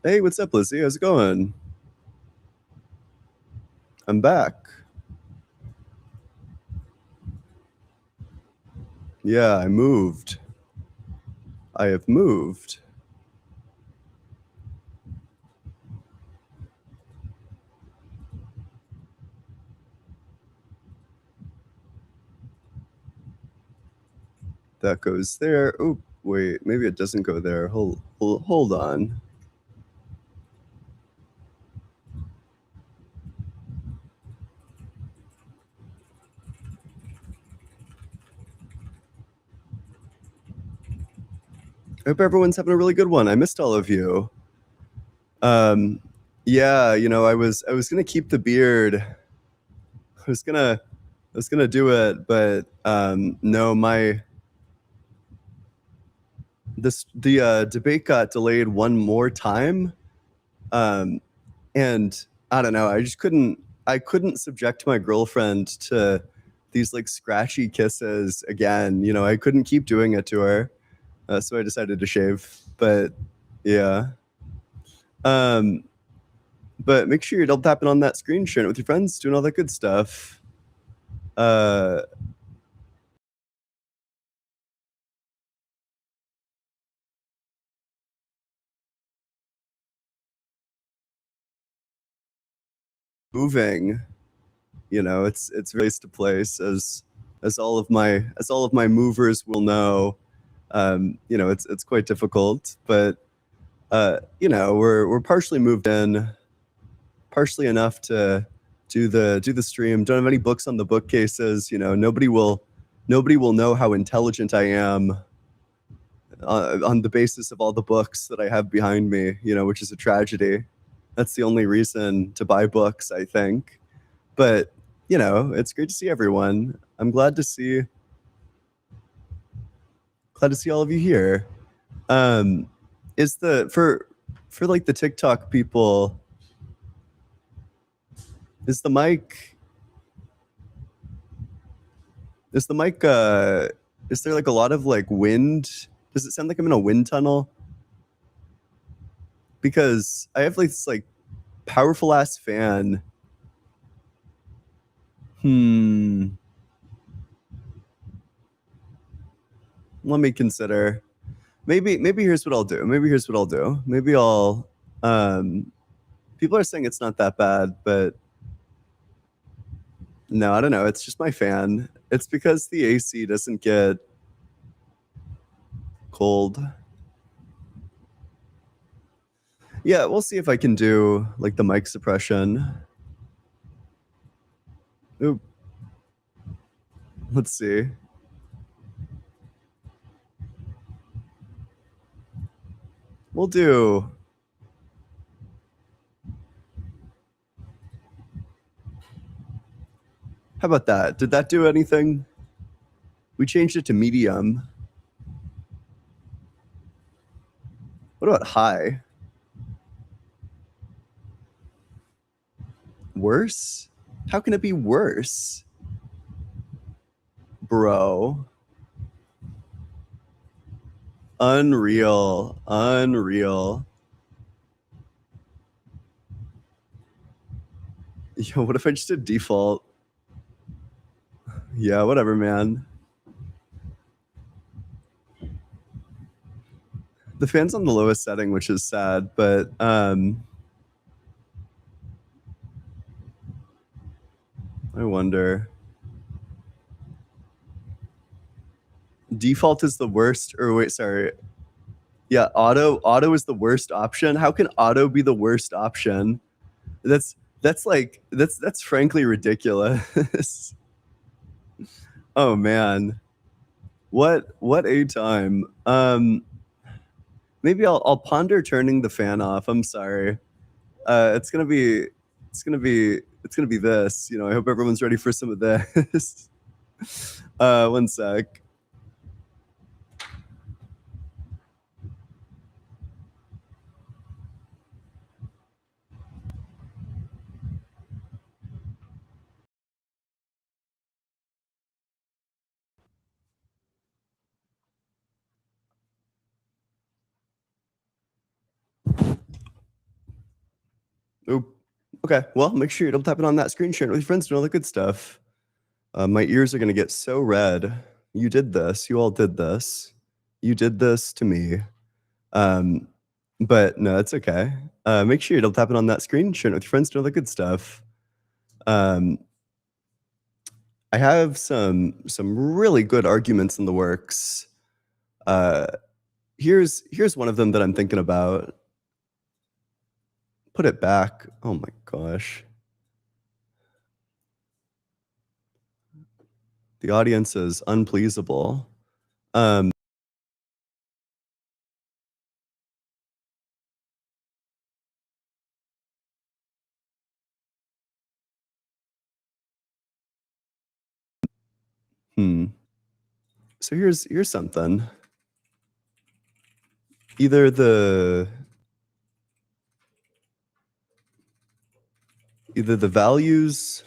Hey, what's up, Lizzie? How's it going? I'm back. Yeah, I moved. I have moved. That goes there. Oh, wait, maybe it doesn't go there. Hold on. I hope everyone's having a really good one. I missed all of you. Um, yeah, I was gonna keep the beard. I was gonna do it, but no, the debate got delayed one more time. Um, and I don't know, I couldn't subject my girlfriend to these like scratchy kisses again. I couldn't keep doing it to her. So I decided to shave. But yeah. Um, but make sure you're double tapping on that screen, sharing it with your friends, doing all that good stuff. Uh, moving, it's place to place, as all of my movers will know. It's quite difficult, but we're partially moved in, partially enough to do the stream. Don't have any books on the bookcases. Nobody will know how intelligent I am on the basis of all the books that I have behind me. Which is a tragedy. That's the only reason to buy books, I think. But it's great to see everyone. I'm glad to see all of you here. Is the for like the TikTok people, is the mic is the mic is there like a lot of like wind? Does it sound like I'm in a wind tunnel? Because I have like this like powerful ass fan. Hmm. Let me consider. Maybe here's what I'll do. Maybe I'll people are saying it's not that bad, but no, I don't know. It's just my fan. It's because the AC doesn't get cold. Yeah, we'll see if I can do like the mic suppression. Oop. Let's see. We'll do. How about that? Did that do anything? We changed it to medium. What about high? Worse? How can it be worse? Bro. Unreal. Unreal. Yo, what if I just did default? Yeah, whatever, man. The fan's on the lowest setting, which is sad, but I wonder. Default is the worst, or wait, sorry. Yeah, auto is the worst option. How can auto be the worst option? That's frankly ridiculous. Oh man. What a time. Maybe I'll ponder turning the fan off. I'm sorry. It's gonna be this. I hope everyone's ready for some of this. One sec. Oop. Okay, well, make sure you double tap it on that screen, share it with your friends, and all the good stuff. My ears are gonna get so red. You did this. You all did this. You did this to me. Um, but no, it's okay. Make sure you double tap it on that screen, share it with your friends, and all the good stuff. Um, I have some really good arguments in the works. Uh, here's one of them that I'm thinking about. Put it back. Oh my gosh. The audience is unpleasable. Um, So here's something. Either the values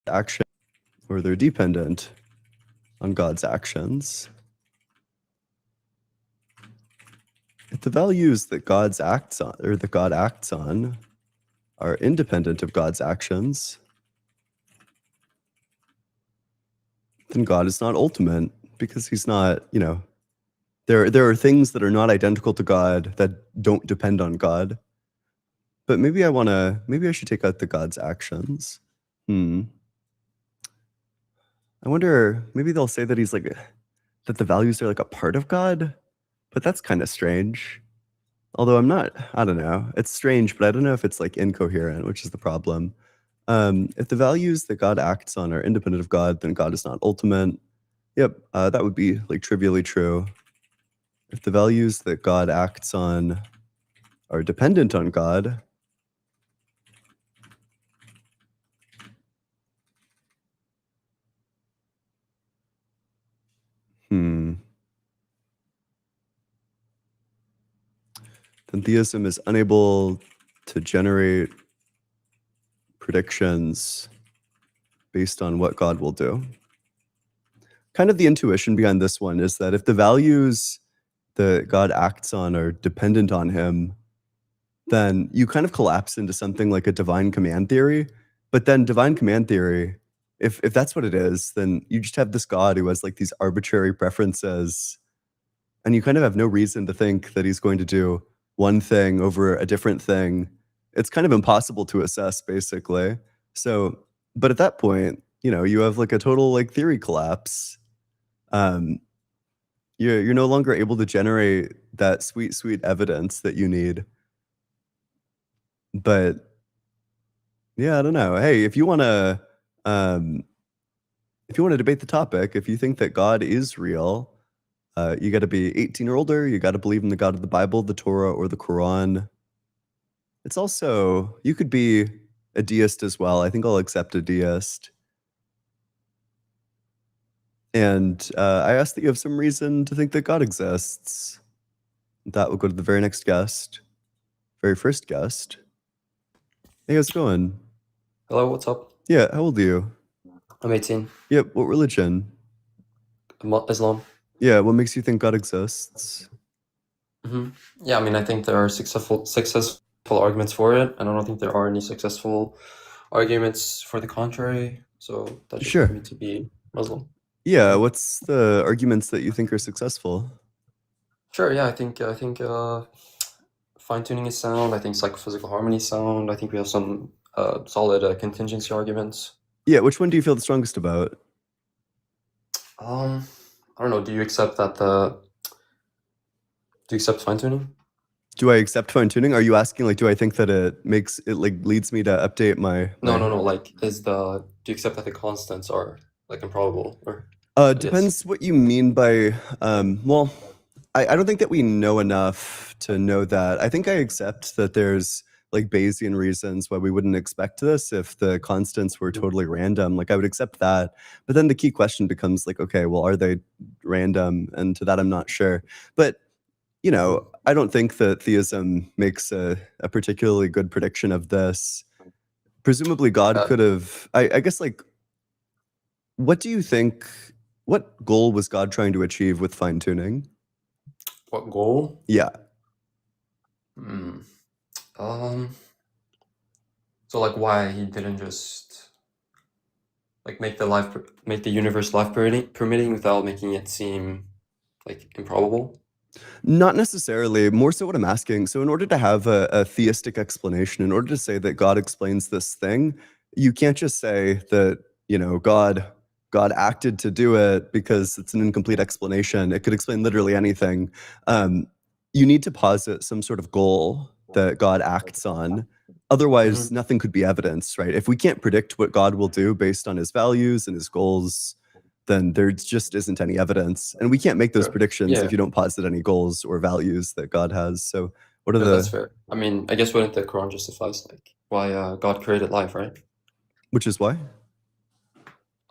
action or they're dependent on God's actions. If the values that God's acts on or that God acts on are independent of God's actions, then God is not ultimate because he's not, there are things that are not identical to God that don't depend on God. But maybe I should take out the God's actions. I wonder, maybe they'll say that he's like, that the values are like a part of God, but that's kind of strange. Although I don't know. It's strange, but I don't know if it's like incoherent, which is the problem. If the values that God acts on are independent of God, then God is not ultimate. Yep, that would be like trivially true. If the values that God acts on are dependent on God, then theism is unable to generate predictions based on what God will do. Kind of the intuition behind this one is that if the values that God acts on are dependent on him, then you kind of collapse into something like a divine command theory. But then divine command theory, if that's what it is, then you just have this God who has like these arbitrary preferences, and you kind of have no reason to think that he's going to do one thing over a different thing. It's kind of impossible to assess, basically. So, but at that point, you have like a total like theory collapse. Um, you're no longer able to generate that sweet evidence that you need. But yeah, I don't know. Hey, um, if you want to debate the topic, if you think that God is real, you got to be 18 or older. You got to believe in the God of the Bible, the Torah, or the Quran. It's also you could be a deist as well. I think I'll accept a deist. And I ask that you have some reason to think that God exists. That will go to the very next guest, very first guest. Hey, how's it going? Hello, what's up? Yeah, how old are you? I'm 18. Yep, what religion? Islam. Yeah, what makes you think God exists? Yeah, I mean, I think there are successful arguments for it, and I don't think there are any successful arguments for the contrary. So that just led Sure. me to be Muslim. Yeah, what's the arguments that you think are successful? Sure. Yeah, I think fine tuning is sound. I think psychophysical harmony is sound. I think we have some solid contingency arguments. Yeah, which one do you feel the strongest about? I don't know. Do you accept that the? Do you accept fine tuning? Do I accept fine tuning? Are you asking like do I think that it makes it like leads me to update my No. Like, do you accept that the constants are like improbable, or I guess? depends what you mean by well, I don't think that we know enough to know that. I think I accept that there's like Bayesian reasons why we wouldn't expect this if the constants were totally random. Like I would accept that. But then the key question becomes like, okay, well, are they random? And to that I'm not sure. But I don't think that theism makes a particularly good prediction of this. Presumably God Uh, could have I guess like What do you think? What goal was God trying to achieve with fine tuning? What goal? Yeah. Hmm. Um. So like, why he didn't just like make the universe life permitting without making it seem like improbable? Not necessarily. More so, what I'm asking. So, in order to have a theistic explanation, in order to say that God explains this thing, you can't just say that God acted to do it because it's an incomplete explanation. It could explain literally anything. Um, you need to posit some sort of goal that God acts on. Otherwise, Hmm. nothing could be evidence, right? If we can't predict what God will do based on his values and his goals, then there just isn't any evidence. And we can't make those Sure. predictions Yeah. if you don't posit any goals or values that God has. So, what are Yeah, that's the, fair. I mean, I guess wouldn't the Quran just suffice like why God created life, right? which is why?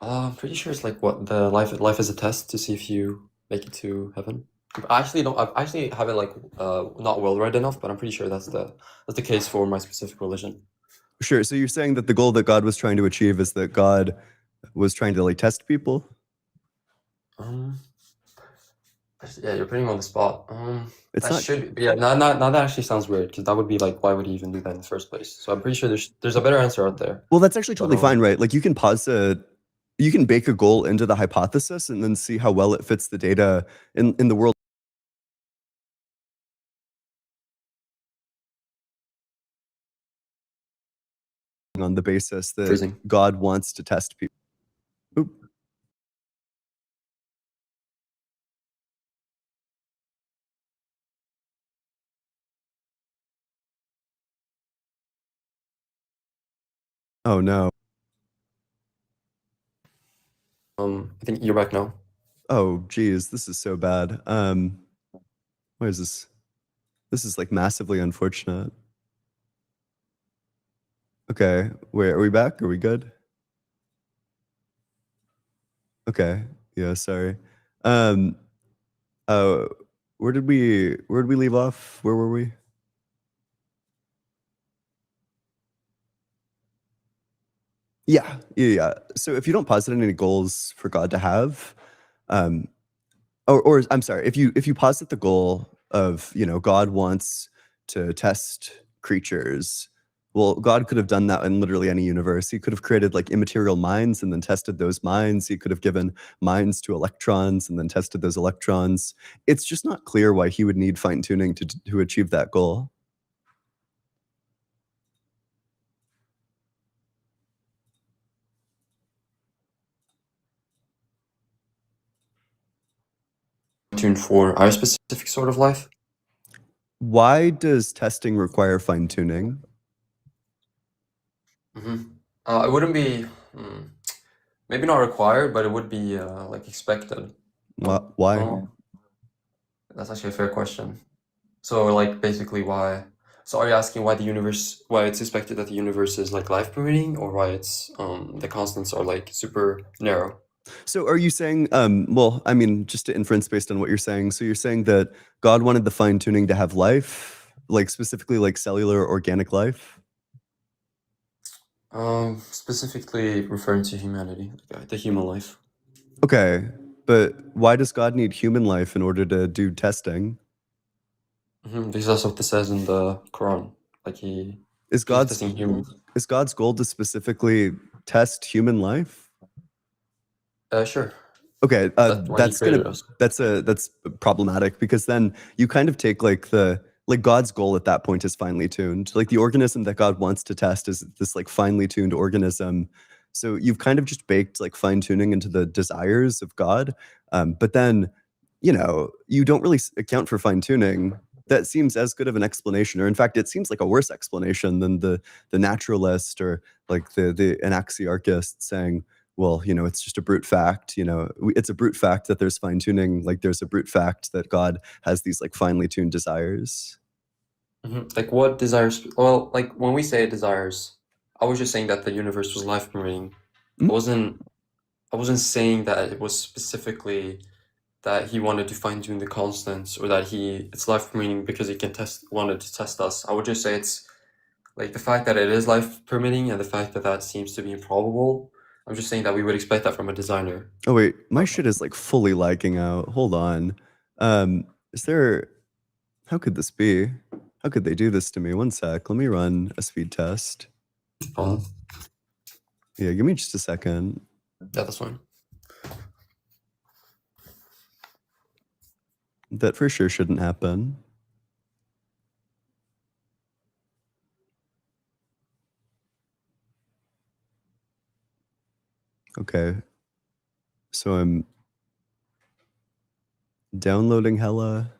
I'm pretty sure it's like what the life is a test to see if you make it to heaven. I actually don't. I actually haven't like not well read enough, but I'm pretty sure that's the case for my specific religion. Sure. So, you're saying that the goal that God was trying to achieve is that God was trying to like test people? Um, yeah, you're putting me on the spot. It's That not. should be, yeah. Now that actually sounds weird because that would be like, why would he even do that in the first place? So I'm pretty sure there's a better answer out there. Well, that's actually But totally fine, right? Like, you can bake a goal into the hypothesis and then see how well it fits the data in the world on the basis that freezing. God wants to test people. Oop. Oh no. I think you're back now. Oh geez, this is so bad. Why is this? This is like massively unfortunate. Okay, wait, are we back? Are we good? Okay, yeah, sorry. Um, uh, where did we leave off? Where were we? Yeah. So if you don't posit any goals for God to have, um, or I'm sorry, if you posit the goal of God wants to test creatures, well, God could have done that in literally any universe. He could have created like immaterial minds and then tested those minds. He could have given minds to electrons and then tested those electrons. It's just not clear why he would need fine tuning to achieve that goal. Tuned for our specific sort of life. Why does testing require fine tuning? Hmm. It wouldn't be maybe not required, but it would be like expected. Why? Oh, that's actually a fair question. So like basically why? So are you asking why it's expected that the universe is like life permitting, or why it's the constants are like super narrow? So are you saying, well, I mean, just to inference based on what you're saying, so you're saying that God wanted the fine tuning to have life, like specifically like cellular organic life? Specifically referring to humanity, like, the human life. Okay, but why does God need human life in order to do testing? Because that's what this says in the Quran. Like Is he's God's testing humans. is God's goal to specifically test human life? Sure. Okay, That's why he created us. that's problematic because then you kind of take like God's goal at that point is finely tuned. Like the organism that God wants to test is this like finely tuned organism. So you've kind of just baked like fine tuning into the desires of God, but then you don't really account for fine tuning. That seems as good of an explanation, or in fact, it seems like a worse explanation than the naturalist or like the anaxiarchist saying, well, it's just a brute fact. It's a brute fact that there's fine tuning. Like there's a brute fact that God has these like finely tuned desires. Like what desires? Well, like when we say desires, I was just saying that the universe was life permitting. I Mm, wasn't. I wasn't saying that it was specifically that he wanted to fine tune the constants or that it's life permitting because he wanted to test us. I would just say it's like the fact that it is life permitting and the fact that that seems to be improbable. I'm just saying that we would expect that from a designer. Oh wait, my shit is like fully lagging out. Hold on. Is there? How could this be? How could they do this to me? One sec. Let me run a speed test. Um, Yeah, give me just a second. yeah, that's fine. That for sure shouldn't happen. Okay. So I'm downloading hella.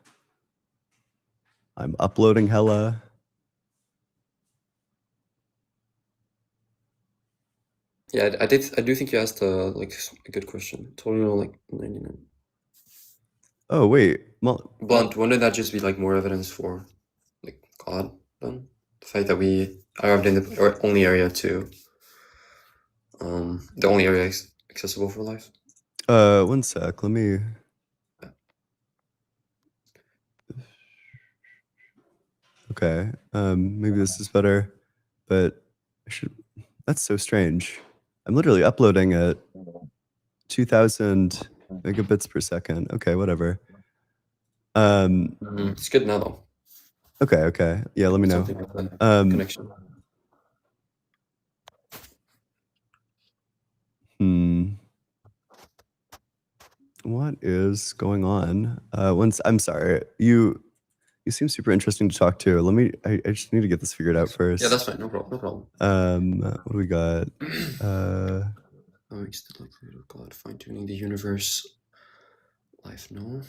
I'm uploading hella. Yeah, I do think you asked like a good question. Totally like 99. Oh wait. Well, Blunt, wouldn't that just be like more evidence for like God then? The fact that we arrived in the only area to the only area accessible for life. one sec. Let me. Okay. Maybe this is better, but I should. That's so strange. I'm literally uploading at 2,000 megabits per second. Okay, whatever. It's good now though. Okay. Yeah, let me know. Something with the connection. What is going on? I'm sorry. You seem super interesting to talk to. I just need to get this figured out first. Yeah, that's fine. No problem. No problem. What do we got? How makes the likelihood of God fine-tuning the universe? Life, no.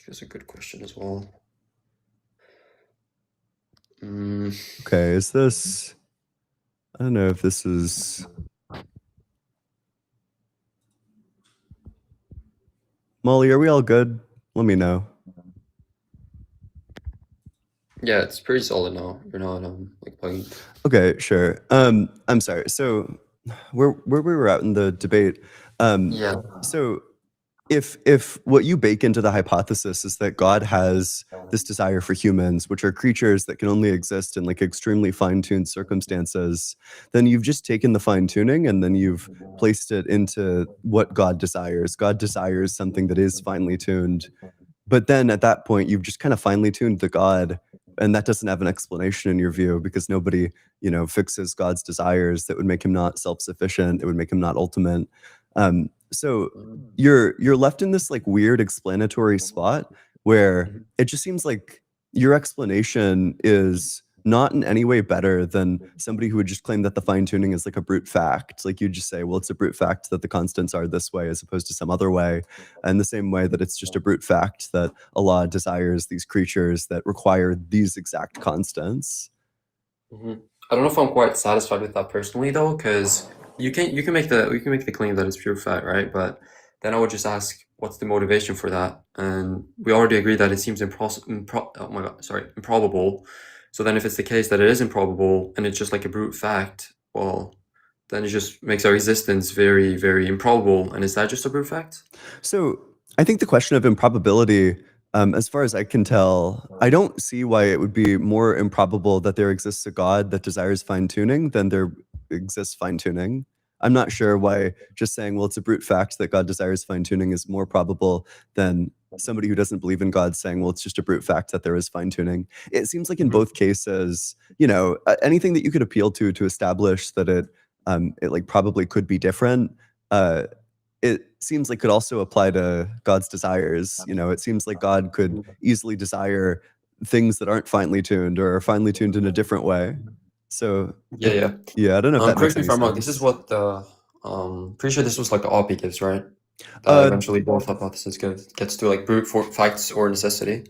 That's a good question as well. Okay, is this? I don't know if this is. Molly, are we all good? Let me know. Yeah, it's pretty solid now. You're not like bugging. Okay, sure. I'm sorry. So where we were out in the debate. Yeah. So if what you bake into the hypothesis is that God has this desire for humans, which are creatures that can only exist in like extremely fine-tuned circumstances, then you've just taken the fine-tuning and then you've placed it into what God desires. God desires something that is finely tuned. But then at that point, you've just kind of finely tuned the God, and that doesn't have an explanation in your view because nobody, fixes God's desires that would make him not self-sufficient. It would make him not ultimate. So you're left in this like weird explanatory spot where it just seems like your explanation is not in any way better than somebody who would just claim that the fine tuning is like a brute fact. Like you just say, well, it's a brute fact that the constants are this way as opposed to some other way. And the same way that it's just a brute fact that Allah desires these creatures that require these exact constants. I don't know if I'm quite satisfied with that personally though, because you can make the claim that it's pure fact, right? But then I would just ask, what's the motivation for that? And we already agreed that it seems improbable. So then if it's the case that it is improbable and it's just like a brute fact, well, then it just makes our existence very, very improbable. And is that just a brute fact? So I think the question of improbability, as far as I can tell, I don't see why it would be more improbable that there exists a God that desires fine tuning than there exists fine tuning. I'm not sure why just saying, well, it's a brute fact that God desires fine tuning is more probable than somebody who doesn't believe in God saying, well, it's just a brute fact that there is fine tuning. It seems like in both cases, anything that you could appeal to establish that it like probably could be different. It seems like could also apply to God's desires. It seems like God could easily desire things that aren't finely tuned or are finely tuned in a different way. So Yeah. I don't know if that makes Correct me any if I'm wrong. sense. This is what the pretty sure this was like the OP gives, right? Eventually, both hypothesis gets to like brute for facts or necessity.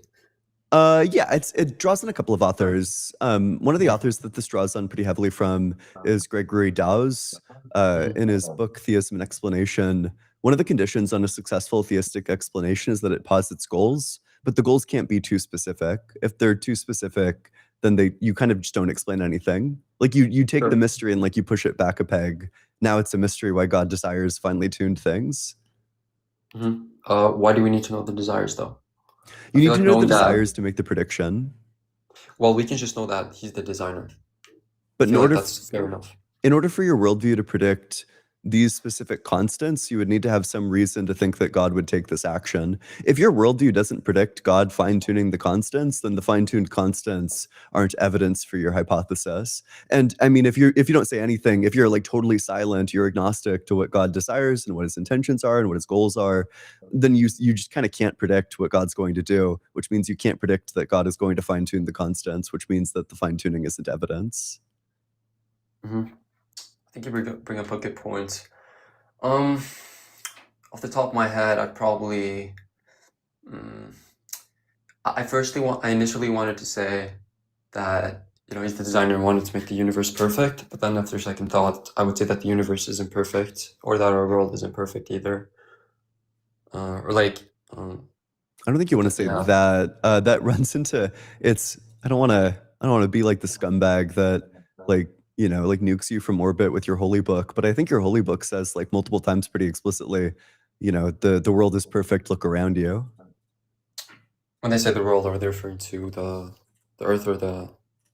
Yeah, it draws on a couple of authors. One of the authors that this draws on pretty heavily from is Gregory Dow's. In his book Theism and Explanation, one of the conditions on a successful theistic explanation is that it posits goals, but the goals can't be too specific. If they're too specific, then you kind of just don't explain anything. Like you take the mystery and like you push it back a peg. Now it's a mystery why God desires finely tuned things. Why do we need to know the desires though? I You feel need to like know the knowing that, desires to make the prediction. well, we can just know that he's the designer. I But feel like that's fair enough. in order for your worldview to predict these specific constants, you would need to have some reason to think that God would take this action. If your worldview doesn't predict God fine-tuning the constants, then the fine-tuned constants aren't evidence for your hypothesis. And I mean, if you don't say anything, if you're like totally silent, you're agnostic to what God desires and what his intentions are and what his goals are, then you just kind of can't predict what God's going to do, which means you can't predict that God is going to fine-tune the constants, which means that the fine-tuning isn't evidence. Mm-hmm. I think you bring up a good point. Off the top of my head, I'd probably. I initially wanted to say that he's the designer and wanted to make the universe perfect, but then after second thought, I would say that the universe isn't perfect, or that our world isn't perfect either. Or like, I don't think you want to say yeah. that. That runs into it's. I don't want to be like the scumbag that like like nukes you from orbit with your holy book. But I think your holy book says like multiple times pretty explicitly, the world is perfect. Look around you. When they say the world, are they referring to the Earth or the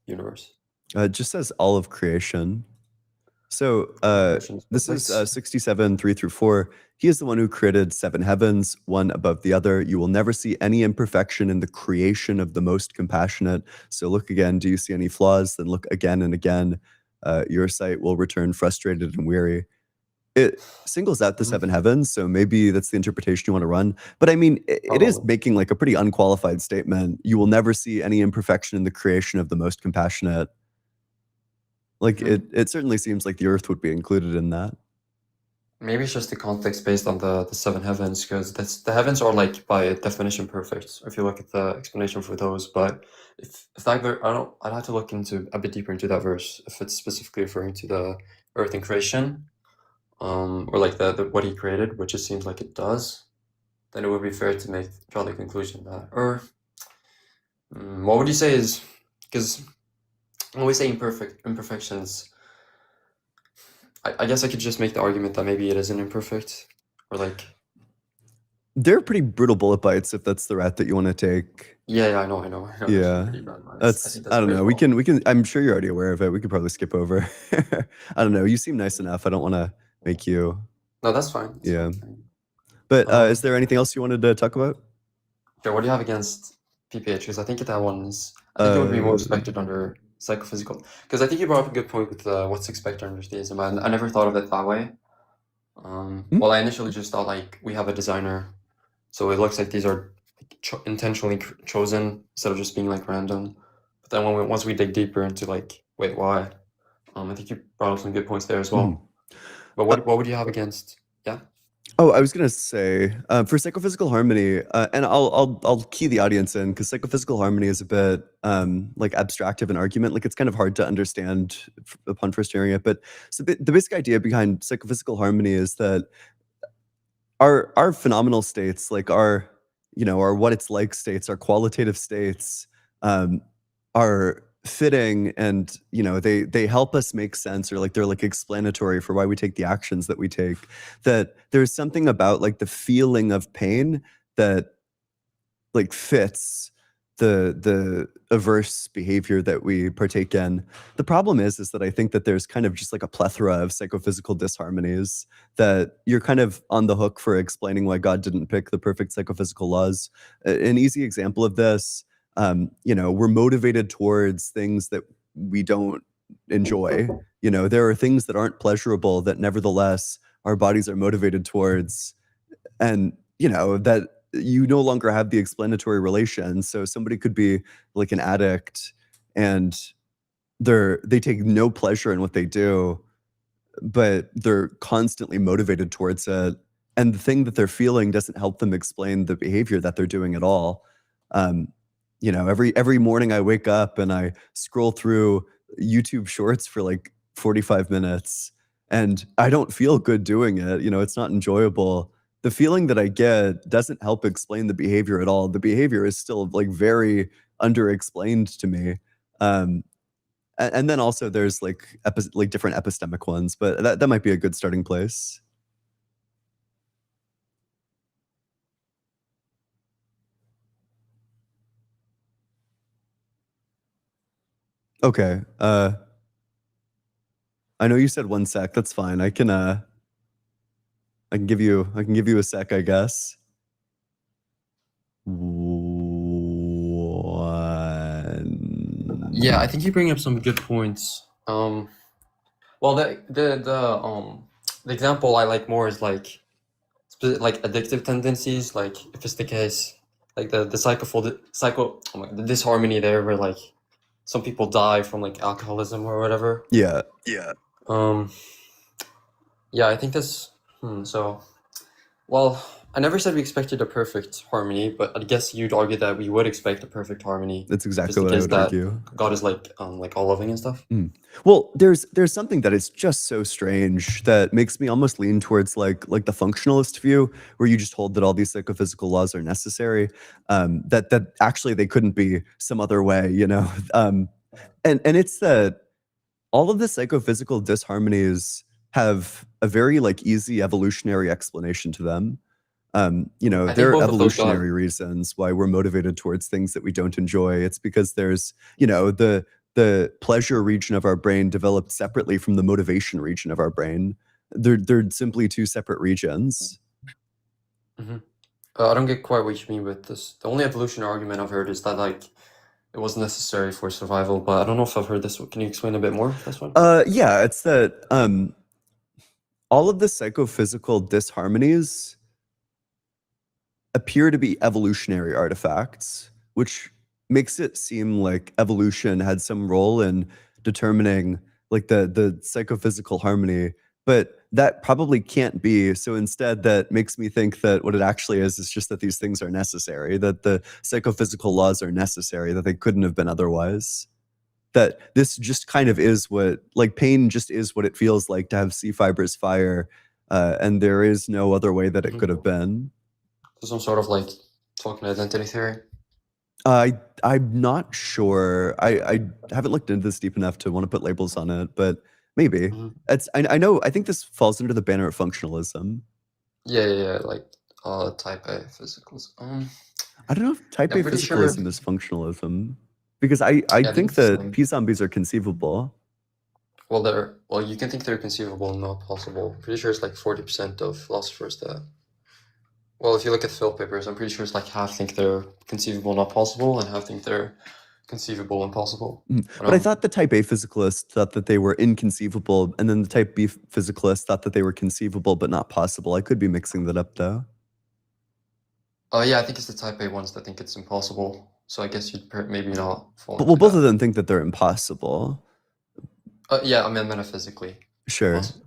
universe? It just says all of creation. So Creation is this is perfect. 67, 3-4. He is the one who created seven heavens, one above the other. You will never see any imperfection in the creation of the most compassionate. So look again. Do you see any flaws? Then look again and again. Your sight will return frustrated and weary. It singles out the seven heavens, so maybe that's the interpretation you want to run. But I mean, it is Probably. making like a pretty unqualified statement. You will never see any imperfection in the creation of the most compassionate. Like it certainly seems like the earth would be included in that. Maybe it's just the context based on the seven heavens, because the heavens are like by definition perfect. If you look at the explanation for those, but if that I'd have to look into a bit deeper into that verse if it's specifically referring to the earth and creation, or like the what he created, which it seems like it does. Then it would be fair to draw the conclusion that, or what would you say is, because when we say imperfections. I guess I could just make the argument that maybe it isn't imperfect, or like. They're pretty brutal bullet bites if that's the route that you want to take. Yeah, I know. Yeah. That's I don't very know. wrong. We can I'm sure you're already aware of it. We could probably skip over. I don't know. You seem nice enough. I don't want to make you. No, that's fine. That's Yeah. fine. But is there anything else you wanted to talk about? Okay, what do you have against PPH? Because I think that one is. I think it would be more Uh, expected under psychophysical. Because I think you brought up a good point with what's expected under theism. I never thought of it that way. Well, I initially just thought like we have a designer, so it looks like these are intentionally chosen instead of just being like random. But then once we dig deeper into like, wait, why? I think you brought up some good points there as well. But what would you have against? Yeah. Oh, I was gonna say for psychophysical harmony, and I'll key the audience in because psychophysical harmony is a bit like abstract of an argument. Like it's kind of hard to understand upon first hearing it. But so the basic idea behind psychophysical harmony is that our phenomenal states, like our our what it's like states, our qualitative states, are fitting, and they help us make sense, or like they're like explanatory for why we take the actions that we take. That there's something about like the feeling of pain that like fits the averse behavior that we partake in. The problem is that I think that there's kind of just like a plethora of psychophysical disharmonies that you're kind of on the hook for explaining why God didn't pick the perfect psychophysical laws. An easy example of this, we're motivated towards things that we don't enjoy. There are things that aren't pleasurable that nevertheless our bodies are motivated towards, and that you no longer have the explanatory relation. So somebody could be like an addict and they take no pleasure in what they do, but they're constantly motivated towards it. And the thing that they're feeling doesn't help them explain the behavior that they're doing at all. Um, every morning I wake up and I scroll through YouTube shorts for like 45 minutes and I don't feel good doing it. It's not enjoyable. The feeling that I get doesn't help explain the behavior at all. The behavior is still like very underexplained to me. And then also there's like like different epistemic ones, but that might be a good starting place. Okay. I know you said 1 sec. That's fine. I can give you a sec, I guess. Yeah, I One. think you bring up some good points. Well, the example I like more is like addictive tendencies. Like if it's the case, like the the disharmony there, where like some people die from like alcoholism or whatever. Yeah. Um, yeah, I think that's so. Well, I never said we expected a perfect harmony, but I guess you'd argue that we would expect a perfect harmony That's if it's exactly the what I case would that argue. God is like all loving and stuff. Well, there's something that is just so strange that makes me almost lean towards like the functionalist view, where you just hold that all these psychophysical laws are necessary. That actually they couldn't be some other way, you know. And it's that all of the psychophysical disharmonies have a very like easy evolutionary explanation to them. You know, I think there are both of those evolutionary got. reasons why we're motivated towards things that we don't enjoy. It's because there's, you know, the pleasure region of our brain developed separately from the motivation region of our brain. They're simply two separate regions. Mhm. I don't get quite what you mean with this. The only evolutionary argument I've heard is that like it was necessary for survival, but I don't know if I've heard this one. Can you explain a bit more this one? Yeah, it's that all of the psychophysical disharmonies appear to be evolutionary artifacts, which makes it seem like evolution had some role in determining like the psychophysical harmony, but that probably can't be. So instead, that makes me think that what it actually is just that these things are necessary, that the psychophysical laws are necessary, that they couldn't have been otherwise. That this just kind of is what, like, pain just is what it feels like to have C fibers fire, and there is no other way that it could have been. So some sort of like token identity theory. I'm not sure. I haven't looked into this deep enough to want to put labels on it, but maybe. Mhm. I know, I think this falls under the banner of functionalism. Yeah, like type A physicals. I don't know if type Yeah, I'm A pretty sure. physicalism is functionalism, because I Yeah, I think think it's the that same. P-zombies are conceivable. Well, you can think they're conceivable and not possible. Pretty sure it's like 40% of philosophers that. Well, if you look at Phil papers, I'm pretty sure it's like half think they're conceivable, not possible, and half think they're conceivable and possible. But But I thought the type A physicalists thought that they were inconceivable, and then the type B physicalists thought that they were conceivable but not possible. I could be mixing that up, though. yeah, I think it's the type A ones that think it's impossible. So I guess you'd maybe not fall But well, into both of that. them think that they're impossible. Yeah, I mean metaphysically Sure. impossible.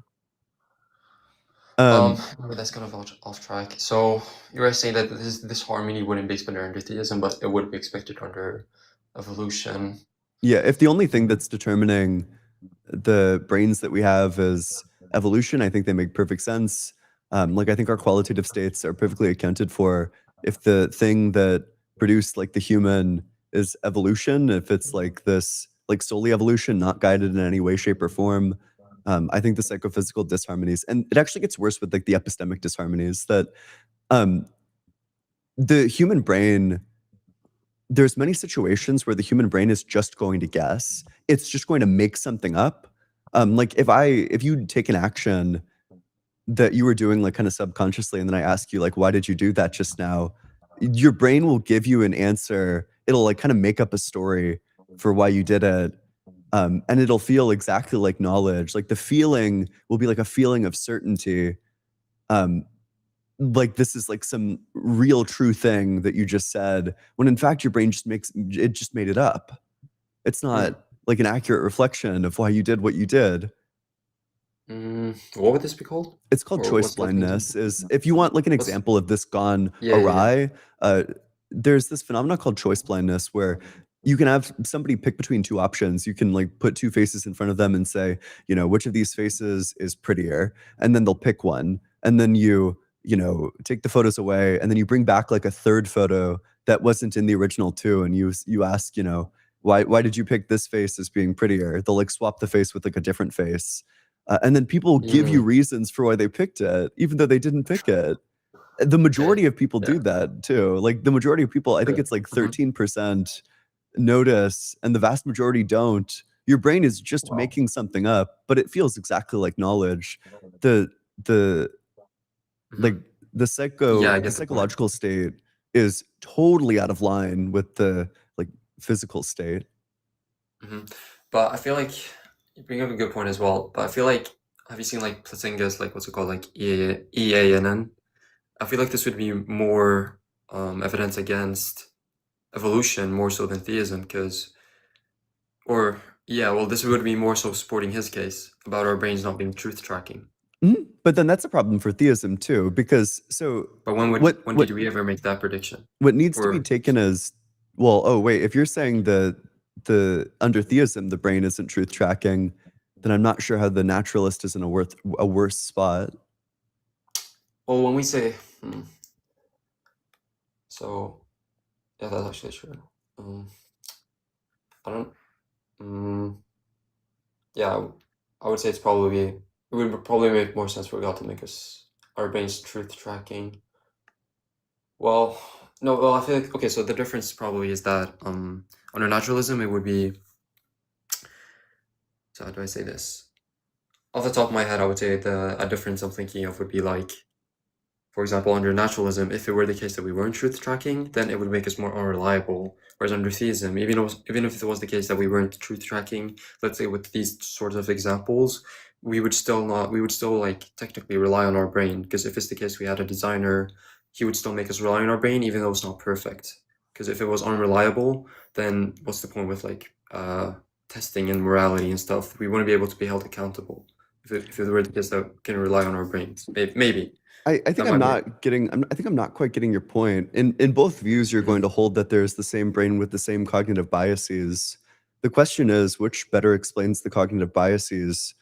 Um, Maybe that's kind of off track. So you were saying that this harmony wouldn't be expected under theism, but it would be expected under evolution. yeah, if the only thing that's determining the brains that we have is evolution, I think they make perfect sense. Like I think our qualitative states are perfectly accounted for if the thing that produced like the human is evolution, if it's like this like solely evolution, not guided in any way, shape, or form. I think the psychophysical disharmonies, and it actually gets worse with like the epistemic disharmonies, that um, the human brain, there's many situations where the human brain is just going to guess. It's just going to make something up. Like if you take an action that you were doing like kind of subconsciously, and then I ask you like, why did you do that just now? Your brain will give you an answer. It'll like kind of make up a story for why you did it. And it'll feel exactly like knowledge. Like the feeling will be like a feeling of certainty. Um, like this is like some real true thing that you just said, when in fact your brain just made it up. It's Hmm. not like an accurate reflection of why you did what you did. What would this be called? It's called Or choice what's like an blindness. example? Is if you want like an What's example of this gone yeah. awry, uh, there's this phenomenon called choice blindness where you can have somebody pick between two options. You can like put two faces in front of them and say, you know, which of these faces is prettier, and then they'll pick one, and then you know, take the photos away, and then you bring back like a third photo that wasn't in the original two, and you ask, you know, why did you pick this face as being prettier? They'll like swap the face with like a different face, and then people give you Mm, reasons for why they picked it, even though they didn't pick it. The okay. majority of people Yeah. do that too. Like the majority of people, I think Sure. it's like Mhm. 13% notice, and the vast majority don't. Your brain is just Wow. making something up, but it feels exactly like knowledge. The the like Mhm. Yeah, I the get the point. psychological state is totally out of line with the like physical state. But I feel like you bring up a good point as well. But I feel like, have you seen like Platinga's, like what's it called, like EANN? I feel like this would be more evidence against evolution more so than theism, because, or yeah, well, this would be more so supporting his case about our brains not being truth tracking. But then that's a problem for theism too, because so But what when what did we ever make that prediction? what needs to be Or taken as well, oh wait, if you're saying the under theism the brain isn't truth tracking, then I'm not sure how the naturalist is in a worse spot. well, when we say so, yeah, that's actually true. Um, I don't. Um, yeah, I would say it would probably make more sense for God to make us our brains truth tracking. Well, no, well, I feel like, okay, so the difference probably is that under naturalism it would be, so how do I say this? Off the top of my head, I would say a difference I'm thinking of would be like, for example, under naturalism, if it were the case that we weren't truth tracking, then it would make us more unreliable. Whereas under theism, even if it was the case that we weren't truth tracking, let's say with these sorts of examples, we would still like technically rely on our brain. Because if it's the case we had a designer, he would still make us rely on our brain, even though it's not perfect. Because if it was unreliable, then what's the point with like testing and morality and stuff? We wouldn't be able to be held accountable if it were the case that we can rely on our brains. Maybe. I think That I'm might be. not getting. I think I'm not quite getting your point. In both views, you're Mhm. going to hold that there's the same brain with the same cognitive biases. The question is, which better explains the cognitive biases?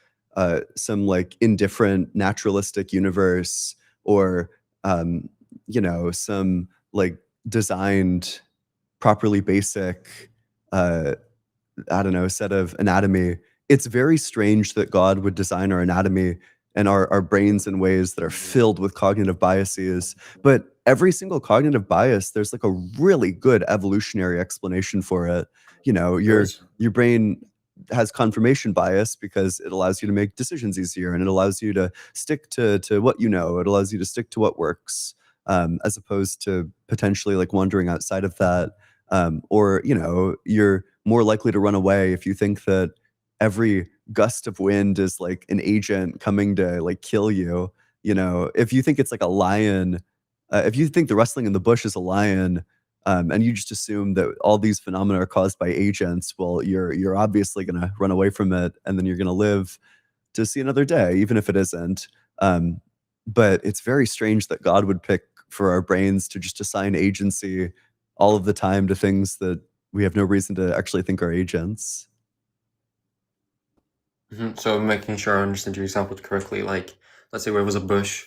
Some like indifferent naturalistic universe, or um, some like designed properly basic uh, I don't know, set of anatomy. It's very strange that God would design our anatomy and our brains in ways that are filled with cognitive biases. But every single cognitive bias, there's like a really good evolutionary explanation for it. You know, There is. your brain has confirmation bias because it allows you to make decisions easier and it allows you to stick to what you know. It allows you to stick to what works, as opposed to potentially like wandering outside of that. Or you're more likely to run away if you think that every gust of wind is like an agent coming to like kill you. If you think it's like a lion, if you think the rustling in the bush is a lion, and you just assume that all these phenomena are caused by agents, well, you're obviously going to run away from it, and then you're going to live to see another day, even if it isn't. Um, but it's very strange that God would pick for our brains to just assign agency all of the time to things that we have no reason to actually think are agents. So making sure I understand your example correctly, like let's say where it was a bush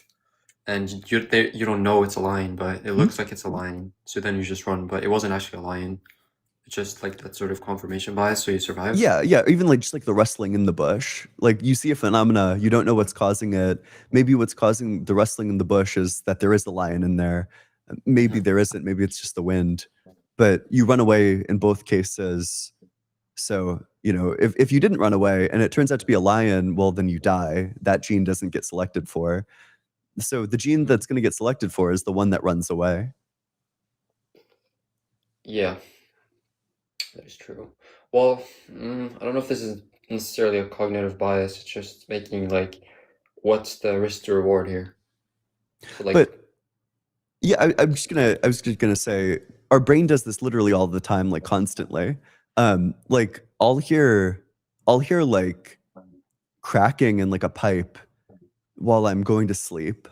and you don't know it's a lion, but it Mhm. looks like it's a lion. So then you just run, but it wasn't actually a lion. It's just like that sort of confirmation bias, so you survive. Yeah, yeah, even like just like the rustling in the bush. Like you see a phenomena, you don't know what's causing it. Maybe what's causing the rustling in the bush is that there is a lion in there. Maybe Mhm. there isn't, maybe it's just the wind. But you run away in both cases. So, if you didn't run away and it turns out to be a lion, well, then you die. That gene doesn't get selected for. So the gene that's going to get selected for is the one that runs away. Yeah, that is true. Well, I don't know if this is necessarily a cognitive bias. It's just making like, what's the risk to reward here? So like, But yeah, I was just gonna say, our brain does this literally all the time, like constantly. Like I'll hear like cracking in like a pipe while I'm going to sleep.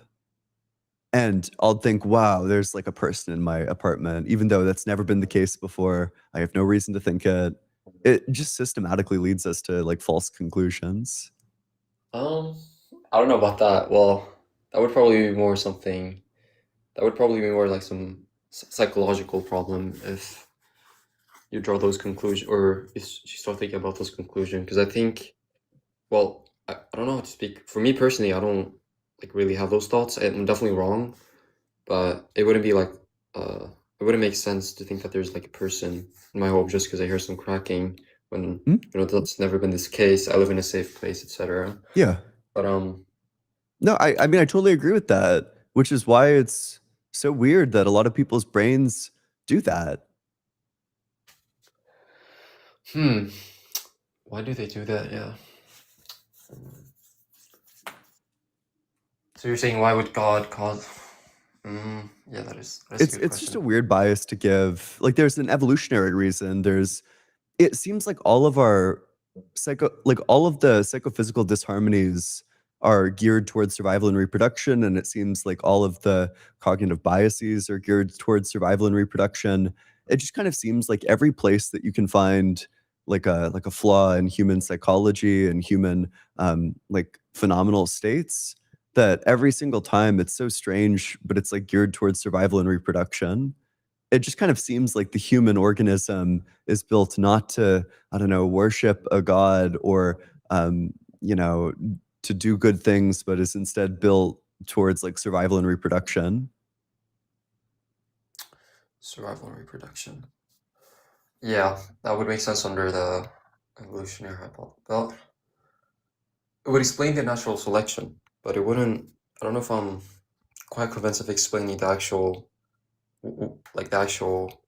And I'll think, wow, there's like a person in my apartment, even though that's never been the case before. I have no reason to think it. It just systematically leads us to like false conclusions. um, I don't know about that. Well, that would probably be more something. That would probably be more like some psychological problem if you draw those conclusions or if you start thinking about those conclusions. Because I think, well, I don't know how to speak. For me personally, I don't like really have those thoughts. I'm definitely wrong, but it wouldn't be like, it wouldn't make sense to think that there's like a person in my home just because I hear some cracking when Hmm? that's never been this case. I live in a safe place, etc. Yeah. But No, I mean I totally agree with that, which is why it's so weird that a lot of people's brains do that. why do they do that? Yeah. So you're saying why would God cause? Yeah, that's a good It's just a question. weird bias to give. Like there's an evolutionary reason. It seems like all of our all of the psychophysical disharmonies are geared towards survival and reproduction, and it seems like all of the cognitive biases are geared towards survival and reproduction. It just kind of seems like every place that you can find like a flaw in human psychology and human like phenomenal states, that every single time it's so strange, but it's like geared towards survival and reproduction. It just kind of seems like the human organism is built not to, I don't know, worship a god or, you know, to do good things, but is instead built towards like survival and reproduction. Survival and reproduction. Yeah, that would make sense under the evolutionary hypothesis. Well, it would explain the natural selection, but it wouldn't. I don't know if I'm quite convinced of explaining the actual, like the actual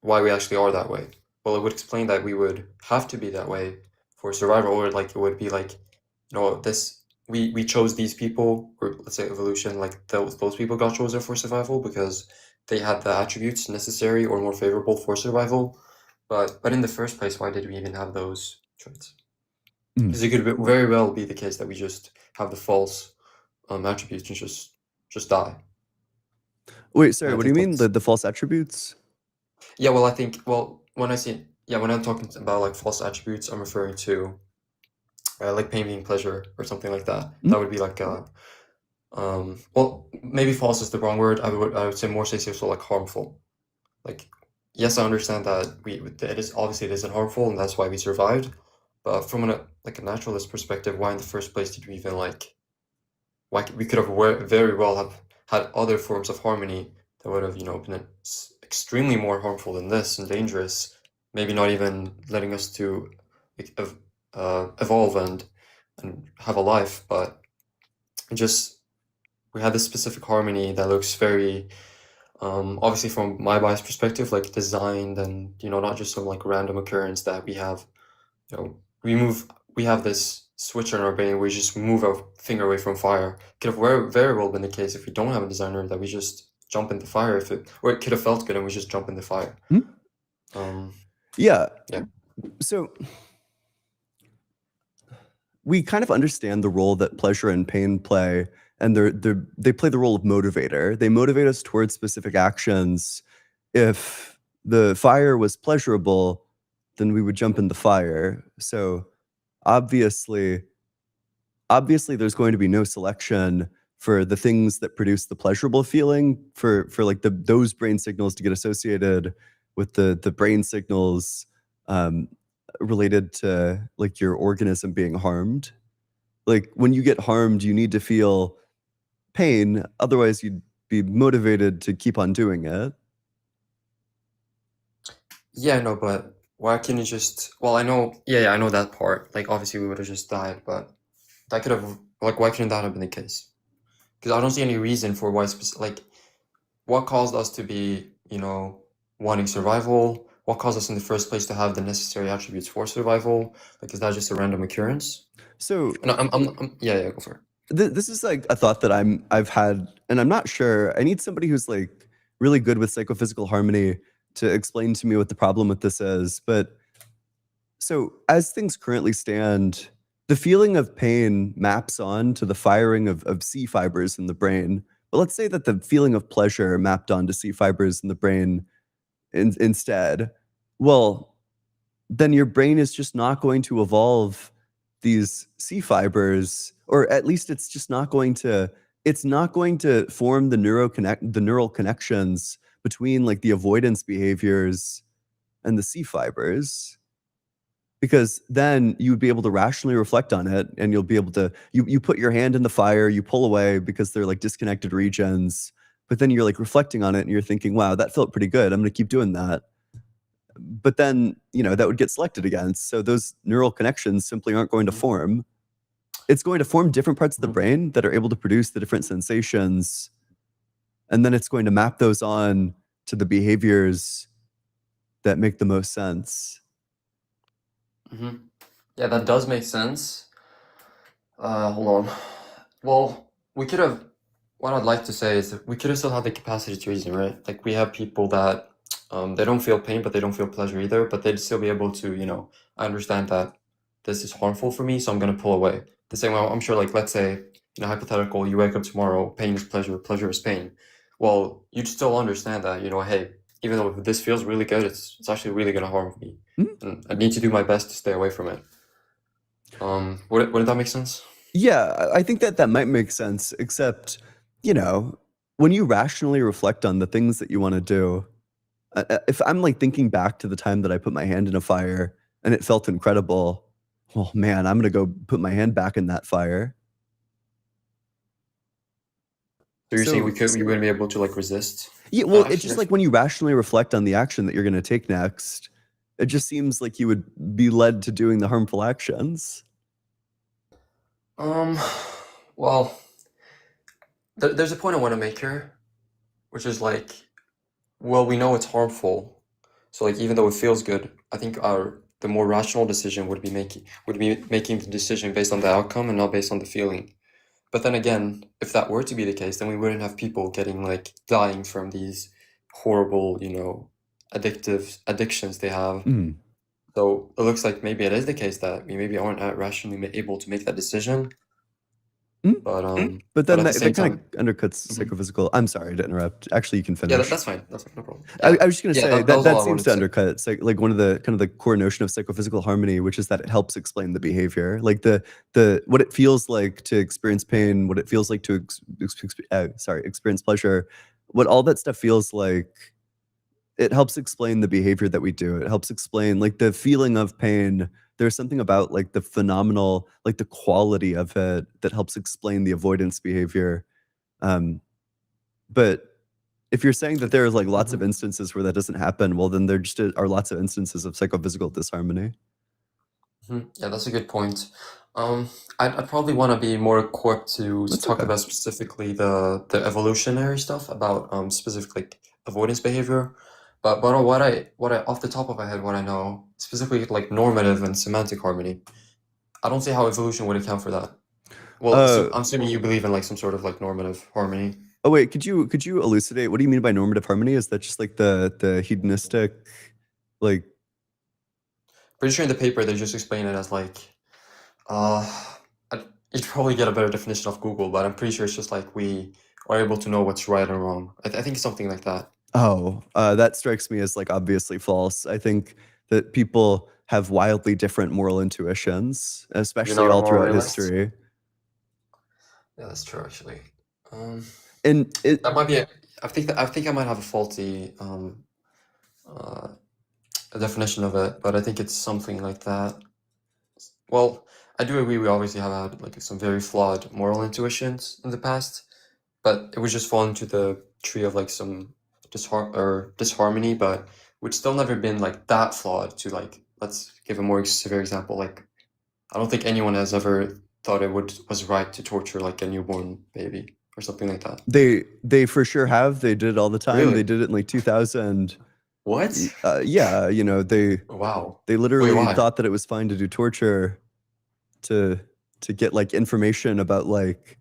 why we actually are that way. Well, it would explain that we would have to be that way for survival, or like it would be like, this we chose these people, or let's say evolution, like those people got chosen for survival because they had the attributes necessary or more favorable for survival. But in the first place, why did we even have those traits? Mm. Because it could very well be the case that we just have the false attributes and just die. Wait, And sorry, I what do think you mean? that's The false attributes? yeah. Well, I think when I say yeah, when I'm talking about like false attributes, I'm referring to like pain being pleasure or something like that. Mm? That would be like well, maybe false is the wrong word. I would say more say so like harmful. Like, yes, I understand that it is obviously it isn't harmful and that's why we survived. But from like a naturalist perspective, why in the first place did we even like? Why we could have very well have had other forms of harmony that would have been extremely more harmful than this and dangerous. Maybe not even letting us to evolve and have a life, but just we had this specific harmony that looks very obviously from my biased perspective, like designed and not just some like random occurrence that we have. We have this switch in our brain. We just move our finger away from fire. Could have very well been the case if we don't have a designer that we just jump in the fire or it could have felt good and we just jump in the fire. Mm? Yeah. Yeah. So we kind of understand the role that pleasure and pain play, and they play the role of motivator. They motivate us towards specific actions. If the fire was pleasurable, then we would jump in the fire. So obviously, there's going to be no selection for the things that produce the pleasurable feeling for like those brain signals to get associated with the brain signals um, related to like your organism being harmed. Like when you get harmed, you need to feel pain, otherwise you'd be motivated to keep on doing it. Yeah, no, but why can't you just? Well, I know. Yeah, I know that part. Like, obviously, we would have just died, but that could have. Like, why couldn't that have been the case? Because I don't see any reason for why. Like, what caused us to be, wanting survival? What caused us in the first place to have the necessary attributes for survival? Like, is that just a random occurrence? So And yeah, go for it. this is like a thought that I've had, and I'm not sure. I need somebody who's like really good with psychophysical harmony to explain to me what the problem with this is. But so as things currently stand, the feeling of pain maps on to the firing of C fibers in the brain. But let's say that the feeling of pleasure mapped onto C fibers in the brain instead. Well, then your brain is just not going to evolve these C fibers, or at least it's not going to form the neural connections between like the avoidance behaviors and the C fibers. Because then you would be able to rationally reflect on it, and you'll be able to you put your hand in the fire, you pull away because they're like disconnected regions, but then you're like reflecting on it and you're thinking, wow, that felt pretty good. I'm gonna keep doing that. but then, that would get selected against. So those neural connections simply aren't going to form. It's going to form different parts of the brain that are able to produce the different sensations. And then it's going to map those on to the behaviors that make the most sense. Yeah, that does make sense. Hold on. Well, we could have. What I'd like to say is that we could have still had the capacity to reason, right? Like we have people that they don't feel pain, but they don't feel pleasure either. But they'd still be able to, I understand that this is harmful for me, so I'm gonna pull away. The same way, I'm sure, like let's say, hypothetical, you wake up tomorrow, pain is pleasure, pleasure is pain. Well, you'd still understand that, hey, even though this feels really good, it's actually really gonna harm me, and I need to do my best to stay away from it. Wouldn't that make sense? Yeah, I think that might make sense, except, when you rationally reflect on the things that you want to do, if I'm like thinking back to the time that I put my hand in a fire and it felt incredible, well, man, I'm going to go put my hand back in that fire. So you're saying we wouldn't be able to like resist? Yeah, well, it's just like when you rationally reflect on the action that you're going to take next, it just seems like you would be led to doing the harmful actions. Well, there's a point I want to make here, which is like, well, we know it's harmful, so like even though it feels good, I think the more rational decision would be making the decision based on the outcome and not based on the feeling. But then again, if that were to be the case, then we wouldn't have people getting like dying from these horrible, addictions they have. So it looks like maybe it is the case that we maybe aren't rationally able to make that decision. But then at the that same kind of time, undercuts psychophysical. I'm sorry to interrupt. Actually, you can yeah, finish. that's fine. That's fine, no problem. I was just gonna say that was all that I seems wanted to to say. undercut like one of the kind of the core notion of psychophysical harmony, which is that it helps explain the behavior, like the what it feels like to experience pain, what it feels like to experience pleasure, what all that stuff feels like. It helps explain the behavior that we do. It helps explain like the feeling of pain. There's something about like the phenomenal, like the quality of it that helps explain the avoidance behavior. But if you're saying that there is like lots of instances where that doesn't happen, well, then there just are lots of instances of psychophysical disharmony. Yeah, that's a good point. I'd probably want to be more equipped to That's talk okay. about specifically the evolutionary stuff about specifically like, avoidance behavior. But what I off the top of my head, what I know specifically like normative and semantic harmony, I don't see how evolution would account for that. Well, so I'm assuming you believe in like some sort of like normative harmony. Oh wait, could you elucidate? What do you mean by normative harmony? Is that just like the hedonistic, like? Pretty sure in the paper they just explain it as like, uh, you'd probably get a better definition off Google, but I'm pretty sure it's just like we are able to know what's right and wrong. I think it's something like that. Oh, that strikes me as like obviously false. I think that people have wildly different moral intuitions, You're especially not a all moral throughout realist? history. Yeah, that's true actually. And it, That might be I think I might have a faulty uh, a definition of it, but I think it's something like that. Well, I do agree we obviously have had like some very flawed moral intuitions in the past, but it was just fallen into the tree of like some disharmony, but which still never been like that flawed to like let's give a more severe example. Like I don't think anyone has ever thought was right to torture like a newborn baby or something like that. they for sure have. They did it all the time. Really? They did it in like 2000. What? Yeah, Wow. they Wait, literally why? thought that it was fine to do torture to get like information about like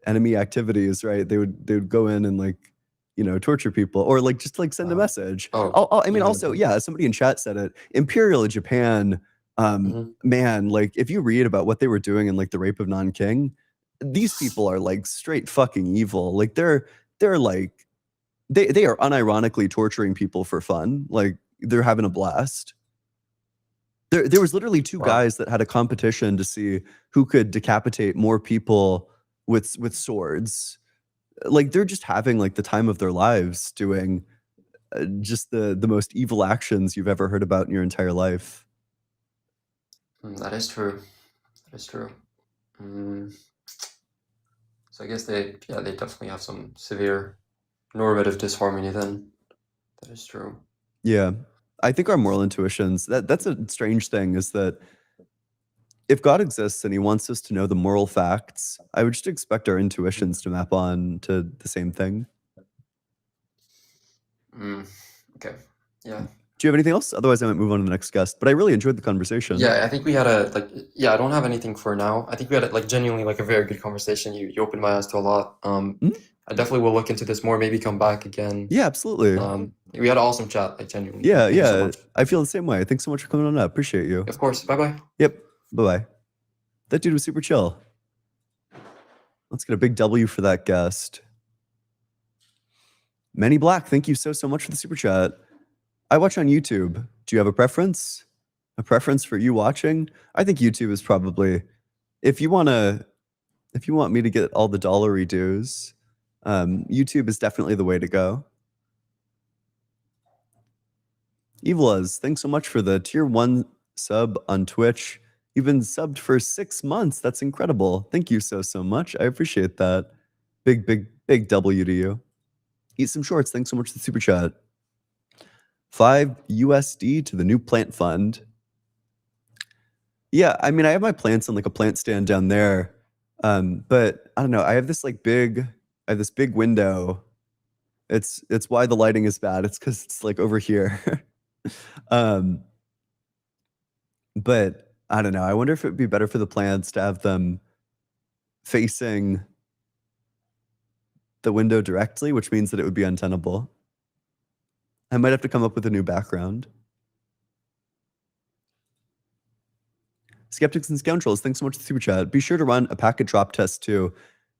enemy activities, right? They would go in and like torture people or like just like send a Wow. message. Oh, I mean, also, yeah, somebody in chat said it. Imperial Japan, mhm. man, like if you read about what they were doing in like the rape of Nanking, these people are like straight fucking evil. Like they're like they are unironically torturing people for fun. Like they're having a blast. There was literally two Wow. guys that had a competition to see who could decapitate more people with swords. Like they're just having like the time of their lives doing just the most evil actions you've ever heard about in your entire life. That is true. That is true. Mm. So I guess they definitely have some severe normative disharmony then. That is true. Yeah. I think our moral intuitions, that's a strange thing, is that if God exists and he wants us to know the moral facts, I would just expect our intuitions to map on to the same thing. Okay. Yeah. Do you have anything else? Otherwise, I might move on to the next guest. But I really enjoyed the conversation. Yeah, I think we had I don't have anything for now. I think we had genuinely a very good conversation. You opened my eyes to a lot. I definitely will look into this more, maybe come back again. Yeah, absolutely. We had an awesome chat, genuinely. Yeah, Thank you so much. I feel the same way. Thanks so much for coming on up. Appreciate you. Of course. Bye-bye. Yep. Bye-bye. That dude was super chill. Let's get a big W for that guest. Manny Black, thank you so much for the super chat. I watch on YouTube. Do you have a preference? A preference for you watching? I think YouTube is probably, if you want me to get all the dollary dues, YouTube is definitely the way to go. Evilaz, thanks so much for the tier 1 sub on Twitch. You've been subbed for 6 months. That's incredible. Thank you so much. I appreciate that. Big W to you. Eat some shorts. Thanks so much for the super chat. 5 USD to the new plant fund. Yeah, I mean, I have my plants on a plant stand down there. But I don't know. I have this big window. It's why the lighting is bad. It's because it's over here. But I don't know. I wonder if it would be better for the plants to have them facing the window directly, which means that it would be untenable. I might have to come up with a new background. Skeptics and Scoundrels, thanks so much for the super chat. Be sure to run a packet drop test too.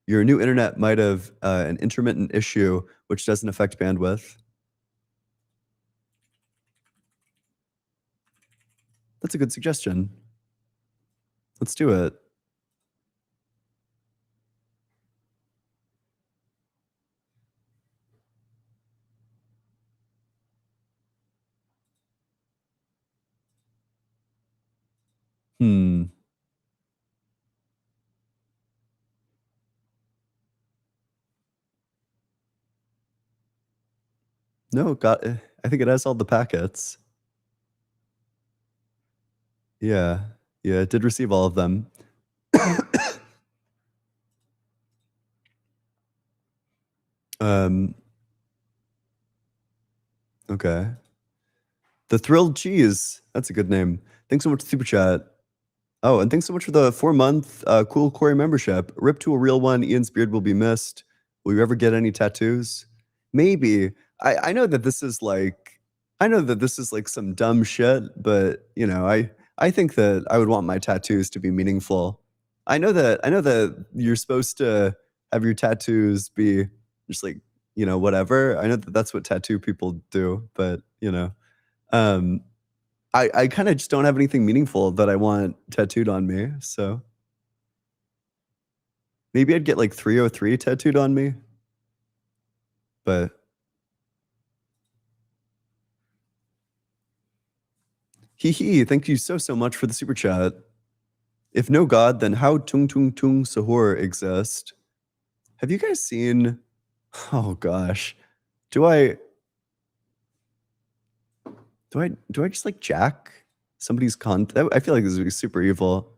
Your new internet might have an intermittent issue, which doesn't affect bandwidth. That's a good suggestion. Let's do it. No, I think it has all the packets. Yeah, it did receive all of them. Okay. The Thrilled Cheese. That's a good name. Thanks so much for super chat. Oh, and thanks so much for the 4-month Cool Corey membership. Rip to a real one. Ian's beard will be missed. Will you ever get any tattoos? Maybe. I know that this is some dumb shit, but I think that I would want my tattoos to be meaningful. I know that you're supposed to have your tattoos be just whatever. I know that that's what tattoo people do, but I kind of just don't have anything meaningful that I want tattooed on me, so maybe I'd get 303 tattooed on me, but thank you so much for the super chat. If no God, then how Tung Tung Tung Sahur exist? Have you guys seen, oh gosh, do I just jack somebody's content? I feel like this would be super evil.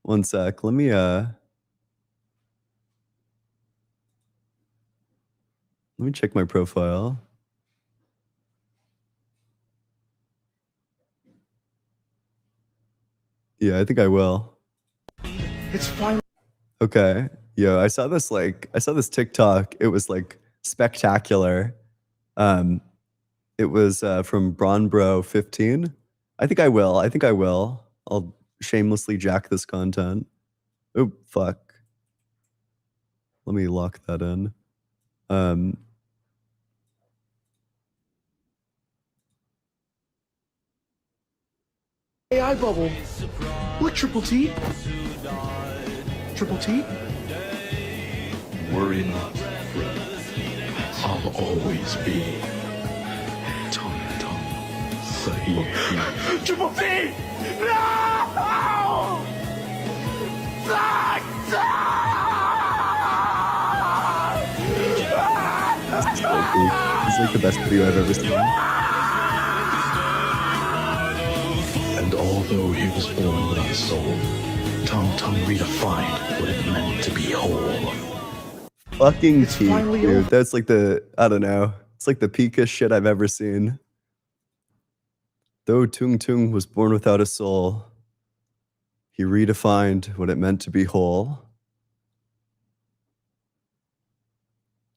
One sec. Let me check my profile. Yeah, I think I will. It's fine. Okay. Yeah, I saw this TikTok. It was spectacular. It was from BronBro15. I think I will. I'll shamelessly jack this content. Oh, fuck. Let me lock that in. AI bubble. What, Triple T? Triple T? Worry not, friend. I'll always be. Tum Tum Sahib. Triple T! No! It's the best video I've ever seen. Though he was born without a soul, Tung Tung redefined what it meant to be whole. Fucking It's peak, finally dude. over. That's like the, I don't know. It's like the peakest shit I've ever seen. Though Tung Tung was born without a soul, he redefined what it meant to be whole.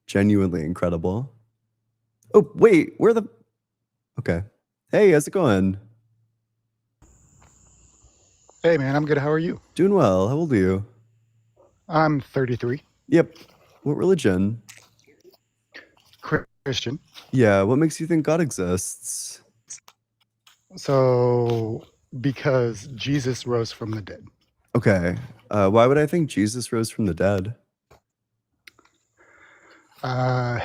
Genuinely incredible. Oh, wait, where the... Okay. Hey, how's it going? Hey, man, I'm good. How are you? Doing well. How old are you? I'm 33, Yep. What religion? Christian. Yeah, what makes you think God exists? So, because Jesus rose from the dead. Okay. Why would I think Jesus rose from the dead?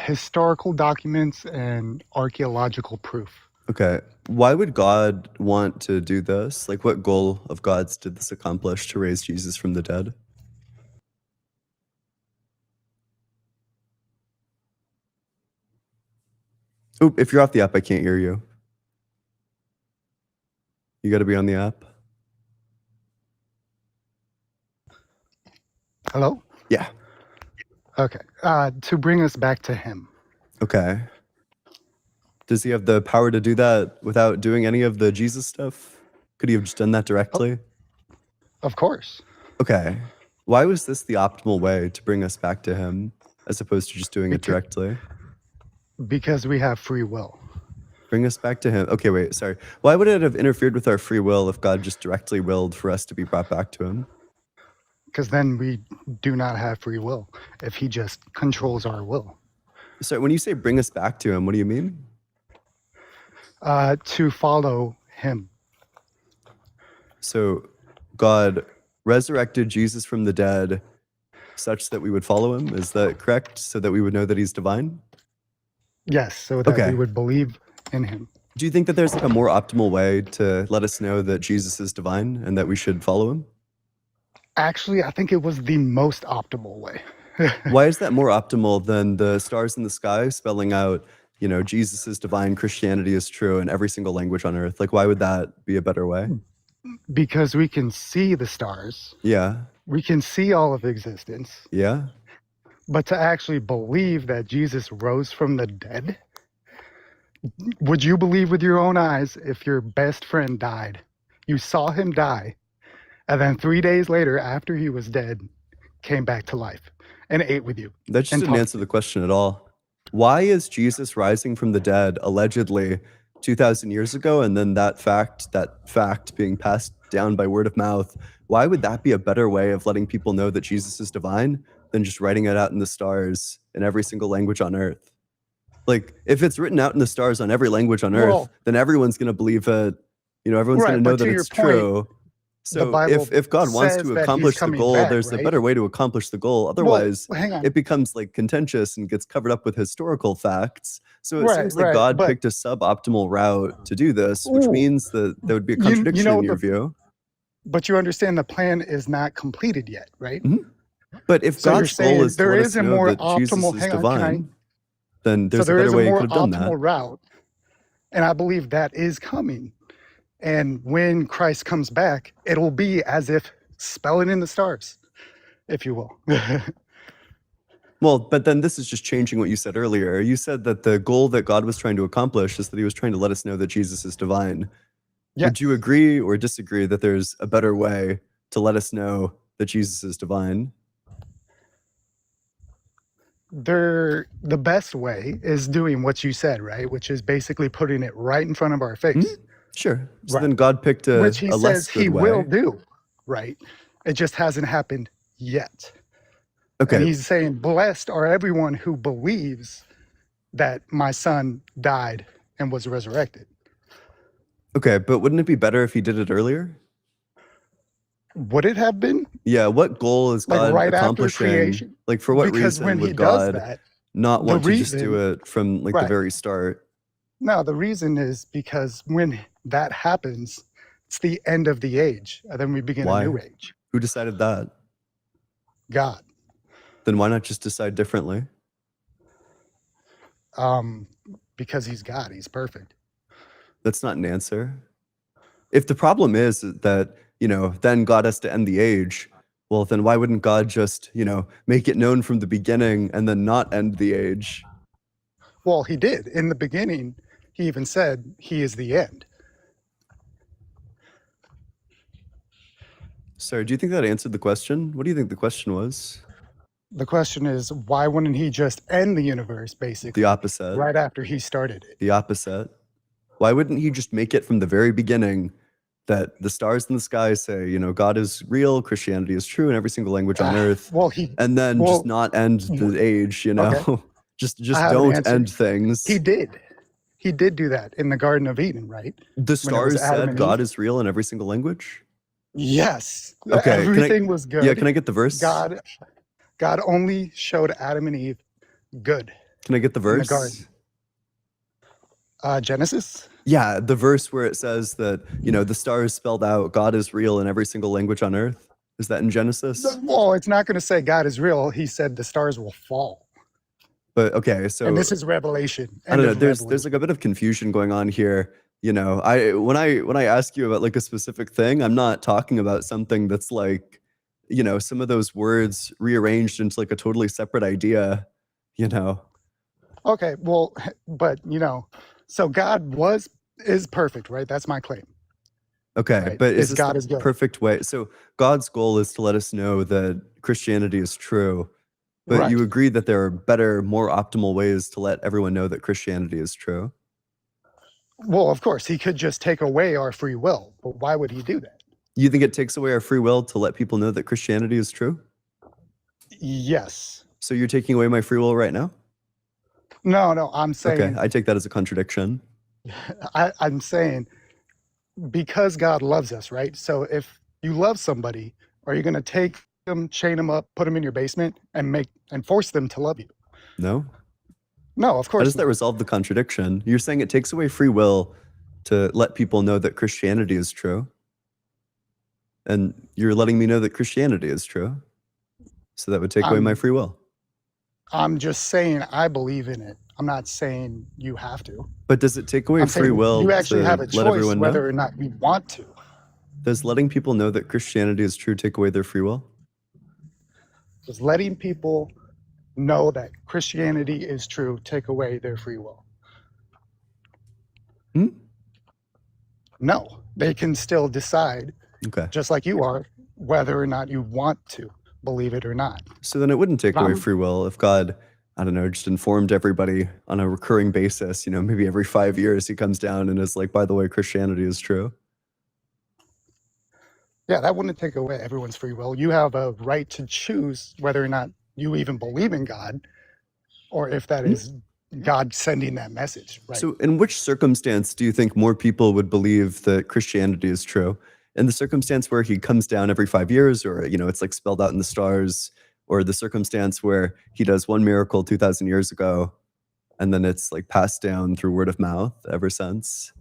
Historical documents and archaeological proof. Okay. Why would God want to do this? Like, what goal of God's did this accomplish to raise Jesus from the dead? Oh, if you're off the app, I can't hear you. You got to be on the app. Hello? Yeah. Okay. To bring us back to him. Okay. Does he have the power to do that without doing any of the Jesus stuff? Could he have just done that directly? Of course. Okay. Why was this the optimal way to bring us back to him as opposed to just doing it directly? Because we have free will. Bring us back to him. Okay, wait, sorry. Why would it have interfered with our free will if God just directly willed for us to be brought back to him? Because then we do not have free will if he just controls our will. So when you say bring us back to him, what do you mean? To follow him. So God resurrected Jesus from the dead such that we would follow him. Is that correct? So that we would know that he's divine? Yes, so that Okay. we would believe in him. Do you think that there's like a more optimal way to let us know that Jesus is divine and that we should follow him? Actually, I think it was the most optimal way. Why is that more optimal than the stars in the sky spelling out, you know, Jesus is divine, Christianity is true in every single language on earth? Like, why would that be a better way? Because we can see the stars, Yeah. we can see all of existence, Yeah. but to actually believe that Jesus rose from the dead, would you believe with your own eyes if your best friend died? You saw him die, and then 3 days later, after he was dead, came back to life and ate with you. That just And didn't talk- answer the question at all. Why is Jesus rising from the dead allegedly 2,000 years ago, and then that fact being passed down by word of mouth? Why would that be a better way of letting people know that Jesus is divine than just writing it out in the stars in every single language on earth? Like, if it's written out in the stars on every language on earth, Well- then everyone's going to believe it. You know, everyone's Right, going to know but that to your it's point, true. So Bible if God wants says to that he's accomplish the coming goal, back, there's a right? better way to accomplish the goal. Otherwise, Well, hang on. it becomes like contentious and gets covered up with historical facts. So it Right, seems like right, God but- picked a suboptimal route to do this, which Ooh. means that there would be a You contradiction know in your the- view. But you understand the plan is not completed yet, right? But if So you're God's goal saying is to there let is us a know more that Jesus optimal- is hang on, can I- divine, then there's So a there better is a way you more could have done optimal that. route, and I believe that is coming. And when Christ comes back, it'll be as if spelling in the stars, if you will. Well, but then this is just changing what you said earlier. You said that the goal that God was trying to accomplish is that he was trying to let us know that Jesus is divine. Yes. Would you agree or disagree that there's a better way to let us know that Jesus is divine? The best way is doing what you said, right? Which is basically putting it right in front of our face, Sure. So Right. then God picked which he a less says good he way. will do, right? It just hasn't happened yet. Okay. And he's saying, blessed are everyone who believes that my son died and was resurrected. Okay, but wouldn't it be better if he did it earlier? Would it have been? Yeah, what goal is Like God right after accomplishing? creation? Like for what Because when reason he would does God that, not the want to just do reason- it from like the Right. very start? No, the reason is because when that happens, it's the end of the age, and then we begin Why? a new age. Who decided that? God. Then why not just decide differently? Because he's God, he's perfect. That's not an answer. If the problem is that, then God has to end the age, well, then why wouldn't God just, make it known from the beginning and then not end the age? Well, he did. In the beginning, he even said he is the end. Sorry, do you think that answered the question? What do you think the question was? The question is, why wouldn't he just end the universe, basically, The opposite. right after he started it? The opposite. Why wouldn't he just make it from the very beginning that the stars in the sky say, God is real, Christianity is true in every single language on earth, Well, and then just not end the age, Okay. just I have an don't answer. end things. He did. He did do that in the Garden of Eden, right? The stars Adam said and God Eve? is real in every single language? Yes. Okay, can I- Everything was good. Yeah, can I get the verse? God only showed Adam and Eve good. Can I get the in the verse? garden. Genesis? Yeah, the verse where it says that, the stars spelled out God is real in every single language on earth. Is that in Genesis? Well, it's not going to say God is real. He said the stars will fall. But okay, so And this is Revelation. I don't know. End of There's Revelation. like a bit of confusion going on here. When I ask you about like a specific thing, I'm not talking about something that's like, some of those words rearranged into like a totally separate idea. Okay, well, but so God is perfect, right? That's my claim. Okay, Right. but is Is this God the is good. perfect way? So God's goal is to let us know that Christianity is true, but Right. you agree that there are better, more optimal ways to let everyone know that Christianity is true. Well, of course, he could just take away our free will, but why would he do that? You think it takes away our free will to let people know that Christianity is true? Yes. So you're taking away my free will right now? No, I'm saying Okay, I take that as a contradiction. I'm saying because God loves us, right? So if you love somebody, are you going to take them, chain them up, put them in your basement, and force them to love you? No? No, of How course does that not. resolve the contradiction? You're saying it takes away free will to let people know that Christianity is true. And you're letting me know that Christianity is true. So that would take away my free will. I'm just saying I believe in it. I'm not saying you have to. But does it take away I'm free saying will you actually to have a let choice everyone whether know? or not you want to. Does letting people know that Christianity is true take away their free will? Does letting people know that Christianity is true take away their free will? No, they can still decide, Okay. just like you are, whether or not you want to believe it or not. So then it wouldn't take away I'm- free will if God, I don't know, just informed everybody on a recurring basis, maybe every 5 years he comes down and is like, by the way, Christianity is true. Yeah, that wouldn't take away everyone's free will. You have a right to choose whether or not you even believe in God, or if that is God sending that message, right? So in which circumstance do you think more people would believe that Christianity is true? In the circumstance where he comes down every 5 years, or, it's like spelled out in the stars, or the circumstance where he does one miracle 2,000 years ago, and then it's like passed down through word of mouth ever since?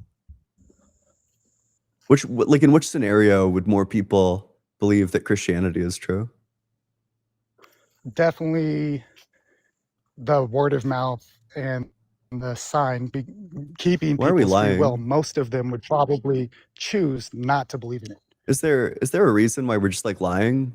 In which scenario would more people believe that Christianity is true? Definitely the word of mouth and the sign keeping Why are we people's free will. lying? Most of them would probably choose not to believe in it. Is there a reason why we're just like lying?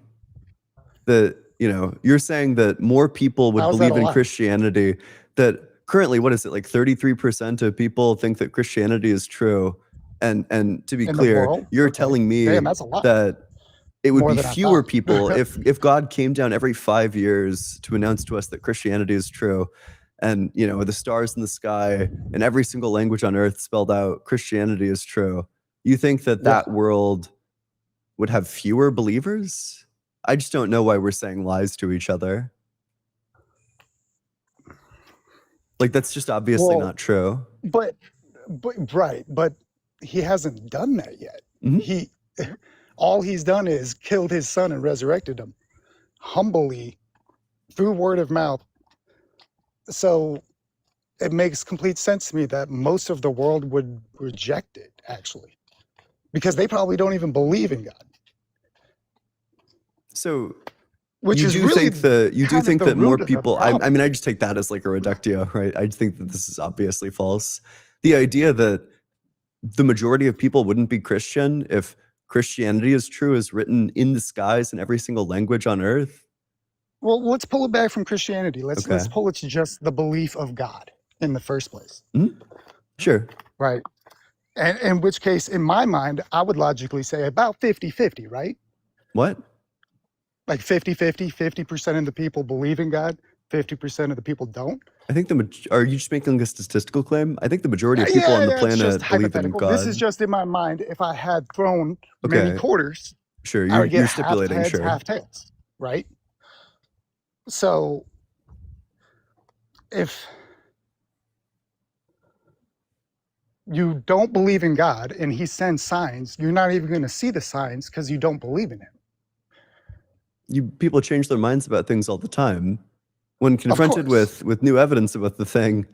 That, you're saying that more people would How's that believe a in lie? Christianity, that currently, what is it, like 33% of people think that Christianity is true. And to be In the clear, world? you're Okay. telling me Damn, that's a lot. that it would More be than I fewer thought. people if God came down every 5 years to announce to us that Christianity is true. And, the stars in the sky and every single language on earth spelled out Christianity is true. You think that that world would have fewer believers? I just don't know why we're saying lies to each other. Like, that's just obviously Well, not true. But right, but he hasn't done that yet. Mhm. All he's done is killed his son and resurrected him humbly through word of mouth. So it makes complete sense to me that most of the world would reject it, actually, because they probably don't even believe in God. So Which you is do really think that more root of the people, I problem. mean, I just take that as like a reductio, right? I think that this is obviously false. The idea that the majority of people wouldn't be Christian if Christianity is true, is written in the skies in every single language on earth? Well, let's pull it back from Christianity. Let's Okay. pull it to just the belief of God in the first place, Sure. right? And in which case, in my mind, I would logically say about 50-50, right? What? Like 50-50, 50% of the people believe in God, 50% of the people don't. I think are you just making a statistical claim? I think the majority of people on the It's just planet believe in hypothetical. God. This is just in my mind. If I had thrown many Okay. quarters, Sure, I would get you're half stipulating, heads, sure. half tails, right? So if you don't believe in God and he sends signs, you're not even going to see the signs because you don't believe in him. People change their minds about things all the time. When confronted course. with new evidence about the thing,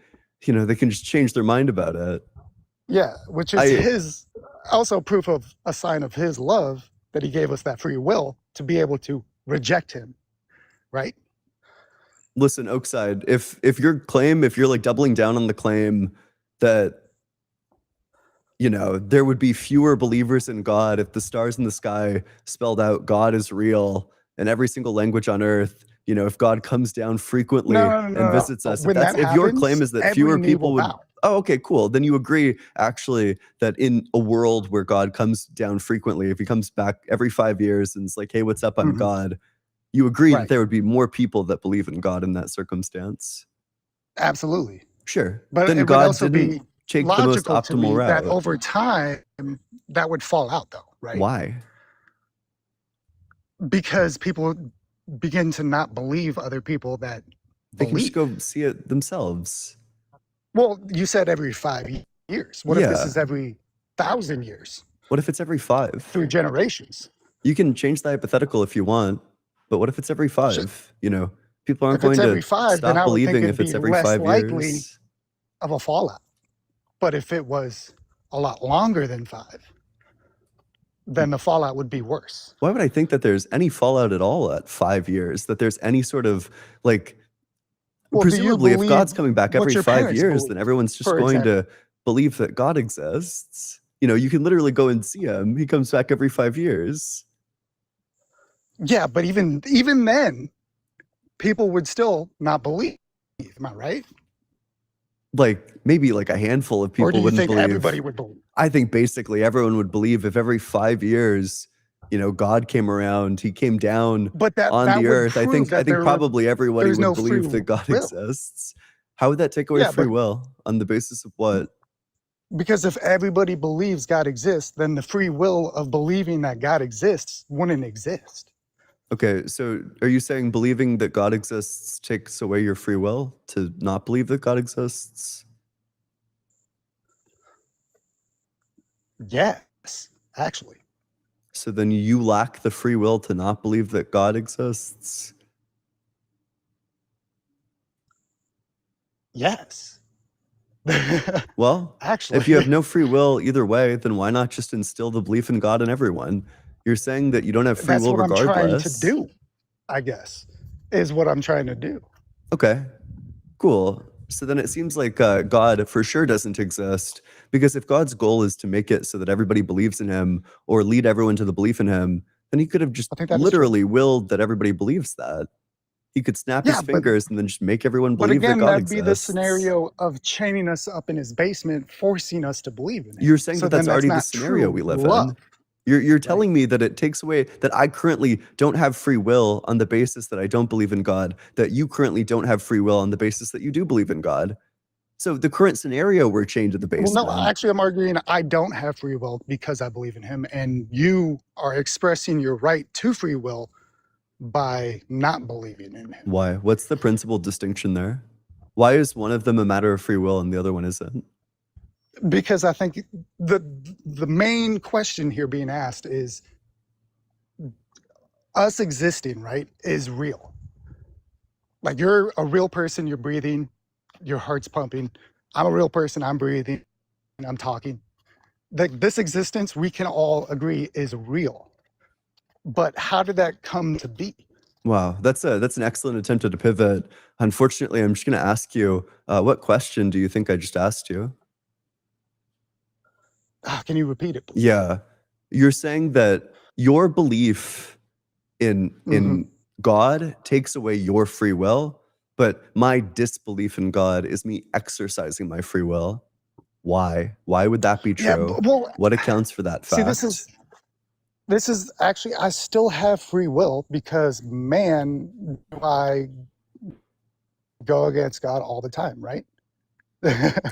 they can just change their mind about it. Yeah, which is also proof of a sign of his love that he gave us that free will to be able to reject him, right? Listen, Oakside, if you're like doubling down on the claim that there would be fewer believers in God if the stars in the sky spelled out God is real in every single language on earth, if God comes down frequently and visits us, When that if your happens, claim is that every fewer knee people will would bow. Oh, okay, cool. Then you agree actually that in a world where God comes down frequently, if he comes back every 5 years and it's like, hey, what's up, I'm God, you agree that there would be more people that believe in God in that circumstance. Absolutely. Sure. But then it God would also didn't be take the most logical to me optimal that route. over time that would fall out though, right? Why? Because people begin to not believe other people that They can just believe. go see it themselves. Well, you said every 5 years. What if this is every 1,000 years What if it's every 5? through generations? You can change the hypothetical if you want, but what if it's every 5? People aren't If it's going every to 5, then stop I would think believing it'd if it's be every less 5 likely years. of a fallout. But if it was a lot longer than 5, then the fallout would be worse. Why would I think that there's any fallout at all at 5 years? That there's any sort of presumably if God's coming back every 5 years, then everyone's just going to believe that God exists. You can literally go and see him. He comes back every 5 years. Yeah, but even then, people would still not believe. Am I right? Maybe a handful of people or do you wouldn't think believe. Everybody would believe? I think basically everyone would believe if every 5 years, God came around, he came down on the earth. I think probably everybody would believe that God exists. How would that take away free will? On the basis of what? Because if everybody believes God exists, then the free will of believing that God exists wouldn't exist. Okay, so are you saying believing that God exists takes away your free will to not believe that God exists? Yes, actually. So then you lack the free will to not believe that God exists? Yes. Well, actually, if you have no free will either way, then why not just instill the belief in God in everyone? You're saying that you don't have free will regardless. That's what I'm trying to do, I guess, is what I'm trying to do. Okay, cool. So then it seems like God for sure doesn't exist, because if God's goal is to make it so that everybody believes in him or lead everyone to the belief in him, then he could have just literally willed that everybody believes that. He could snap his fingers and then just make everyone believe that God exists. But again, that'd be the scenario of chaining us up in his basement, forcing us to believe in it. You're saying that that's already the scenario we live in. You're telling me that it takes away, that I currently don't have free will on the basis that I don't believe in God, that you currently don't have free will on the basis that you do believe in God. So the current scenario we're chained to the basement. Well, no, actually, I'm arguing I don't have free will because I believe in him, and you are expressing your right to free will by not believing in him. Why? What's the principal distinction there? Why is one of them a matter of free will and the other one isn't? Because I think the main question here being asked is us existing, right, is real. Like you're a real person, you're breathing, your heart's pumping. I'm a real person, I'm breathing, and I'm talking. This existence, we can all agree, is real. But how did that come to be? Wow, that's an excellent attempt at a pivot. Unfortunately, I'm just going to ask you, what question do you think I just asked you? Can you repeat it, please? Yeah. You're saying that your belief in God takes away your free will, but my disbelief in God is me exercising my free will. Why? Why would that be Yeah, true? well, What accounts for that see, fact? this is actually, I still have free will because man, I go against God all the time, right?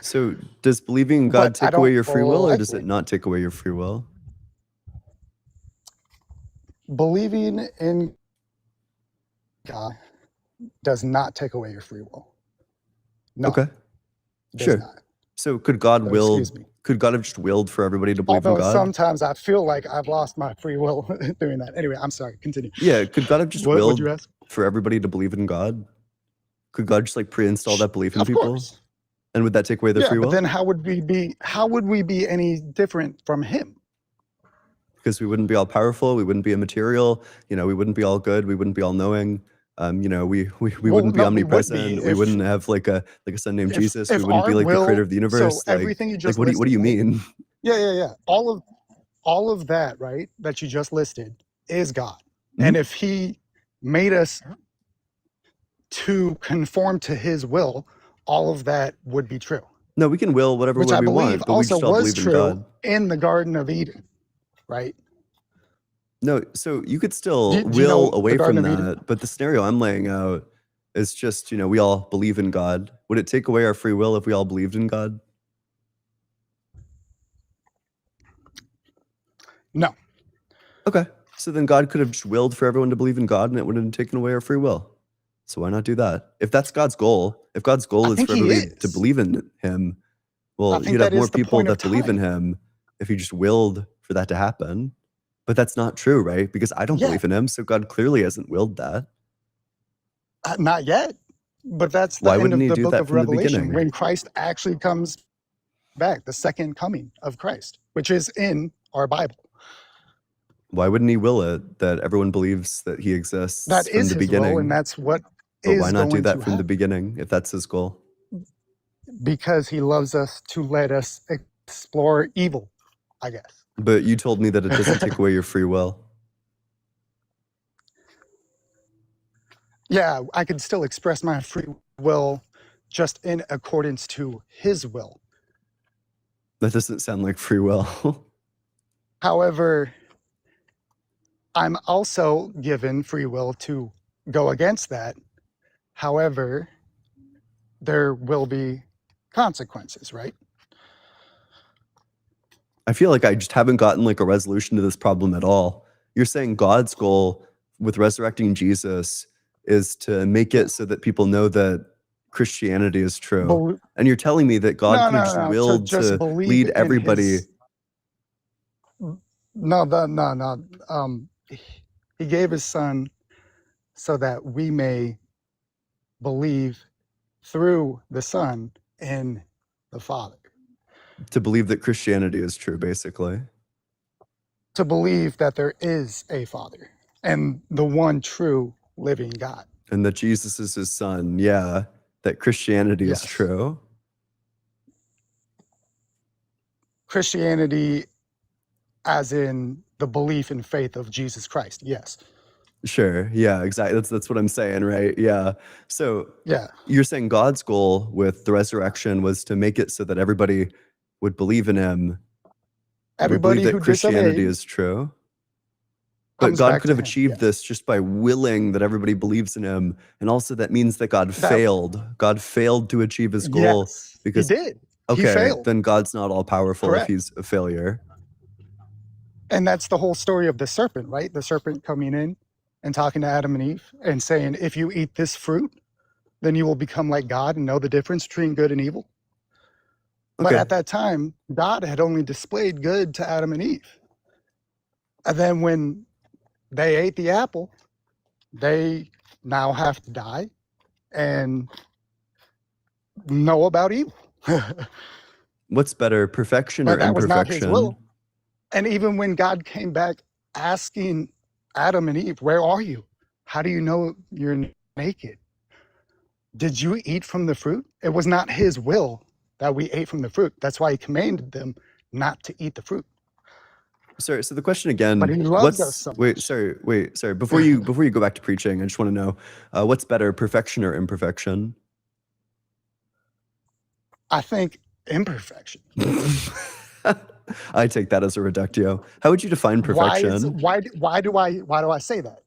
So does believing in God But I take away don't your free will, or does like it not take away your free will? believing in God does not take away your free will. No, Okay, it does sure. not. So could God So will? excuse me. Could God have just willed for everybody to believe in Although God? sometimes I feel like I've lost my free will doing that. Anyway, I'm sorry. Continue. Yeah, could God have just What would you willed ask? for everybody to believe in God? Could God just like pre-install that belief in Of people? course. And would that take away their Yeah, free but will? then how would we be any different from him? Because we wouldn't be all powerful, we wouldn't be immaterial, we wouldn't be all good, we wouldn't be all knowing. We Well, wouldn't be no, we would be omnipresent, we wouldn't have like a son named Jesus, we if wouldn't be our like the creator will, of the so universe. everything you just What do listed, you right? mean? Yeah. All of that, right, that you just listed is God. Mhm. And if he made us to conform to his will, all of that would be true. No, we can will whatever Which way I we believe want, but we also just all was believe in true God. in the Garden of Eden, right? No, so you could Do, still do you will know the away Garden from of Eden? that, but the scenario I'm laying out is just, we all believe in God. Would it take away our free will if we all believed in God? No. Okay. So then God could have just willed for everyone to believe in God and it wouldn't have taken away our free will. So why not do that? If that's God's goal, if God's goal I is think for he everybody to is. believe in him, I well, think he'd have that more is the people point of that believe in time. him if he just willed for that to happen. But that's not true, right? Because I don't Yeah, believe in him, so God clearly hasn't willed that. not yet. But that's the Why end wouldn't of he the do book that of from the Revelation beginning? when Christ actually comes back, the second coming of Christ, which is in our Bible. Why wouldn't he will it that everyone believes that he exists That from is the his will, and beginning? that's what But why is not do going to that from the happen beginning if that's his goal? because he loves us to let us explore evil, I guess. But you told me that it doesn't take away your free will. Yeah, I can still express my free will just in accordance to his will. That doesn't sound like free will. However, I'm also given free will to go against that. However, there will be consequences, right? I feel like I just haven't gotten like a resolution to this problem at all. You're saying God's goal with resurrecting Jesus is to make it so that people know that Christianity is true. Bel- And you're telling me that God could have just no. To willed just to believe lead in everybody. his no. He gave his son so that we may believe through the Son in the Father. To believe that Christianity is true, basically. To believe that there is a Father and the one true living God. And that Jesus is his son. Yeah. That Christianity is Yes. true. Christianity as in the belief and faith of Jesus Christ. Yes. Sure. Yeah, exactly. That's what I'm saying, right? Yeah. So Yeah. you're saying God's goal with the resurrection was to make it so that everybody would believe in him, would Everybody believe who that Christianity disobeyed is true. But comes God back could to have him. achieved Yes. this just by willing that everybody believes in him. And also that means that God That- failed. God failed to achieve his goal Yes. because he did. He okay, failed. then God's not all powerful Correct. if he's a failure. And that's the whole story of the serpent, right? The serpent coming in and talking to Adam and Eve and saying, if you eat this fruit, then you will become like God and know the difference between good and evil. But Okay. at that time, God had only displayed good to Adam and Eve. And then when they ate the apple, they now have to die and know about evil. What's better, perfection But or that was not his imperfection? will. And even when God came back asking Adam and Eve, where are you? How do you know you're naked? Did you eat from the fruit? It was not his will that we ate from the fruit. That's why he commanded them not to eat the fruit. Sorry. So the question again, But he loves us so wait, much. sorry. Before you go back to preaching, I just want to know what's better, perfection or imperfection? I think imperfection. I take that as a reductio. How would you define perfection? Why do I say that?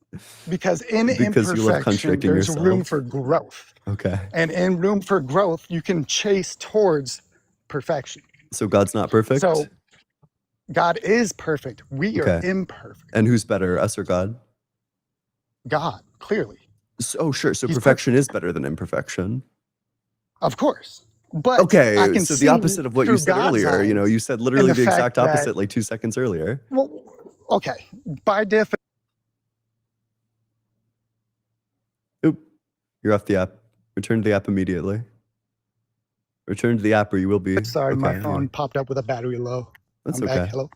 Because in Because you love imperfection, contradicting there's room yourself. for growth. Okay. And in room for growth, you can chase towards perfection. So God's not perfect? So God is perfect. We are Okay. imperfect. And who's better, us or God? God, clearly. Oh, sure. So He's perfection is better than imperfection. Of course. But I Okay, can so the see opposite of what you through said God's earlier. You know, eyes you said literally the fact exact opposite that- like 2 seconds earlier. Well, okay. By definition, Oop, you're off the app. Return to the app immediately. Return to the app or you will be. sorry, Okay, my anyway. phone popped up with a battery low. That's I'm okay. back. Hello.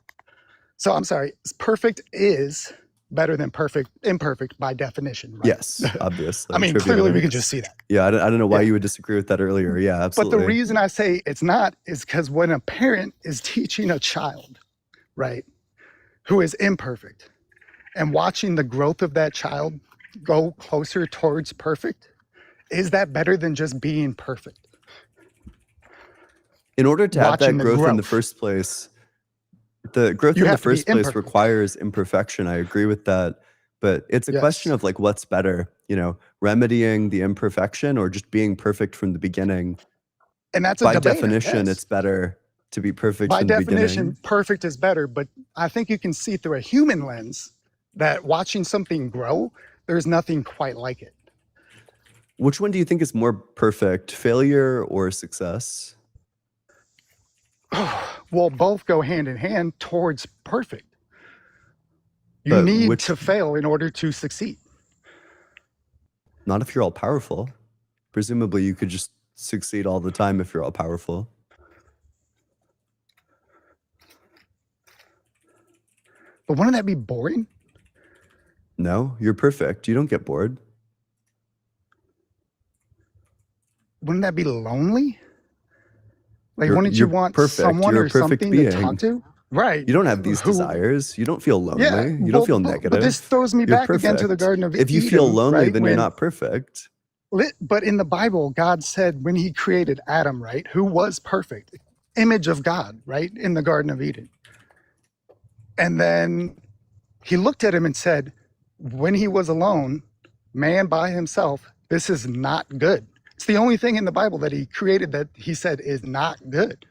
So I'm sorry. Perfect is better than imperfect by definition, right? Yes, obviously. I mean, Trivia clearly we links. can just see that. Yeah, I don't know why Yeah. you would disagree with that earlier. Yeah, But absolutely. the reason I say it's not is because when a parent is teaching a child, right, who is imperfect, and watching the growth of that child go closer towards perfect, is that better than just being perfect? In order to have watching that the growth in the growth. first place, the growth You in the have to be first place imperfect. requires imperfection. I agree with that. But it's a Yes. question of like what's better, you know, remedying the imperfection or just being perfect from the beginning. And that's a By debate, I definition, guess. it's better to be perfect By from the definition, beginning. perfect is better, but I think you can see through a human lens that watching something grow, there's nothing quite like it. Which one do you think is more perfect, failure or success? Well, both go hand in hand towards perfect. You But need which- to fail in order to succeed. Not if you're all powerful. Presumably, you could just succeed all the time if you're all powerful. But wouldn't that be boring? No, you're perfect. You don't get bored. Wouldn't that be lonely? Like, You're- wouldn't you you're want perfect. someone You're a or perfect something to being. talk to? Right. You don't have these Who- desires. You don't feel lonely. Yeah, You don't feel negative. But this throws me You're back again to the perfect. Garden of If you Eden. feel lonely, right? then you're When- not perfect. But in the Bible, God said when he created Adam, right, who was perfect, image of God, right, in the Garden of Eden. And then he looked at him and said, when he was alone, man by himself, this is not good. It's the only thing in the Bible that he created that he said is not good.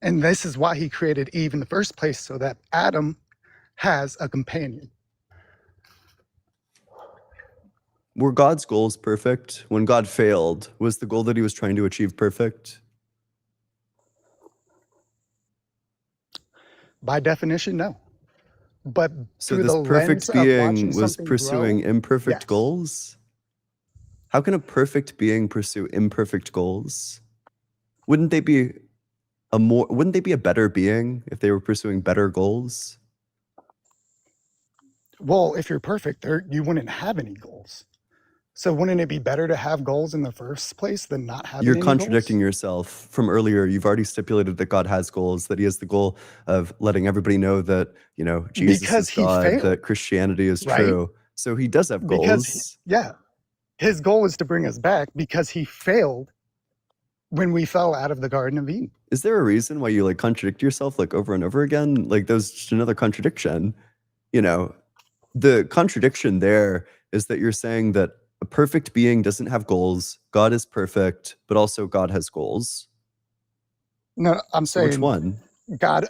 And this is why he created Eve in the first place, so that Adam has a companion. Were God's goals perfect? When God failed, was the goal that he was trying to achieve perfect? By definition, no. But So through this the perfect lens of being watching was something pursuing grow, imperfect yes. goals? How can a perfect being pursue imperfect goals? Wouldn't they be a better being if they were pursuing better goals? Well, if you're perfect, you wouldn't have any goals. So wouldn't it be better to have goals in the first place than not having You're any contradicting goals? yourself from earlier. You've already stipulated that God has goals, that he has the goal of letting everybody know that, you know, Jesus Because is he God, failed, that Christianity is right? true. So he does have Because, goals. yeah, his goal is to bring us back because he failed when we fell out of the Garden of Eden. Is there a reason why you like contradict yourself like over and over again? Like there's just another contradiction. You know, the contradiction there is that you're saying that a perfect being doesn't have goals. God is perfect, but also God has goals. No, I'm So which saying one? God,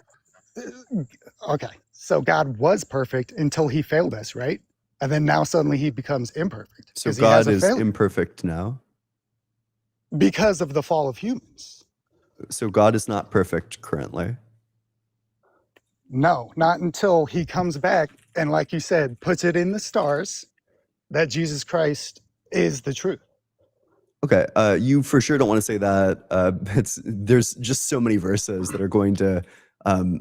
okay, so God was perfect until he failed us, right? And then now suddenly he becomes imperfect. So 'cause he has God a is failure imperfect now. because of the fall of humans. So God is not perfect currently. No, not until he comes back and, like you said, puts it in the stars that Jesus Christ is the truth. Okay, you for sure don't want to say that. There's just so many verses that are going to,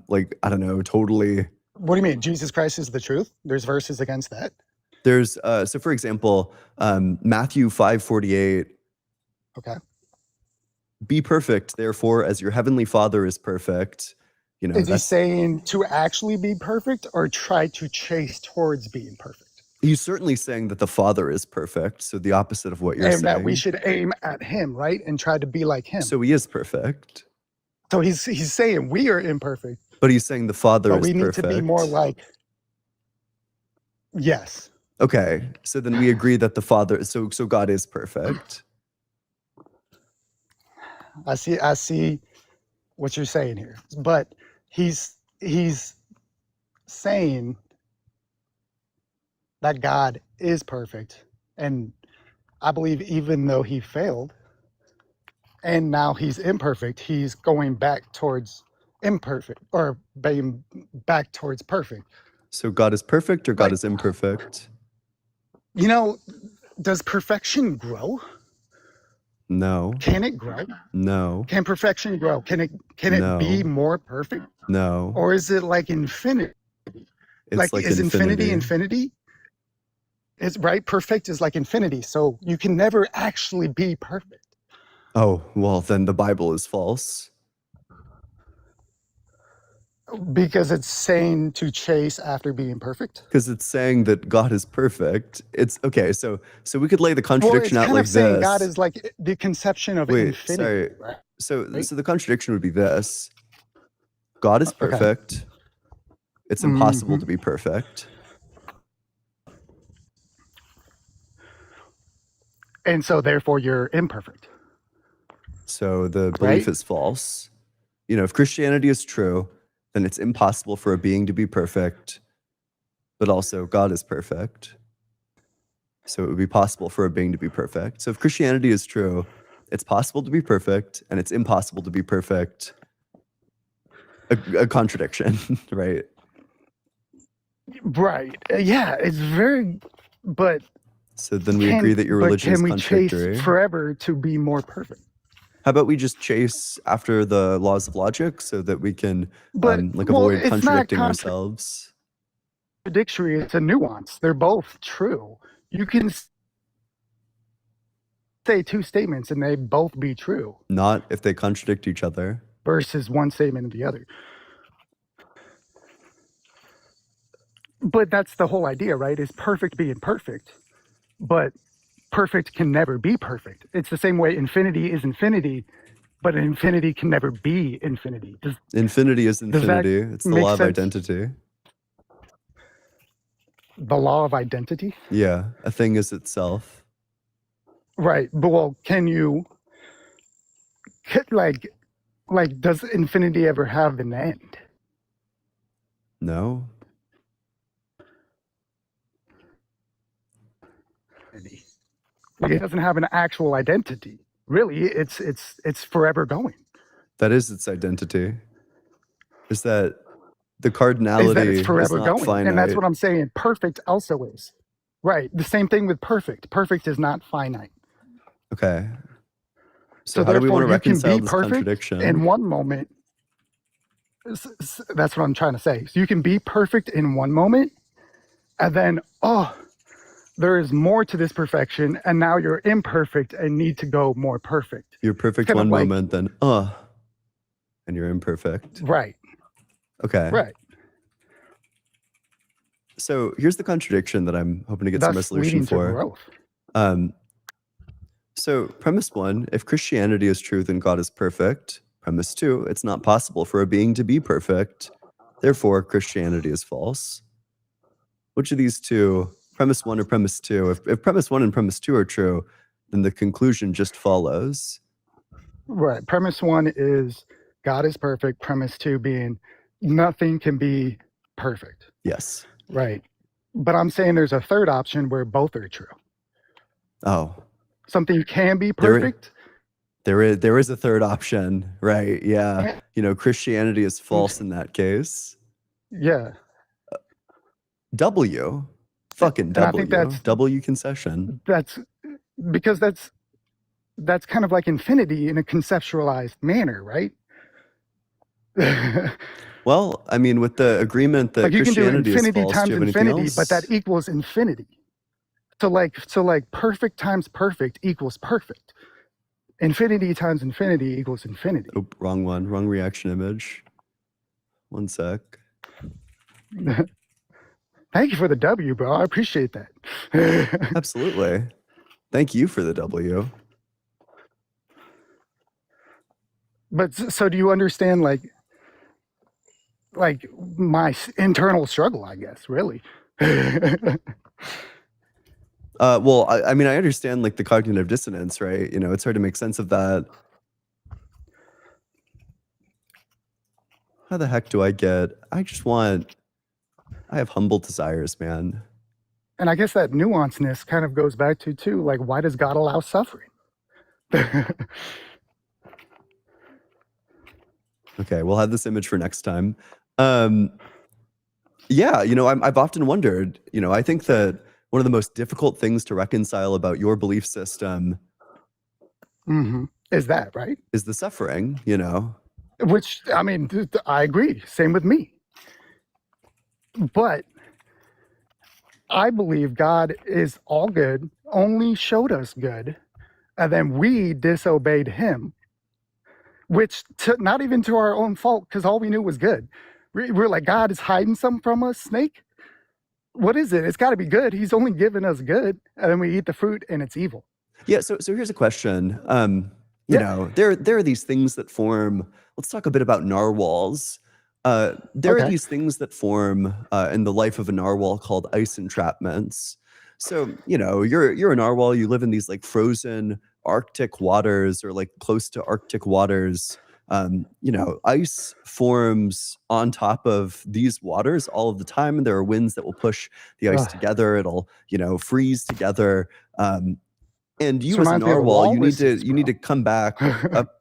like, I don't know, totally. What do you mean? Jesus Christ is the truth? There's verses against that. There's so for example, Matthew 5:48. Okay. Be perfect, therefore, as your heavenly Father is perfect. You know, Is he that's saying to actually be perfect or try to chase towards being perfect? he's certainly saying that the Father is perfect. So the opposite of what you're And that we saying. should aim at him, right? And try to be like him. So he is perfect, So he's saying we are imperfect, but he's saying the Father but is we need perfect. to be more like, yes. Okay, so then we agree that the Father. So God is perfect. I see what you're saying here. But he's saying that God is perfect. And I believe even though he failed and now he's imperfect, he's going back towards imperfect or being back towards perfect. So God is perfect or God Like- is imperfect? You know, does perfection grow? No, Can it grow? no, Can perfection grow? Can it No. be more perfect? no. Or is it like infinity? It's like is infinity. infinity? It's right. Perfect is like infinity. So you can never actually be perfect. Oh, well, then the Bible is false. Because it's saying to chase after being perfect. Because it's saying that God is perfect. It's okay. So we could lay the Well, it's contradiction out kind like of saying this. God is like the conception of Wait, infinity. sorry. Right? So Right? the contradiction would be this: God is Okay. perfect. It's impossible Mhm. to be perfect. And so therefore you're imperfect. So the belief Right? is false. You know, if Christianity is true, then it's impossible for a being to be perfect, but also God is perfect. So it would be possible for a being to be perfect. So if Christianity is true, it's possible to be perfect and it's impossible to be perfect. A contradiction, right? Right. Yeah, it's very but So then we agree that your religion is can we chase contradictory. forever to be more perfect? How about we just chase after the laws of logic so that we can But like well, avoid it's not contradicting ourselves? contradictory, it's a nuance. They're both true. You can say two statements and they both be true Not if they contradict each other. versus one statement and the other. But that's the whole idea, right? Is perfect being perfect. But perfect can never be perfect. It's the same way infinity is infinity, but infinity can never be infinity. Infinity is Does that infinity. It's the make law of sense? identity. The law of identity? Yeah, a thing is itself. Right. But well, can you like does infinity ever have an end? No. Like it doesn't have an actual identity. Really, it's forever going. That is its identity. Is that the Is cardinality that it's is forever not going. finite. And that's what I'm saying. Perfect also is. Right. The same thing with perfect. Perfect is not finite. Okay. So how do we want therefore to you can reconcile be this perfect contradiction? in one moment. That's what I'm trying to say. So you can be perfect in one moment, and then, oh, there is more to this perfection, and now you're imperfect and need to go more perfect. You're perfect kind of one like- moment, then and you're imperfect. Right. Okay. Right. So here's the contradiction that I'm hoping to get some Thus resolution leading to for. growth. So premise one, if Christianity is true, then God is perfect. Premise two, it's not possible for a being to be perfect. Therefore, Christianity is false. Which of these two, premise one or premise two, if premise one and premise two are true, then the conclusion just follows. Right. Premise one is God is perfect. Premise two being nothing can be perfect. Yes. Right. But I'm saying there's a third option where both are true. Oh, Something can be There- perfect. there is a third option, right? Yeah. You know, Christianity is false in that case. Yeah. W. Fucking And I W. think that's- W concession. That's because that's kind of like infinity in a conceptualized manner, right? Well, I mean, with the agreement that Like you can do Christianity is infinity false, do times you have anything infinity, else? but that equals infinity. So like perfect times perfect equals perfect. Infinity times infinity equals infinity. Oop, wrong one. Wrong reaction image. One sec. Thank you for the W, bro. I appreciate that. Absolutely. Thank you for the W. But so do you understand like my internal struggle, I guess, really? Well, I mean, I understand like the cognitive dissonance, right? You know, it's hard to make sense of that. How the heck do I have humble desires, man. And I guess that nuanceness kind of goes back to too, like, why does God allow suffering? Okay, we'll have this image for next time. Yeah, you know, I've often wondered, you know, I think that one of the most difficult things to reconcile about your belief system Is that right? is the suffering, you know? Which, I mean, I agree. Same with me. But I believe God is all good, only showed us good, and then we disobeyed him, which not even to our own fault, because all we knew was good. We're like, God is hiding something from us, Snake? What is it? It's got to be good. He's only given us good, and then we eat the fruit, and it's evil. Yeah, so here's a question. You know, there are these things that form. Let's talk a bit about narwhals. There are these things that form in the life of a narwhal called ice entrapments. So, you know, you're a narwhal. You live in these like frozen Arctic waters or like close to Arctic waters. You know, ice forms on top of these waters all of the time, and there are winds that will push the ice together. It'll, you know, freeze together. And you as a narwhal, you need to come back up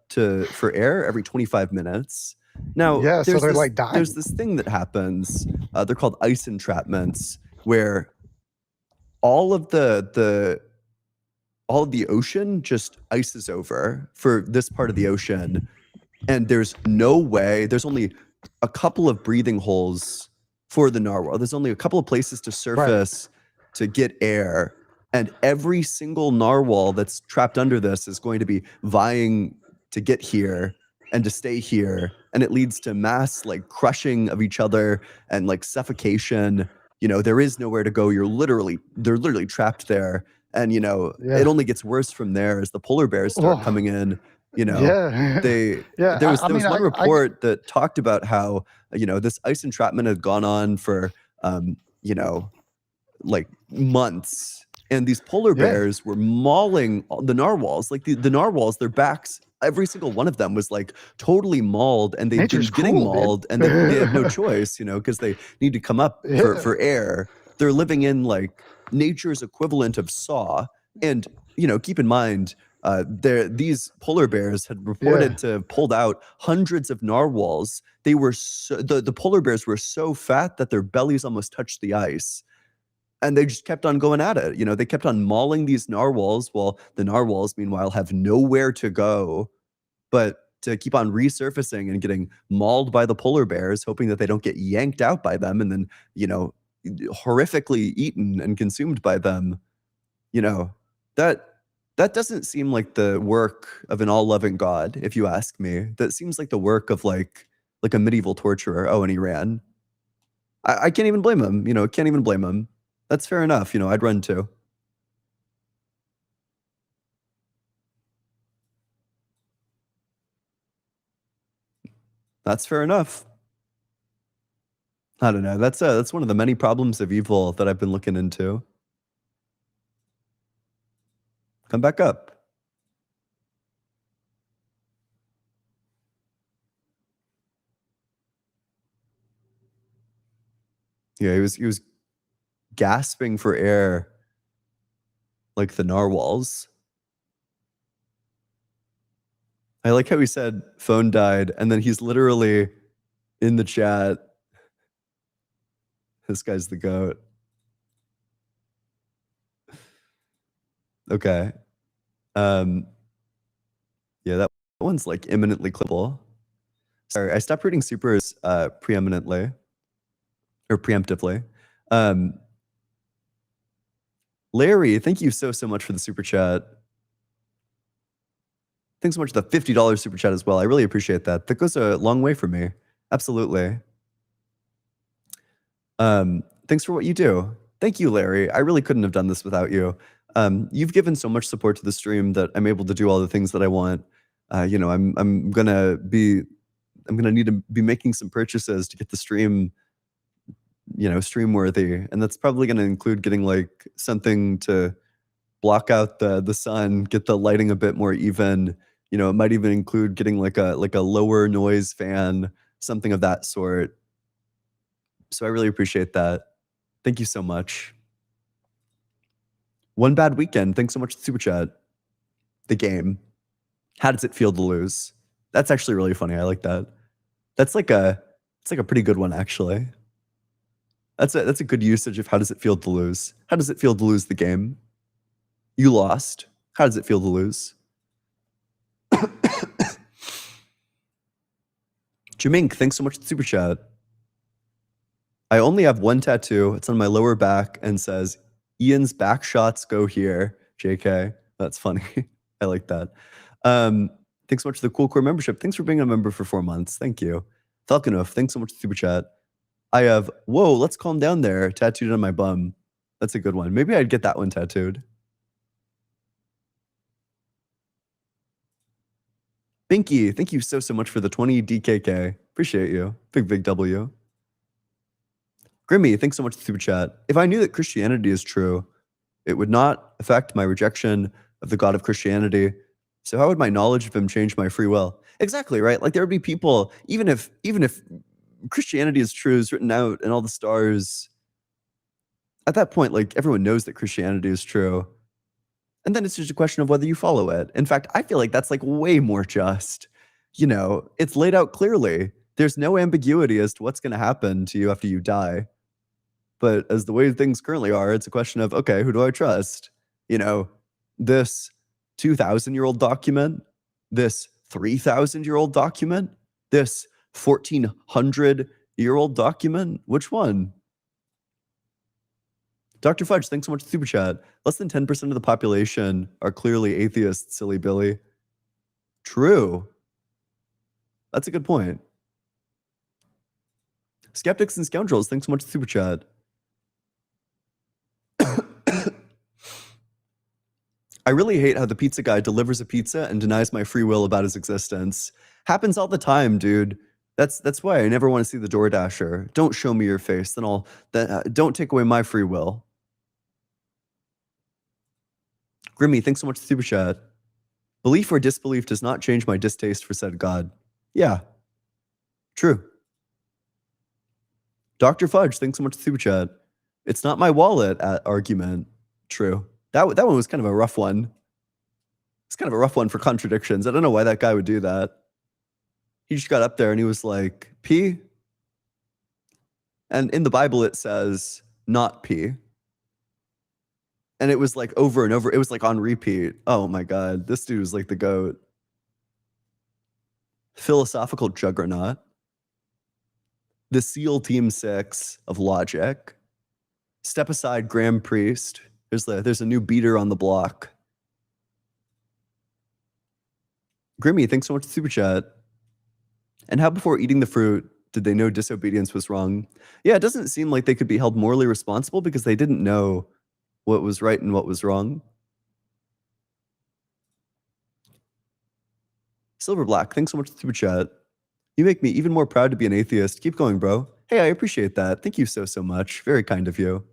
for air every 25 minutes. Now, yeah, so they're like dying. There's this thing that happens. They're called ice entrapments, where all of the ocean just ices over for this part of the ocean, and there's no way. There's only a couple of breathing holes for the narwhal. There's only a couple of places to surface to get air. And every single narwhal that's trapped under this is going to be vying to get here and to stay here. And it leads to mass like crushing of each other and like suffocation. You know, there is nowhere to go. They're literally trapped there. And, you know, it only gets worse from there as the polar bears start coming in. You know, there was one report that talked about how, you know, this ice entrapment had gone on for, you know, like months. And these polar bears were mauling the narwhals. Like the narwhals, their backs, every single one of them was like totally mauled, and they've been getting mauled, and they have no choice, you know, because they need to come up for air. They're living in like nature's equivalent of Saw. And, you know, keep in mind, these polar bears had reported to have pulled out hundreds of narwhals. They were the polar bears were so fat that their bellies almost touched the ice. And they just kept on going at it. You know, they kept on mauling these narwhals while the narwhals, meanwhile, have nowhere to go but to keep on resurfacing and getting mauled by the polar bears, hoping that they don't get yanked out by them and then, you know, horrifically eaten and consumed by them. You know, that doesn't seem like the work of an all-loving God, if you ask me. That seems like the work of like a medieval torturer. Oh, and he ran. I can't even blame him. You know, can't even blame him. That's fair enough. You know, I'd run too. That's fair enough. I don't know. That's one of the many problems of evil that I've been looking into. Come back up. Yeah, he was gasping for air like the narwhals. I like how he said phone died, and then he's literally in the chat. This guy's the GOAT. Okay. Yeah, that one's like imminently clippable. Sorry, I stopped reading supers preeminently or preemptively. Larry, thank you so much for the super chat. Thanks so much for the $50 super chat as well. I really appreciate that. That goes a long way for me. Absolutely. Thanks for what you do. Thank you, Larry. I really couldn't have done this without you. You've given so much support to the stream that I'm able to do all the things that I want. I'm gonna need to be making some purchases to get the stream, stream worthy, and that's probably gonna include getting like something to block out the sun, get the lighting a bit more even. It might even include getting like a lower noise fan, something of that sort. So I really appreciate that. Thank you so much. One bad weekend. Thanks so much, Super Chat. The game. How does it feel to lose? That's actually really funny. I like that. It's like a pretty good one, actually. That's a good usage of how does it feel to lose. How does it feel to lose the game? You lost. How does it feel to lose? Jamink, thanks so much for the Super Chat. I only have one tattoo. It's on my lower back and says, Ian's back shots go here. JK. That's funny. I like that. Thanks so much for the Cool Core membership. Thanks for being a member for 4 months. Thank you. Falconoof, thanks so much for the Super Chat. I have, whoa, let's calm down there, tattooed on my bum. That's a good one. Maybe I'd get that one tattooed. Binky, thank you so much for the 20 DKK. Appreciate you. Big W. Grimmy, thanks so much for the Super Chat. If I knew that Christianity is true, it would not affect my rejection of the God of Christianity. So how would my knowledge of him change my free will? Exactly, right? Like there would be people, even if Christianity is true, is written out in all the stars, at that point, like everyone knows that Christianity is true. And then it's just a question of whether you follow it. In fact, I feel like that's like way more just. It's laid out clearly. There's no ambiguity as to what's going to happen to you after you die. But as the way things currently are, it's a question of, okay, who do I trust? This 2,000-year-old document, this 3,000-year-old document, this 1,400-year-old document? Which one? Dr. Fudge, thanks so much for Super Chat. Less than 10% of the population are clearly atheists, silly Billy. True. That's a good point. Skeptics and Scoundrels, thanks so much for Super Chat. I really hate how the pizza guy delivers a pizza and denies my free will about his existence. Happens all the time, dude. That's why I never want to see the DoorDasher. Don't show me your face, then don't take away my free will. Grimmy, thanks so much for Super Chat. Belief or disbelief does not change my distaste for said God. Yeah. True. Dr. Fudge, thanks so much for Super Chat. It's not my wallet argument. True. That one was kind of a rough one. It's kind of a rough one for contradictions. I don't know why that guy would do that. He just got up there and he was like, P? And in the Bible it says, not P. And it was like over and over. It was like on repeat. Oh my God. This dude was like the GOAT. Philosophical juggernaut. The SEAL Team 6 of logic. Step aside, Graham Priest. There's a new beater on the block. Grimmy, thanks so much for Super Chat. And how before eating the fruit did they know disobedience was wrong? Yeah, it doesn't seem like they could be held morally responsible because they didn't know what was right and what was wrong. Silver Black, thanks so much for Super Chat. You make me even more proud to be an atheist. Keep going, bro. Hey, I appreciate that. Thank you so much. Very kind of you.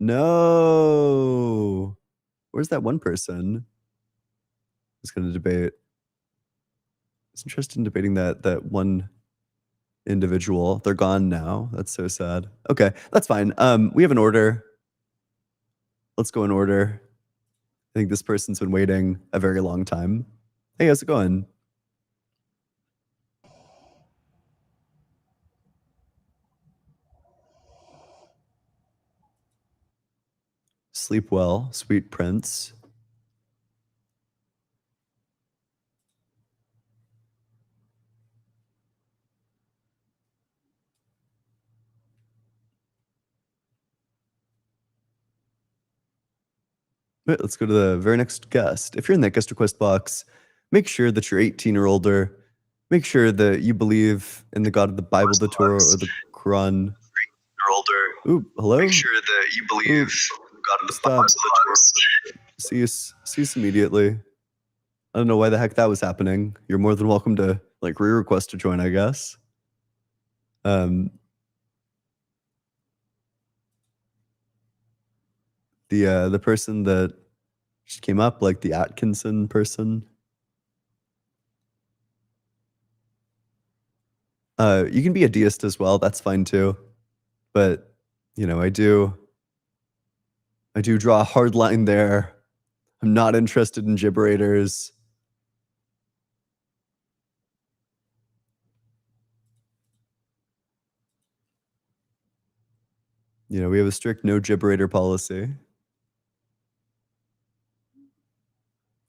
No. Where's that one person who's going to debate? I was interested in debating that one individual. They're gone now. That's so sad. Okay, that's fine. We have an order. Let's go in order. I think this person's been waiting a very long time. Hey, how's it going? Sleep well, sweet prince. Right, let's go to the very next guest. If you're in that guest request box, make sure that you're 18 or older. Make sure that you believe in the God of the Bible, the Torah, or the Quran. older. Ooh, hello. Make sure that you believe God is the cause of the torch. Cease immediately. I don't know why the heck that was happening. You're more than welcome to like re-request to join, I guess. The person that just came up, like the Atkinson person. You can be a deist as well. That's fine too. But you know, I do draw a hard line there. I'm not interested in gibberators. You know, we have a strict no gibberator policy.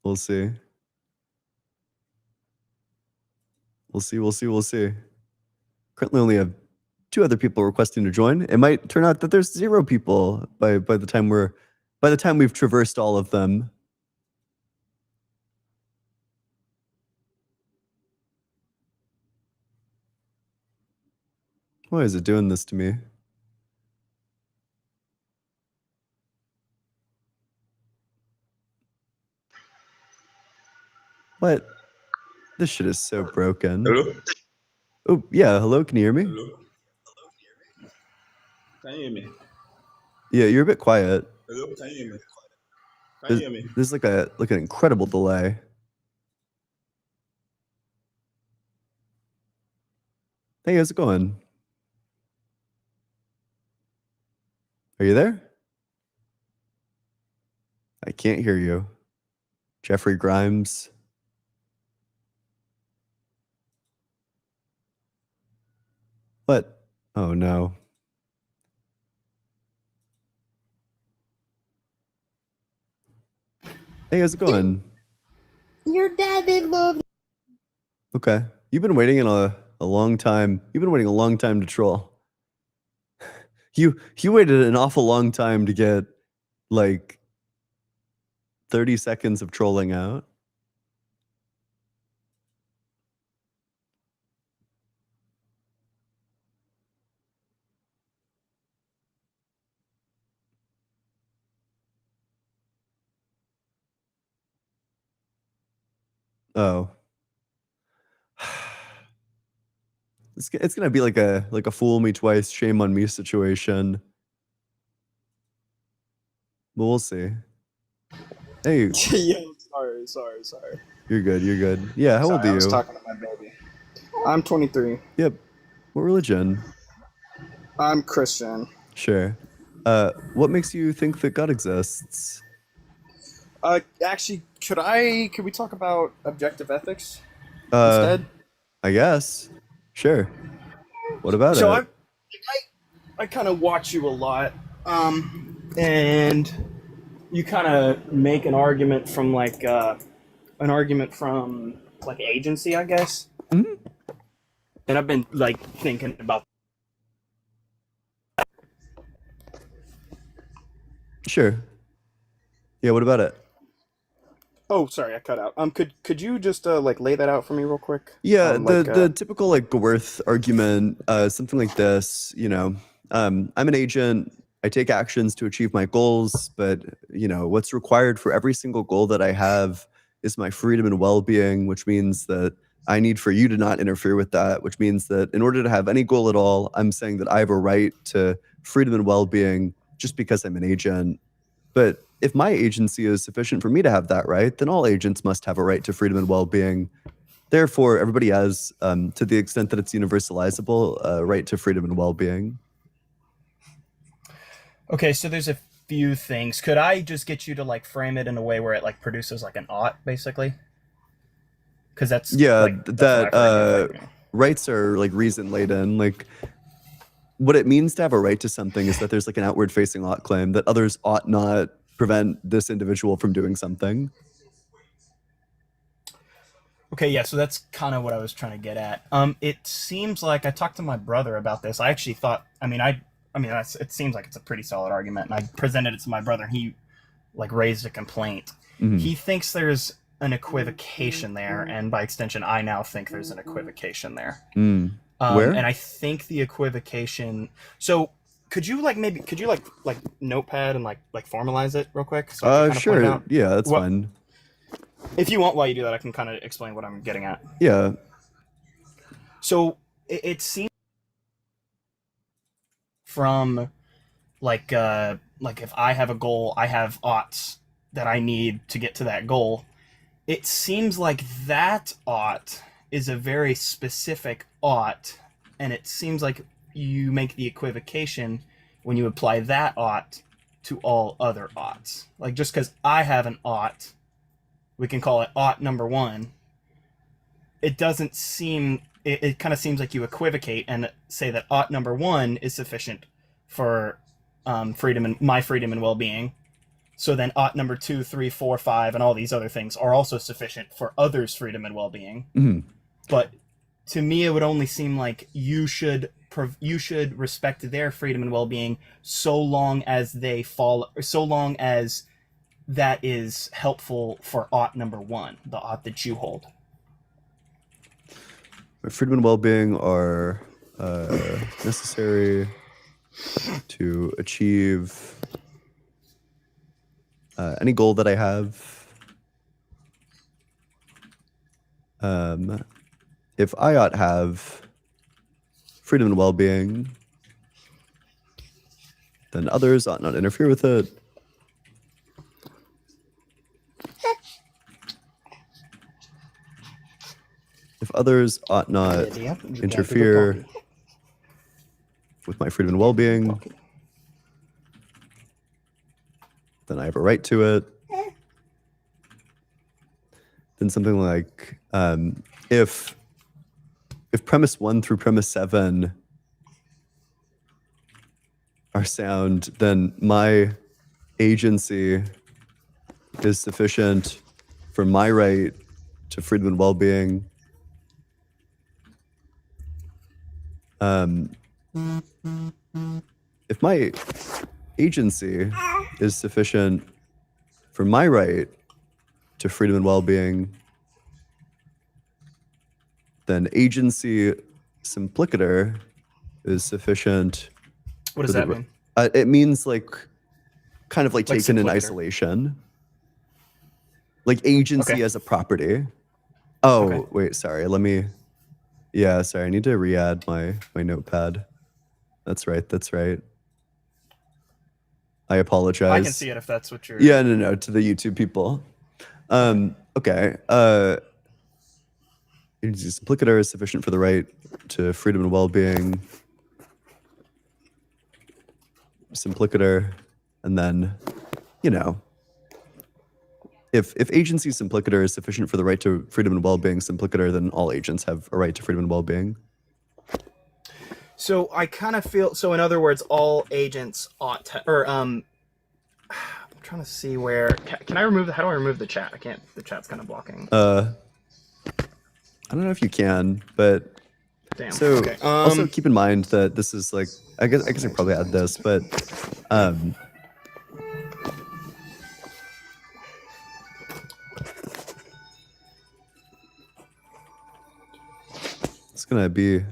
We'll see. We'll see. Currently only have 2 other people requesting to join. It might turn out that there's 0 people by the time we've traversed all of them. Why is it doing this to me? What? This shit is so broken. Hello? Oh, yeah, hello, can you hear me? Hello? Can you hear me? Yeah, you're a bit quiet. Hello? Can you hear me? Can you hear me? There's like an incredible delay. Hey, how's it going? Are you there? I can't hear you. Jeffrey Grimes. What? Oh no. Hey, how's it going? Your dad did love. Okay. You've been waiting a long time. You've been waiting a long time to troll. You waited an awful long time to get like 30 seconds of trolling out. Oh. It's gonna be like a fool me twice, shame on me situation. But we'll see. Hey, Yo, sorry. you're good. Yeah, how old are I you? was talking to my baby. I'm 23. Yep. What religion? I'm Christian. Sure. What makes you think that God exists? Actually, could we talk about objective ethics Uh, instead? I guess. Sure. What about So it? I kind of watch you a lot, and you kind of make an argument from agency, I guess. Mhm. And I've been like thinking about. Sure. Yeah, what about it? Oh, sorry, I cut out. Could you just lay that out for me real quick? Yeah, the typical like worth argument, something like this, you know, I'm an agent, I take actions to achieve my goals, but you know, what's required for every single goal that I have is my freedom and well-being, which means that I need for you to not interfere with that, which means that in order to have any goal at all, I'm saying that I have a right to freedom and well-being just because I'm an agent. But if my agency is sufficient for me to have that right, then all agents must have a right to freedom and well-being. Therefore, everybody has, to the extent that it's universalizable, a right to freedom and well-being. Okay, so there's a few things. Could I just get you to like frame it in a way where it like produces like an ought, basically? Because that's rights are like reason laden. Like what it means to have a right to something is that there's like an outward facing ought claim that others ought not prevent this individual from doing something. Okay, yeah, so that's kind of what I was trying to get at. It seems like I talked to my brother about this. I actually thought, it seems like it's a pretty solid argument, and I presented it to my brother, and he like raised a complaint. Mm-hmm. He thinks there's an equivocation there, and by extension, I now think there's an equivocation there. Where? And I think the equivocation. So could you like notepad and like formalize it real quick? So I can kind of point Sure. out Yeah, that's fine. If you want, while you do that, I can kind of explain what I'm getting at. Yeah. So it seems from like if I have a goal, I have oughts that I need to get to that goal. It seems like that ought is a very specific ought, and it seems like you make the equivocation when you apply that ought to all other oughts. Like, just because I have an ought, we can call it ought number 1. It doesn't seem... It kind of seems like you equivocate and say that ought number 1 is sufficient for freedom and my freedom and well-being. So then ought number 2, 3, 4, 5, and all these other things are also sufficient for others' freedom and well-being. Mm-hmm. But to me, it would only seem like you should respect their freedom and well-being so long as that is helpful for ought number 1, the ought that you hold. Freedom and well-being are necessary to achieve any goal that I have. If I ought have freedom and well-being, then others ought not interfere with it. If others ought not interfere with my freedom and well-being, then I have a right to it. Then something like, if premise 1 through premise 7 are sound, then my agency is sufficient for my right to freedom and well-being. If my agency is sufficient for my right to freedom and well-being, then agency simplicator is sufficient. What does that mean? It means like kind of like taken in simplicator. isolation. Like agency Okay. as a property. Oh, Okay. wait, sorry. Yeah, sorry. I need to re-add my notepad. That's right. I apologize. I can see it if that's what you're... Yeah, no, to the YouTube people. Okay. Agency simplicator is sufficient for the right to freedom and well-being. Simplicator, and then, if agency simplicator is sufficient for the right to freedom and well-being simplicator, then all agents have a right to freedom and well-being. So I kind of feel... So in other words, all agents ought to... Or, I'm trying to see where... Can I remove... How do I remove the chat? I can't... The chat's kind of blocking. I don't know if you can, but... Damn. So, Okay. also keep in mind that this is like... I guess I probably add this, but... it's gonna be...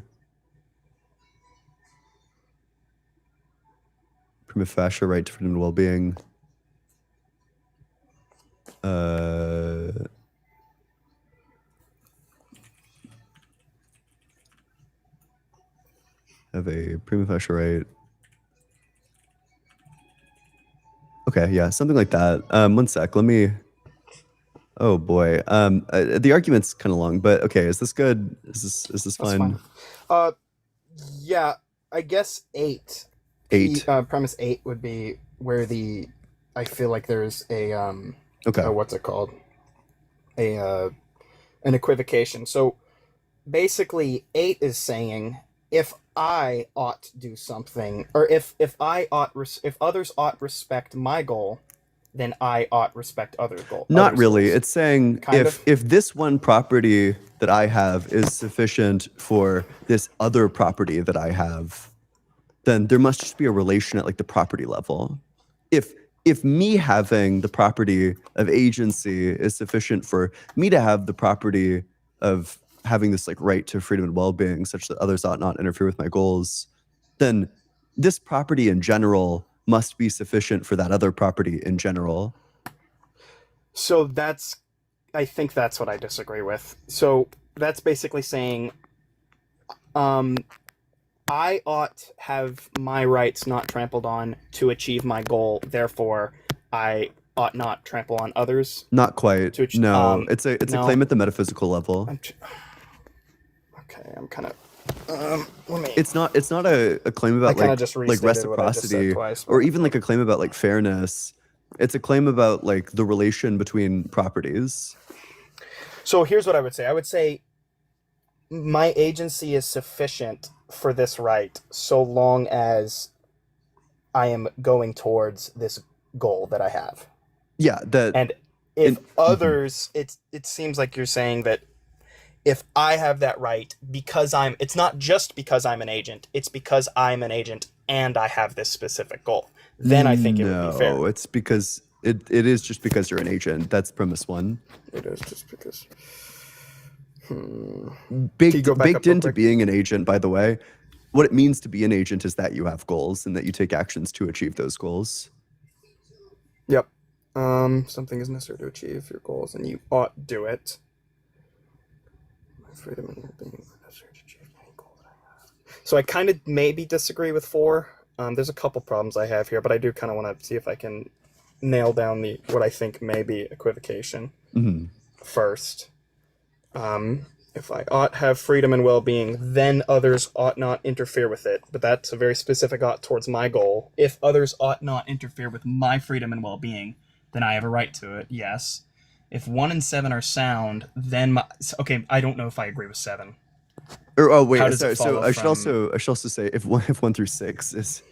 prima facie right to freedom and well-being. Have a prima facie right. Okay, yeah, something like that. One sec, let me... Oh boy, the argument's kind of long, but okay, is this good? Is this fine? Yeah, I guess 8. 8. Premise 8 would be where I feel like there's a Okay. what's it called? An equivocation. So basically 8 is saying if I ought to do something, or if others ought respect my goal, then I ought respect others' goal. Not really. It's saying if this one property that I have is sufficient for this other property that I have, then there must just be a relation at like the property level. If me having the property of agency is sufficient for me to have the property of having this like right to freedom and well-being such that others ought not interfere with my goals, then this property in general must be sufficient for that other property in general. So I think that's what I disagree with. So that's basically saying, I ought have my rights not trampled on to achieve my goal. Therefore, I ought not trample on others. Not quite. No, it's a no. claim at the metaphysical level. Okay, I'm kind of. Let me. It's not a claim about like reciprocity twice, or even like a claim about like fairness. It's a claim about like the relation between properties. So here's what I would say. I would say my agency is sufficient for this right so long as I am going towards this goal that I have. Yeah, and if others, it seems like you're saying that if I have that right because it's not just because I'm an agent, it's because I'm an agent and I have this specific goal. Then I think it would be fair. No, it's because it is just because you're an agent. That's premise one. It is just because. Baked into being an agent, by the way, what it means to be an agent is that you have goals and that you take actions to achieve those goals. Yep. Something is necessary to achieve your goals, and you ought do it. Freedom and being necessary to achieve any goal that I have. So I kind of maybe disagree with 4. There's a couple problems I have here, but I do kind of want to see if I can nail down what I think may be equivocation first. If I ought have freedom and well-being, then others ought not interfere with it. But that's a very specific ought towards my goal. If others ought not interfere with my freedom and well-being, then I have a right to it, yes. If 1 and 7 are sound, then okay, I don't know if I agree with 7. Sorry. So I should also say if 1 through 6 is,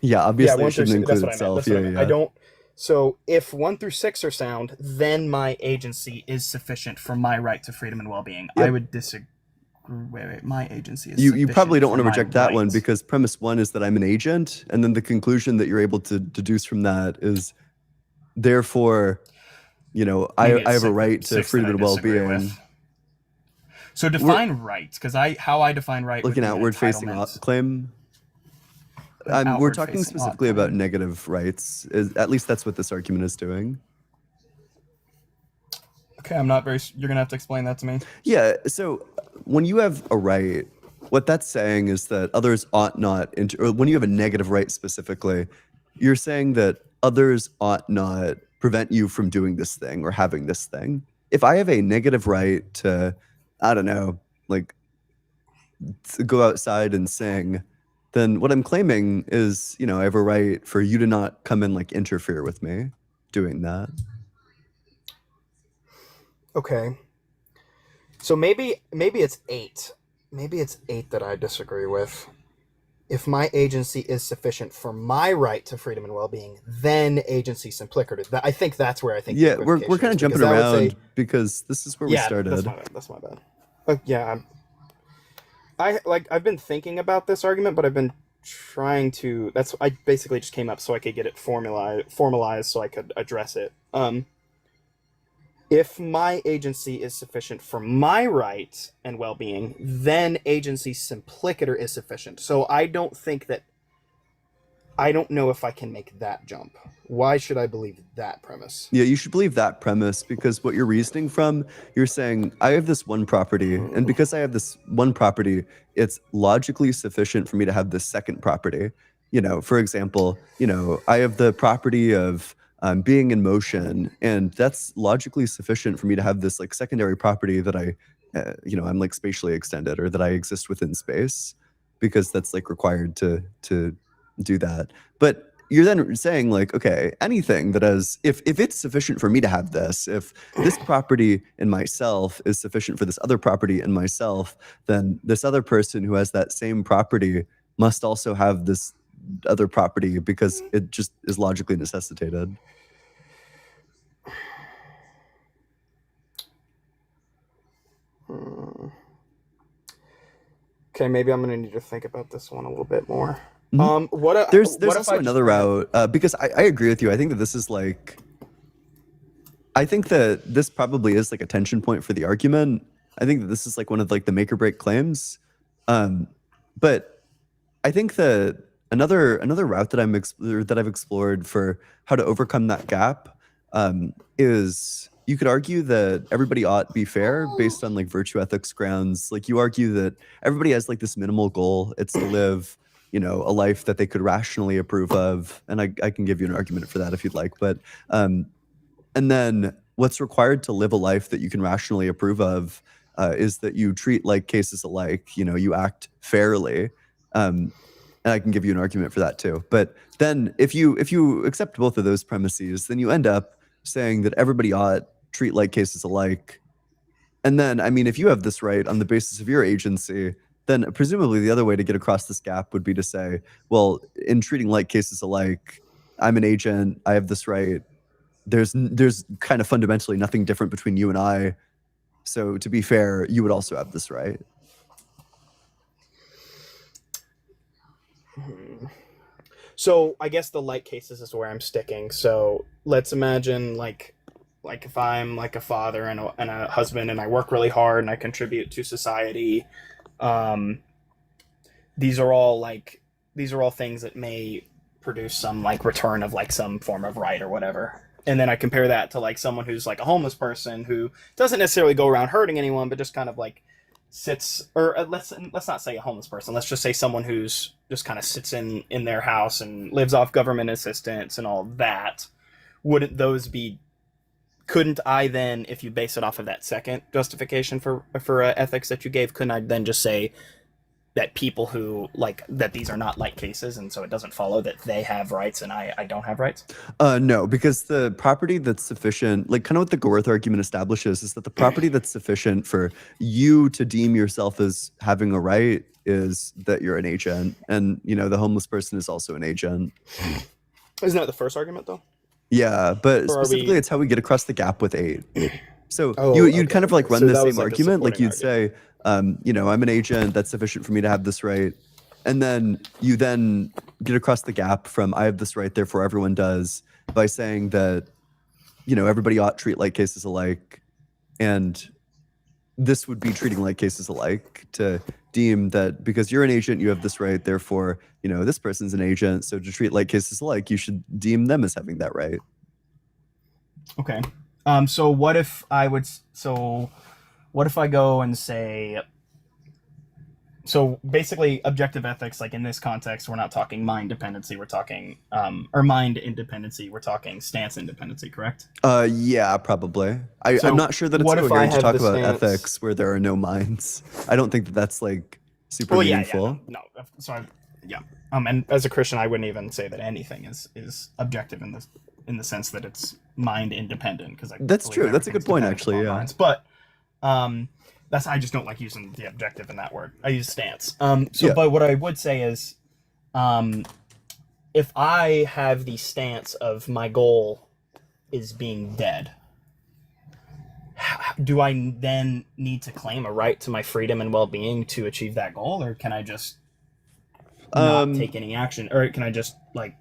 yeah, obviously it shouldn't include itself. I don't. So if 1 through 6 are sound, then my agency is sufficient for my right to freedom and well-being. Yep. I would disagree. Wait, my agency is. You probably don't want to reject that one because premise 1 is that I'm an agent, and then the conclusion that you're able to deduce from that is, therefore, I have a right to freedom and well-being. So define rights, because how I define right. Like an outward-facing claim. We're talking specifically about negative rights. At least that's what this argument is doing. Okay, I'm not very. You're gonna have to explain that to me. Yeah. So when you have a right, what that's saying is that others ought not. Or when you have a negative right specifically, you're saying that others ought not prevent you from doing this thing or having this thing. If I have a negative right to, I don't know, like to go outside and sing, then what I'm claiming is, I have a right for you to not come and like interfere with me doing that. Okay. So maybe it's 8. Maybe it's 8 that I disagree with. If my agency is sufficient for my right to freedom and well-being, then agency simplicative. I think that's where I think. Yeah, we're kind of jumping around because this is where we started. That's my bad. Yeah, I've been thinking about this argument, but I've been trying to. I basically just came up so I could get it formalized, so I could address it. If my agency is sufficient for my right and well-being, then agency simplicator is sufficient. So I don't know if I can make that jump. Why should I believe that premise? Yeah, you should believe that premise because what you're reasoning from, you're saying, I have this one property, and because I have this one property, it's logically sufficient for me to have this second property. For example, I have the property of being in motion, and that's logically sufficient for me to have this like secondary property that I'm like spatially extended, or that I exist within space, because that's like required to do that. But you're then saying like, okay, anything that if it's sufficient for me to have this, if this property in myself is sufficient for this other property in myself, then this other person who has that same property must also have this other property because it just is logically necessitated. Okay, maybe I'm gonna need to think about this one a little bit more. Mm-hmm. There's also another route because I agree with you. I think that this is like, I think that this probably is like a tension point for the argument. I think that this is like one of like the make or break claims. But I think that another route that I've explored for how to overcome that gap is you could argue that everybody ought be fair based on like virtue ethics grounds. Like you argue that everybody has like this minimal goal. It's to live, a life that they could rationally approve of. And I can give you an argument for that if you'd like. But and then what's required to live a life that you can rationally approve of is that you treat like cases alike. You act fairly. And I can give you an argument for that too. But then if you accept both of those premises, then you end up saying that everybody ought treat like cases alike. And then, I mean, if you have this right on the basis of your agency, then presumably the other way to get across this gap would be to say, well, in treating like cases alike, I'm an agent, I have this right. There's kind of fundamentally nothing different between you and I. So to be fair, you would also have this right. So I guess the like cases is where I'm sticking. So let's imagine like if I'm like a father and a husband and I work really hard and I contribute to society. These are all things that may produce some like return of like some form of right or whatever. And then I compare that to like someone who's like a homeless person who doesn't necessarily go around hurting anyone, but just kind of like sits, or let's not say a homeless person. Let's just say someone who's just kind of sits in their house and lives off government assistance and all that. Couldn't I then, if you base it off of that second justification for ethics that you gave, couldn't I then just say that people who like that these are not like cases, and so it doesn't follow that they have rights and I don't have rights? No, because the property that's sufficient, like kind of what the Gorth argument establishes, is that the property that's sufficient for you to deem yourself as having a right is that you're an agent, and the homeless person is also an agent. Isn't that the first argument though? Yeah, but specifically, it's how we get across the gap with 8. So you'd kind of like run So the that was same like a argument, like supporting you'd say, I'm an agent, that's sufficient for me to have this right. And then you then get across the gap from I have this right, therefore everyone does, by saying that, everybody ought treat like cases alike. And this would be treating like cases alike to deem that because you're an agent, you have this right, therefore, this person's an agent. So to treat like cases alike, you should deem them as having that right. Okay. So what if I go and say, so basically objective ethics, like in this context, we're not talking mind dependency, we're talking, or mind independency, we're talking stance independency, correct? Yeah, probably. I'm not sure that it's coherent to talk about ethics where there are no minds. I don't think that that's like super meaningful. No. So and as a Christian, I wouldn't even say that anything is objective in the sense that it's mind independent, because that's true. That's a good point, actually. Yeah. Minds. But I just don't like using the objective in that word. I use stance. But what I would say is, if I have the stance of my goal is being dead, do I then need to claim a right to my freedom and well-being to achieve that goal, or can I just not take any action, or can I just like?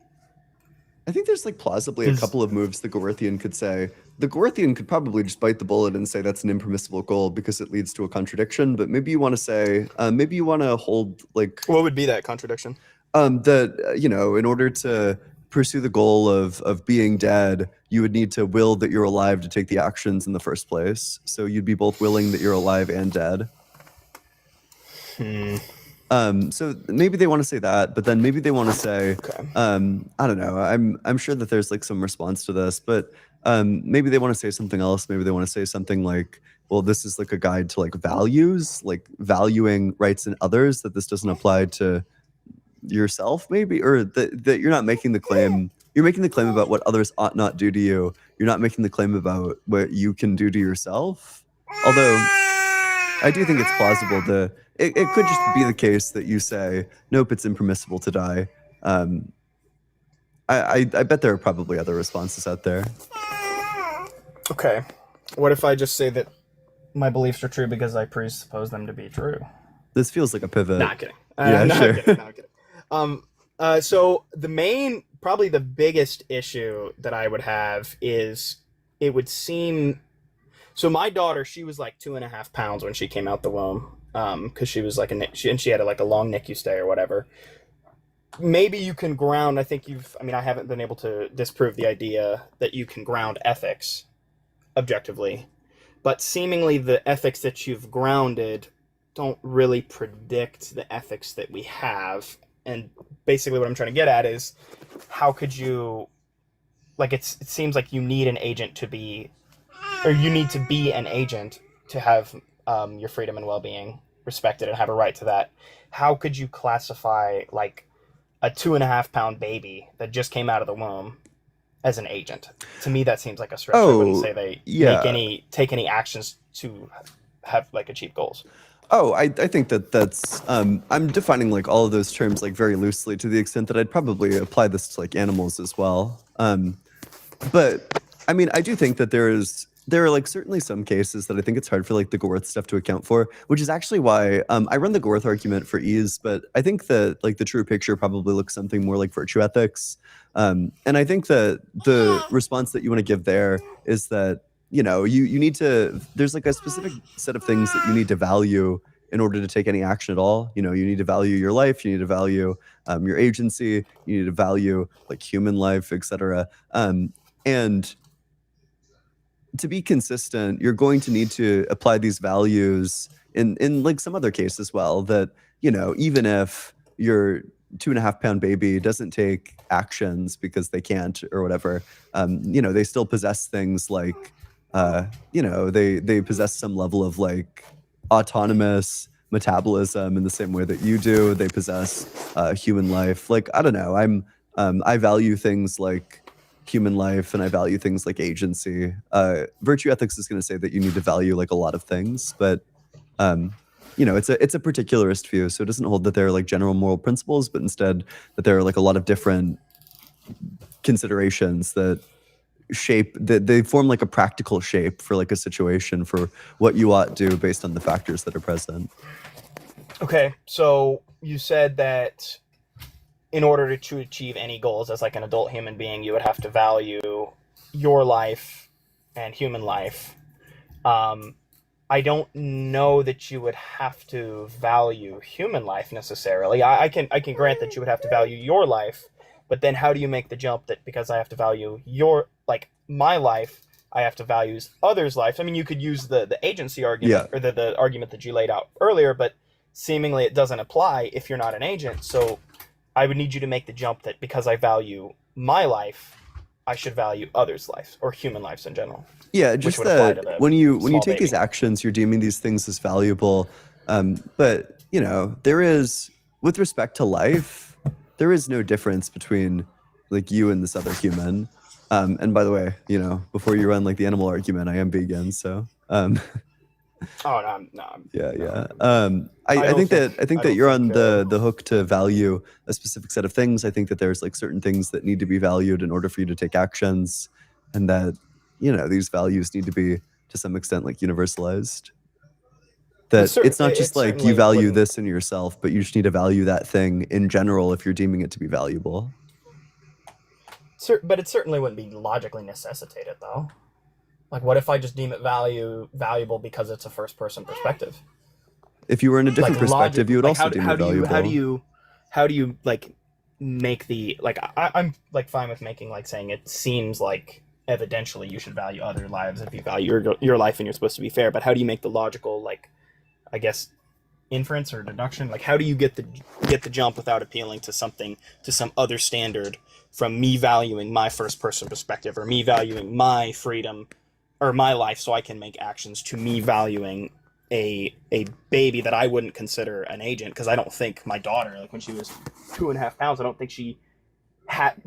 I think there's like plausibly a couple of moves the Gorthian could say. The Gorthian could probably just bite the bullet and say that's an impermissible goal because it leads to a contradiction. But maybe you want to say, maybe you want to hold like. What would be that contradiction? That in order to pursue the goal of being dead, you would need to will that you're alive to take the actions in the first place. So you'd be both willing that you're alive and dead. So maybe they want to say that, but then maybe they want to say, I don't know. I'm sure that there's like some response to this, but maybe they want to say something else. Maybe they want to say something like, well, this is like a guide to like values, like valuing rights in others, that this doesn't apply to yourself, maybe, or that you're not making the claim. You're making the claim about what others ought not do to you. You're not making the claim about what you can do to yourself. Although I do think it's plausible to. It could just be the case that you say, nope, it's impermissible to die. I bet there are probably other responses out there. Okay. What if I just say that my beliefs are true because I presuppose them to be true? This feels like a pivot. Not kidding. Sure. Not kidding. So probably the biggest issue that I would have is it would seem. So my daughter, she was like 2.5 pounds when she came out the womb, because she was like she had like a long NICU stay or whatever. maybe you can ground. I think I haven't been able to disprove the idea that you can ground ethics objectively, but seemingly the ethics that you've grounded don't really predict the ethics that we have. And basically, what I'm trying to get at is, how could you, like, it seems like you need an agent to be, or you need to be an agent to have your freedom and well-being respected and have a right to that. How could you classify, like, a 2.5-pound baby that just came out of the womb as an agent? To me, that seems like a stretch. I wouldn't say they take any actions to have, like, achieve goals. Oh, I think that's I'm defining like all of those terms like very loosely, to the extent that I'd probably apply this to like animals as well. But I mean, I do think that there are like certainly some cases that I think it's hard for like the Gorth stuff to account for, which is actually why I run the Gorth argument for ease. But I think that like the true picture probably looks something more like virtue ethics. And I think that the response that you want to give there is that, you know, you need to, there's like a specific set of things that you need to value in order to take any action at all. You know, you need to value your life, you need to value your agency, you need to value like human life, etc. And to be consistent, you're going to need to apply these values in like some other case as well, that, you know, even if your 2.5-pound baby doesn't take actions because they can't or whatever, you know, they still possess things like, you know, they possess some level of like autonomous metabolism in the same way that you do. They possess human life. Like, I don't know, I value things like human life, and I value things like agency. Virtue ethics is going to say that you need to value like a lot of things, but you know, it's a particularist view, so it doesn't hold that there are like general moral principles, but instead that there are like a lot of different considerations that shape, that they form like a practical shape for like a situation, for what you ought to do based on the factors that are present. Okay, so you said that in order to achieve any goals as like an adult human being, you would have to value your life and human life. I don't know that you would have to value human life necessarily. I can grant that you would have to value your life, but then how do you make the jump that because I have to value my life, I have to value others' lives? I mean, you could use the agency argument, or the argument that you laid out earlier, but seemingly it doesn't apply if you're not an agent. So I would need you to make the jump that because I value my life, I should value others' lives, or human lives in general. Yeah, just that when you take these actions, you're deeming these things as valuable. But, you know, there is, with respect to life, there is no difference between like you and this other human. And by the way, you know, before you run like the animal argument, I am vegan, so yeah. I think that you're on the hook to value a specific set of things. I think that there's like certain things that need to be valued in order for you to take actions, and that, you know, these values need to be to some extent like universalized. That it's not just like you value this in yourself, but you just need to value that thing in general if you're deeming it to be valuable. But it certainly wouldn't be logically necessitated, though. Like, what if I just deem it valuable because it's a first-person perspective? If you were in a different perspective, you would also deem it valuable. How do you like make the like? I'm like fine with making like saying it seems like evidentially you should value other lives if you value your life and you're supposed to be fair. But how do you make the logical, like, I guess, inference or deduction? Like, how do you get the jump without appealing to some other standard from me valuing my first-person perspective, or me valuing my freedom or my life so I can make actions, to me valuing a baby that I wouldn't consider an agent? Because I don't think my daughter, like when she was 2.5 pounds, I don't think she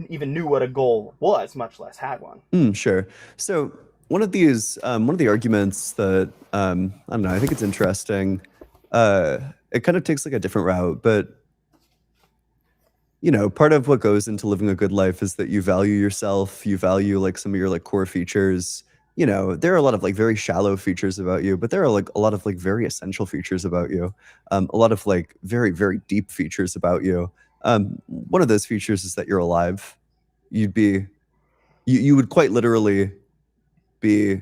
even knew what a goal was, much less had one. Sure. So one of the arguments that I don't know, I think it's interesting. It kind of takes like a different route, but you know, part of what goes into living a good life is that you value yourself, you value like some of your like core features. You know, there are a lot of like very shallow features about you, but there are like a lot of like very essential features about you. A lot of like very, very deep features about you. One of those features is that you're alive. You would quite literally be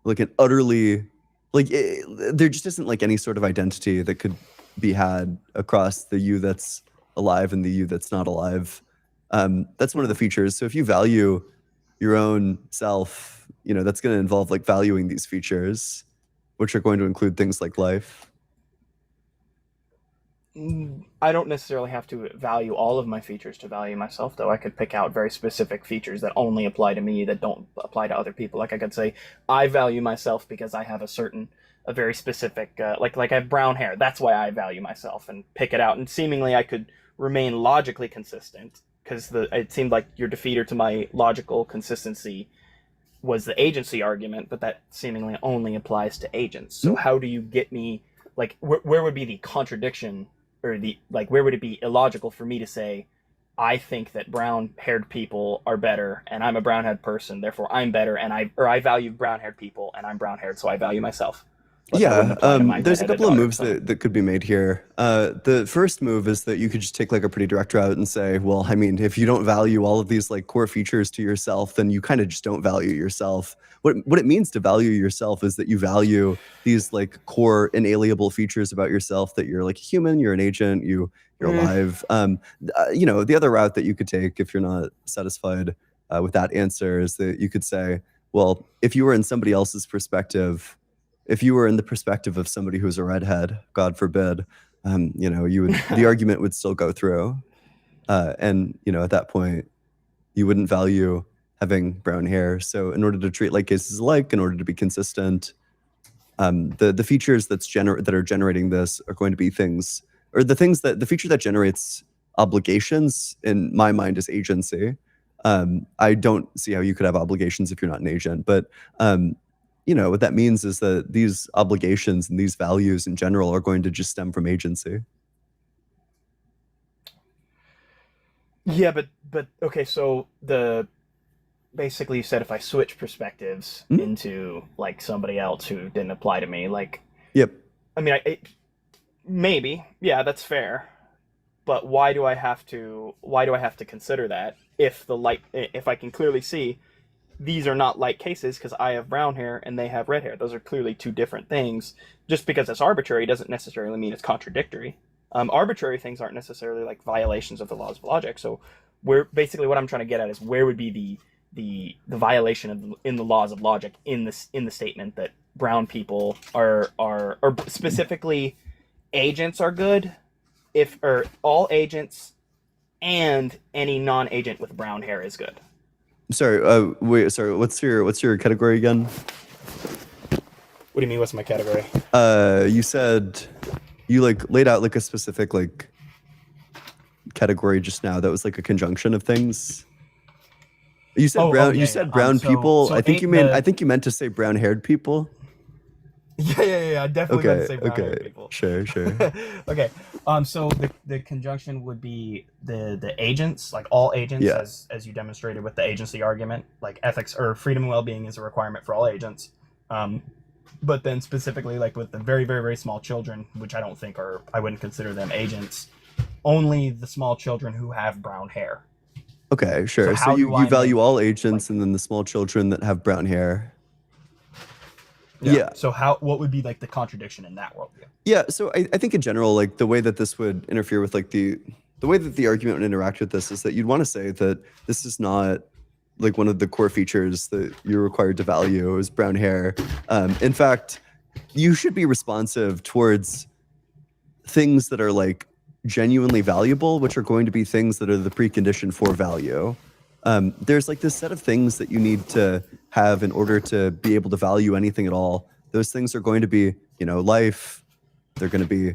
like an utterly, like there just isn't like any sort of identity that could be had across the you that's alive and the you that's not alive. That's one of the features. So if you value your own self, that's going to involve like valuing these features, which are going to include things like life. I don't necessarily have to value all of my features to value myself, though. I could pick out very specific features that only apply to me, that don't apply to other people. Like I could say, I value myself because I have a very specific, like I have brown hair. That's why I value myself, and pick it out. And seemingly I could remain logically consistent, because it seemed like your defeater to my logical consistency was the agency argument, but that seemingly only applies to agents. So how do you get me, like, where would be the contradiction? Or where would it be illogical for me to say, I think that brown-haired people are better, and I'm a brown-haired person, therefore I'm better, and I value brown-haired people, and I'm brown-haired, so I value myself. But there's a couple of moves that could be made here. The first move is that you could just take like a pretty direct route and say, well, I mean, if you don't value all of these like core features to yourself, then you kind of just don't value yourself. What it means to value yourself is that you value these like core inalienable features about yourself, that you're like a human, you're an agent, you're alive. The other route that you could take if you're not satisfied with that answer is that you could say, well, if you were in somebody else's perspective, if you were in the perspective of somebody who's a redhead, God forbid, the argument would still go through. And at that point, you wouldn't value having brown hair. So in order to treat like cases alike, in order to be consistent, the features that are generating this are going to be things, or the feature that generates obligations in my mind is agency. I don't see how you could have obligations if you're not an agent, but what that means is that these obligations and these values in general are going to just stem from agency. Yeah, but okay, so basically you said if I switch perspectives into like somebody else who didn't apply to me, like, yep. I mean, maybe, yeah, that's fair. But why do I have to consider that if I can clearly see these are not like cases because I have brown hair and they have red hair? Those are clearly two different things. Just because it's arbitrary doesn't necessarily mean it's contradictory. Arbitrary things aren't necessarily like violations of the laws of logic. So basically what I'm trying to get at is where would be the violation in the laws of logic in the statement that brown people are or specifically agents are good, or all agents and any non-agent with brown hair is good. Sorry, what's your category again? What do you mean, what's my category? You said you like laid out like a specific like category just now that was like a conjunction of things. You said brown people. I think you meant to say brown-haired people. Yeah. I definitely meant to say brown-haired people. Sure. Okay. So the conjunction would be the agents, like all agents, as you demonstrated with the agency argument, like ethics or freedom and well-being is a requirement for all agents. But then specifically like with the very, very, very small children, which I wouldn't consider them agents, only the small children who have brown hair. Okay, sure. So you value all agents and then the small children that have brown hair. Yeah. So what would be like the contradiction in that worldview? Yeah. So I think in general, like the way that this would interfere with like the way that the argument would interact with this is that you'd want to say that this is not like one of the core features that you're required to value is brown hair. In fact, you should be responsive towards things that are like genuinely valuable, which are going to be things that are the precondition for value. There's like this set of things that you need to have in order to be able to value anything at all. Those things are going to be, life. They're going to be,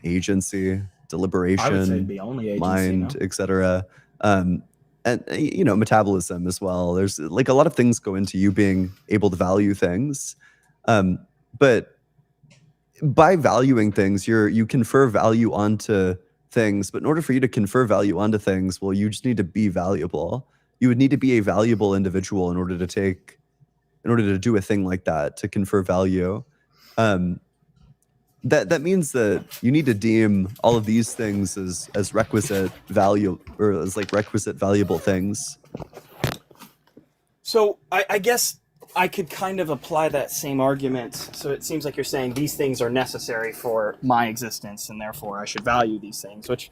agency, deliberation, I would say it'd be only agency, mind, etc. And metabolism as well. There's like a lot of things go into you being able to value things. But by valuing things, you confer value onto things. But in order for you to confer value onto things, well, you just need to be valuable. You would need to be a valuable individual in order to do a thing like that, to confer value. That means that you need to deem all of these things as requisite value, or as like requisite valuable things. So I guess I could kind of apply that same argument. So it seems like you're saying these things are necessary for my existence, and therefore I should value these things, which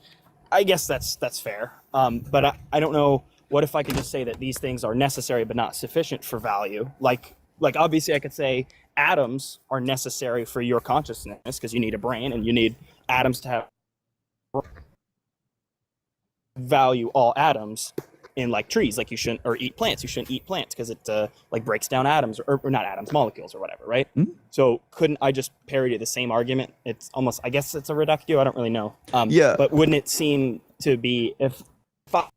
I guess that's fair. But I don't know. What if I could just say that these things are necessary but not sufficient for value? Like obviously I could say atoms are necessary for your consciousness because you need a brain and you need atoms to have value all atoms in like trees. Like you shouldn't or eat plants. You shouldn't eat plants because it like breaks down atoms or not atoms, molecules or whatever, right? Mhm. So couldn't I just parody the same argument? It's almost, I guess it's a reductio. I don't really know. Yeah. But wouldn't it seem to be if I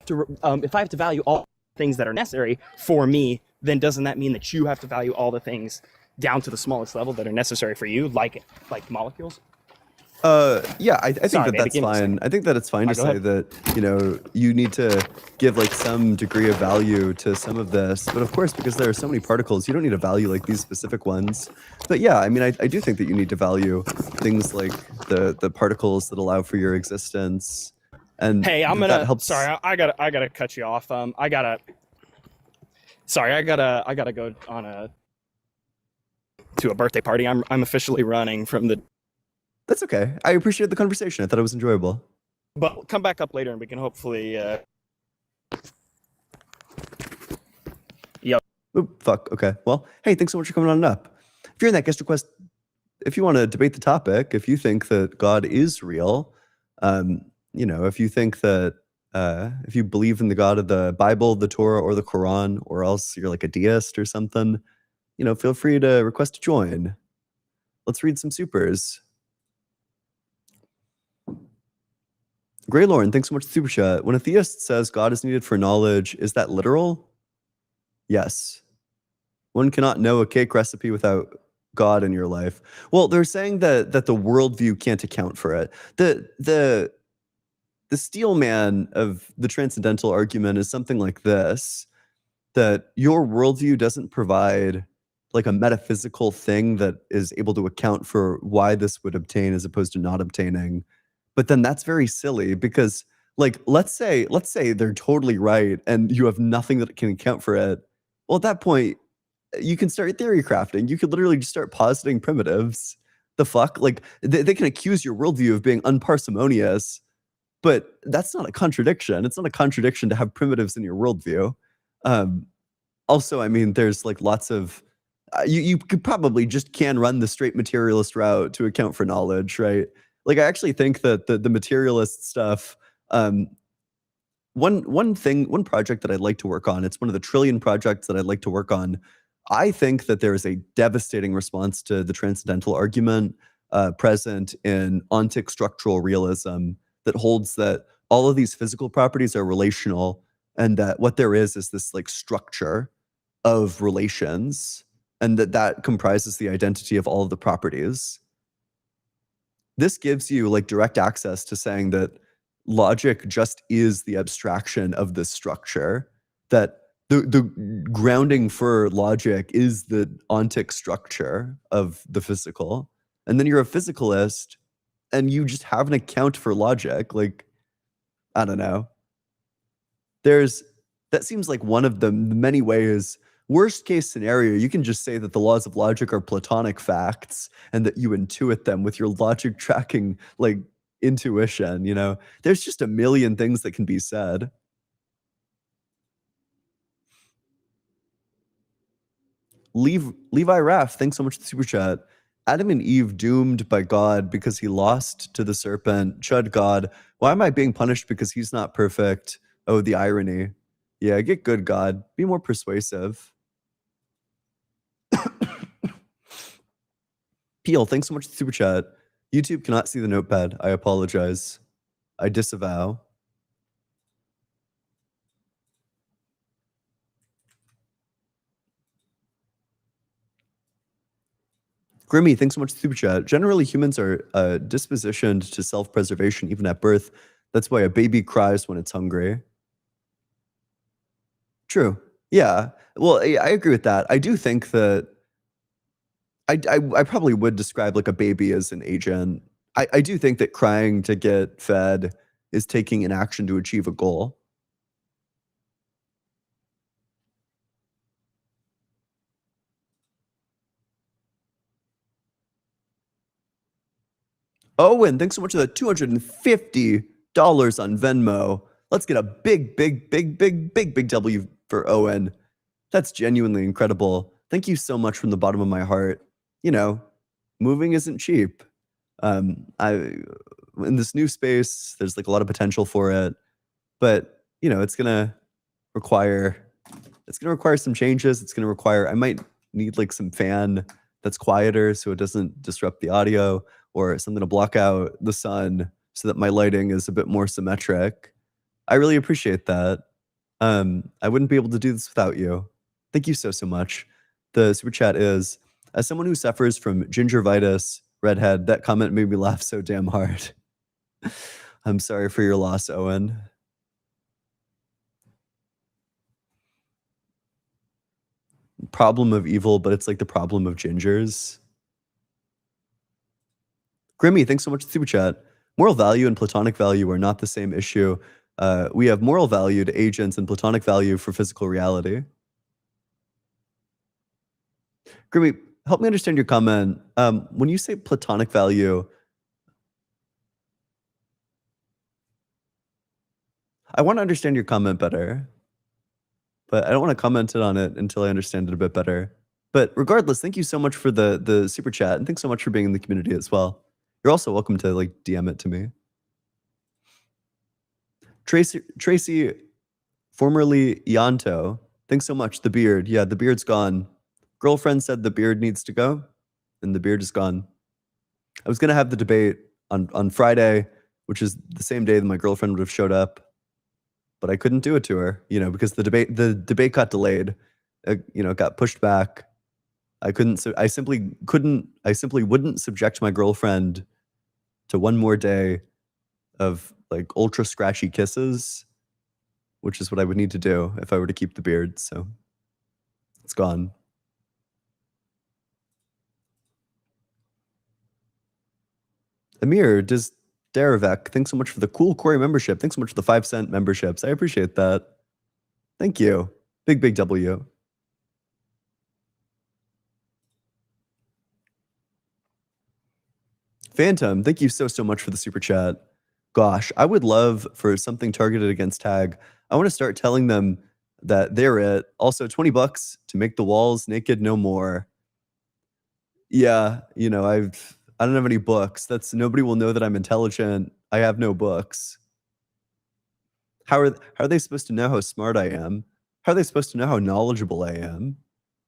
have to value all things that are necessary for me, then doesn't that mean that you have to value all the things down to the smallest level that are necessary for you, like molecules? Yeah, I think Sorry, that baby, that's give me a fine. second. I think that it's fine to Go say ahead. that, you know, you need to give like some degree of value to some of this. But of course, because there are so many particles, you don't need to value like these specific ones. But yeah, I mean, I do think that you need to value things like the particles that allow for your existence. And Hey, I'm that gonna. helps. Sorry, I gotta cut you off. I gotta go on to a birthday party. I'm officially running from the. That's okay. I appreciate the conversation. I thought it was enjoyable. But come back up later and we can hopefully. Oop, fuck. Okay. Well, hey, thanks so much for coming on up. If you're in that guest request, if you want to debate the topic, if you think that God is real, you know, if you think that if you believe in the God of the Bible, the Torah, or the Quran, or else you're like a deist or something, you know, feel free to request to join. Let's read some supers. Gray Lauren, thanks so much for the super chat. When a theist says God is needed for knowledge, is that literal? Yes. One cannot know a cake recipe without God in your life. Well, they're saying that the worldview can't account for it. The steel man of the transcendental argument is something like this, that your worldview doesn't provide like a metaphysical thing that is able to account for why this would obtain as opposed to not obtaining. But then that's very silly because like let's say they're totally right and you have nothing that can account for it. Well, at that point, you can start theory crafting. You could literally just start positing primitives. The fuck? Like they can accuse your worldview of being unparsimonious, but that's not a contradiction. It's not a contradiction to have primitives in your worldview. Also, I mean, there's like lots of you could probably just can run the straight materialist route to account for knowledge, right? Like I actually think that the materialist stuff. One project that I'd like to work on. It's one of the trillion projects that I'd like to work on. I think that there is a devastating response to the transcendental argument present in ontic structural realism that holds that all of these physical properties are relational and that what there is this like structure of relations and that comprises the identity of all of the properties. This gives you like direct access to saying that logic just is the abstraction of this structure, that the grounding for logic is the ontic structure of the physical. And then you're a physicalist and you just have an account for logic. Like, I don't know. That seems like one of the many ways. Worst case scenario, you can just say that the laws of logic are Platonic facts and that you intuit them with your logic tracking like intuition, you know? There's just a million things that can be said. Levi Raff, thanks so much for the super chat. Adam and Eve doomed by God because he lost to the serpent. Chud God, why am I being punished because he's not perfect? Oh, the irony. Yeah, get good, God. Be more persuasive. Peel, thanks so much for the super chat. YouTube cannot see the notepad. I apologize. I disavow. Grimmy, thanks so much for the super chat. Generally, humans are dispositioned to self-preservation even at birth. That's why a baby cries when it's hungry. True. Yeah. Well, I agree with that. I do think that I probably would describe like a baby as an agent. I do think that crying to get fed is taking an action to achieve a goal. Owen, thanks so much for the $250 on Venmo. Let's get a big W for Owen. That's genuinely incredible. Thank you so much from the bottom of my heart. You know, moving isn't cheap. In this new space, there's like a lot of potential for it, but you know, it's gonna require some changes. It's gonna require, I might need like some fan that's quieter so it doesn't disrupt the audio, or something to block out the sun so that my lighting is a bit more symmetric. I really appreciate that. I wouldn't be able to do this without you. Thank you so much. The super chat is, as someone who suffers from gingivitis, redhead, that comment made me laugh so damn hard. I'm sorry for your loss, Owen. Problem of evil, but it's like the problem of gingers. Grimmy, thanks so much for the super chat. Moral value and platonic value are not the same issue. We have moral value to agents and platonic value for physical reality. Grimmy, help me understand your comment. When you say platonic value, I want to understand your comment better, but I don't want to comment on it until I understand it a bit better. But regardless, thank you so much for the super chat, and thanks so much for being in the community as well. You're also welcome to like DM it to me. Tracy, formerly Yanto, thanks so much. The beard, yeah, the beard's gone. Girlfriend said the beard needs to go, and the beard is gone. I was gonna have the debate on Friday, which is the same day that my girlfriend would have showed up, but I couldn't do it to her, you know, because the debate got delayed. You know, it got pushed back. I simply wouldn't subject my girlfriend to one more day of like ultra scratchy kisses, which is what I would need to do if I were to keep the beard. So it's gone. Amir, does Daravek, thanks so much for the cool Corey membership. Thanks so much for the 5-cent memberships. I appreciate that. Thank you. Big W. Phantom, thank you so much for the super chat. Gosh, I would love for something targeted against Tag. I want to start telling them that they're it. Also, $20 to make the walls naked no more. Yeah, you know, I don't have any books. Nobody will know that I'm intelligent. I have no books. How are they supposed to know how smart I am? How are they supposed to know how knowledgeable I am?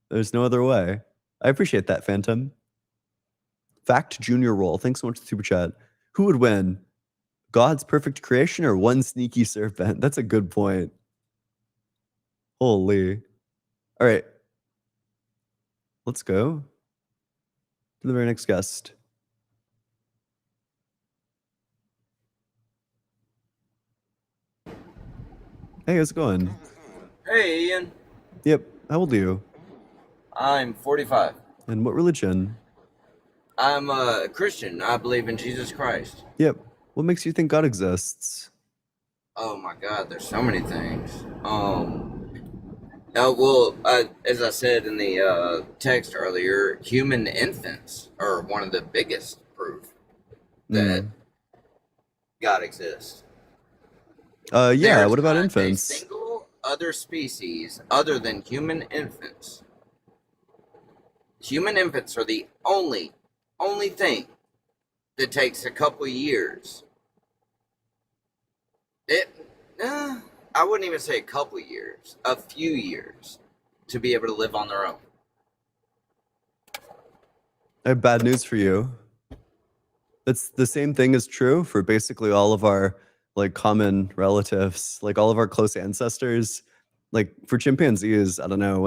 There's no other way. I appreciate that, Phantom. Fact Junior Roll. Thanks so much for the super chat. Who would win? God's perfect creation or one sneaky serpent? That's a good point. Holy. All right. Let's go to the very next guest. Hey, how's it going? Hey, Ian. Yep. How old are you? I'm 45. And what religion? I'm a Christian. I believe in Jesus Christ. Yep. What makes you think God exists? Oh my God, there's so many things. As I said in the text earlier, human infants are one of the biggest proof that God exists. Yeah. There's What about not infants? A single other species other than human infants. Human infants are the only thing that takes a couple years. I wouldn't even say a couple years, a few years to be able to live on their own. I have bad news for you. It's the same thing is true for basically all of our like common relatives, like all of our close ancestors. Like for chimpanzees, I don't know,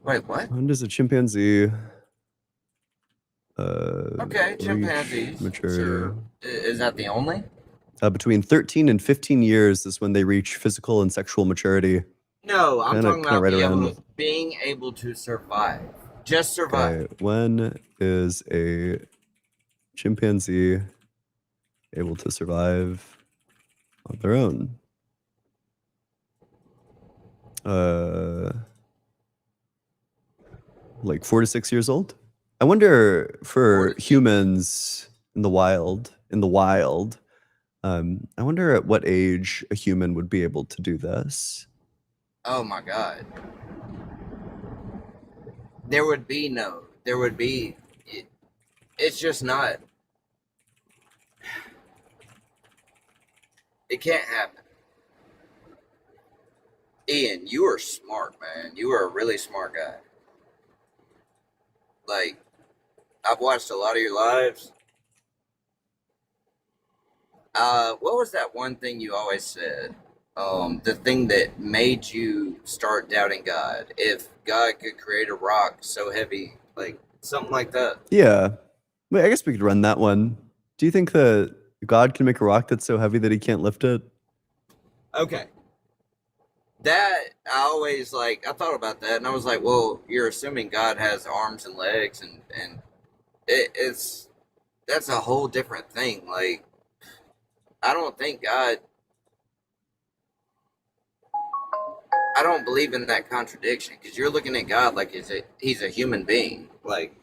Wait, what? when does a chimpanzee Okay, chimpanzees. maturity? Sure. Is that the only? Between 13 and 15 years is when they reach physical and sexual maturity. No, I'm talking about right being able to survive. Just survive. Okay, when is a chimpanzee able to survive on their own? Like 4 to 6 years old, I wonder for Or- humans in the wild, I wonder at what age a human would be able to do this. Oh my God. There would be no. There would be. It's just not. It can't happen. Ian, you are smart, man. You are a really smart guy. Like, I've watched a lot of your lives. What was that one thing you always said? The thing that made you start doubting God. If God could create a rock so heavy, like something like that. Yeah. Wait, I guess we could run that one. Do you think that God can make a rock that's so heavy that he can't lift it? Okay. That I always I thought about that and I was like, well, you're assuming God has arms and legs and that's a whole different thing. Like, I don't believe in that contradiction because you're looking at God like he's a human being. Like,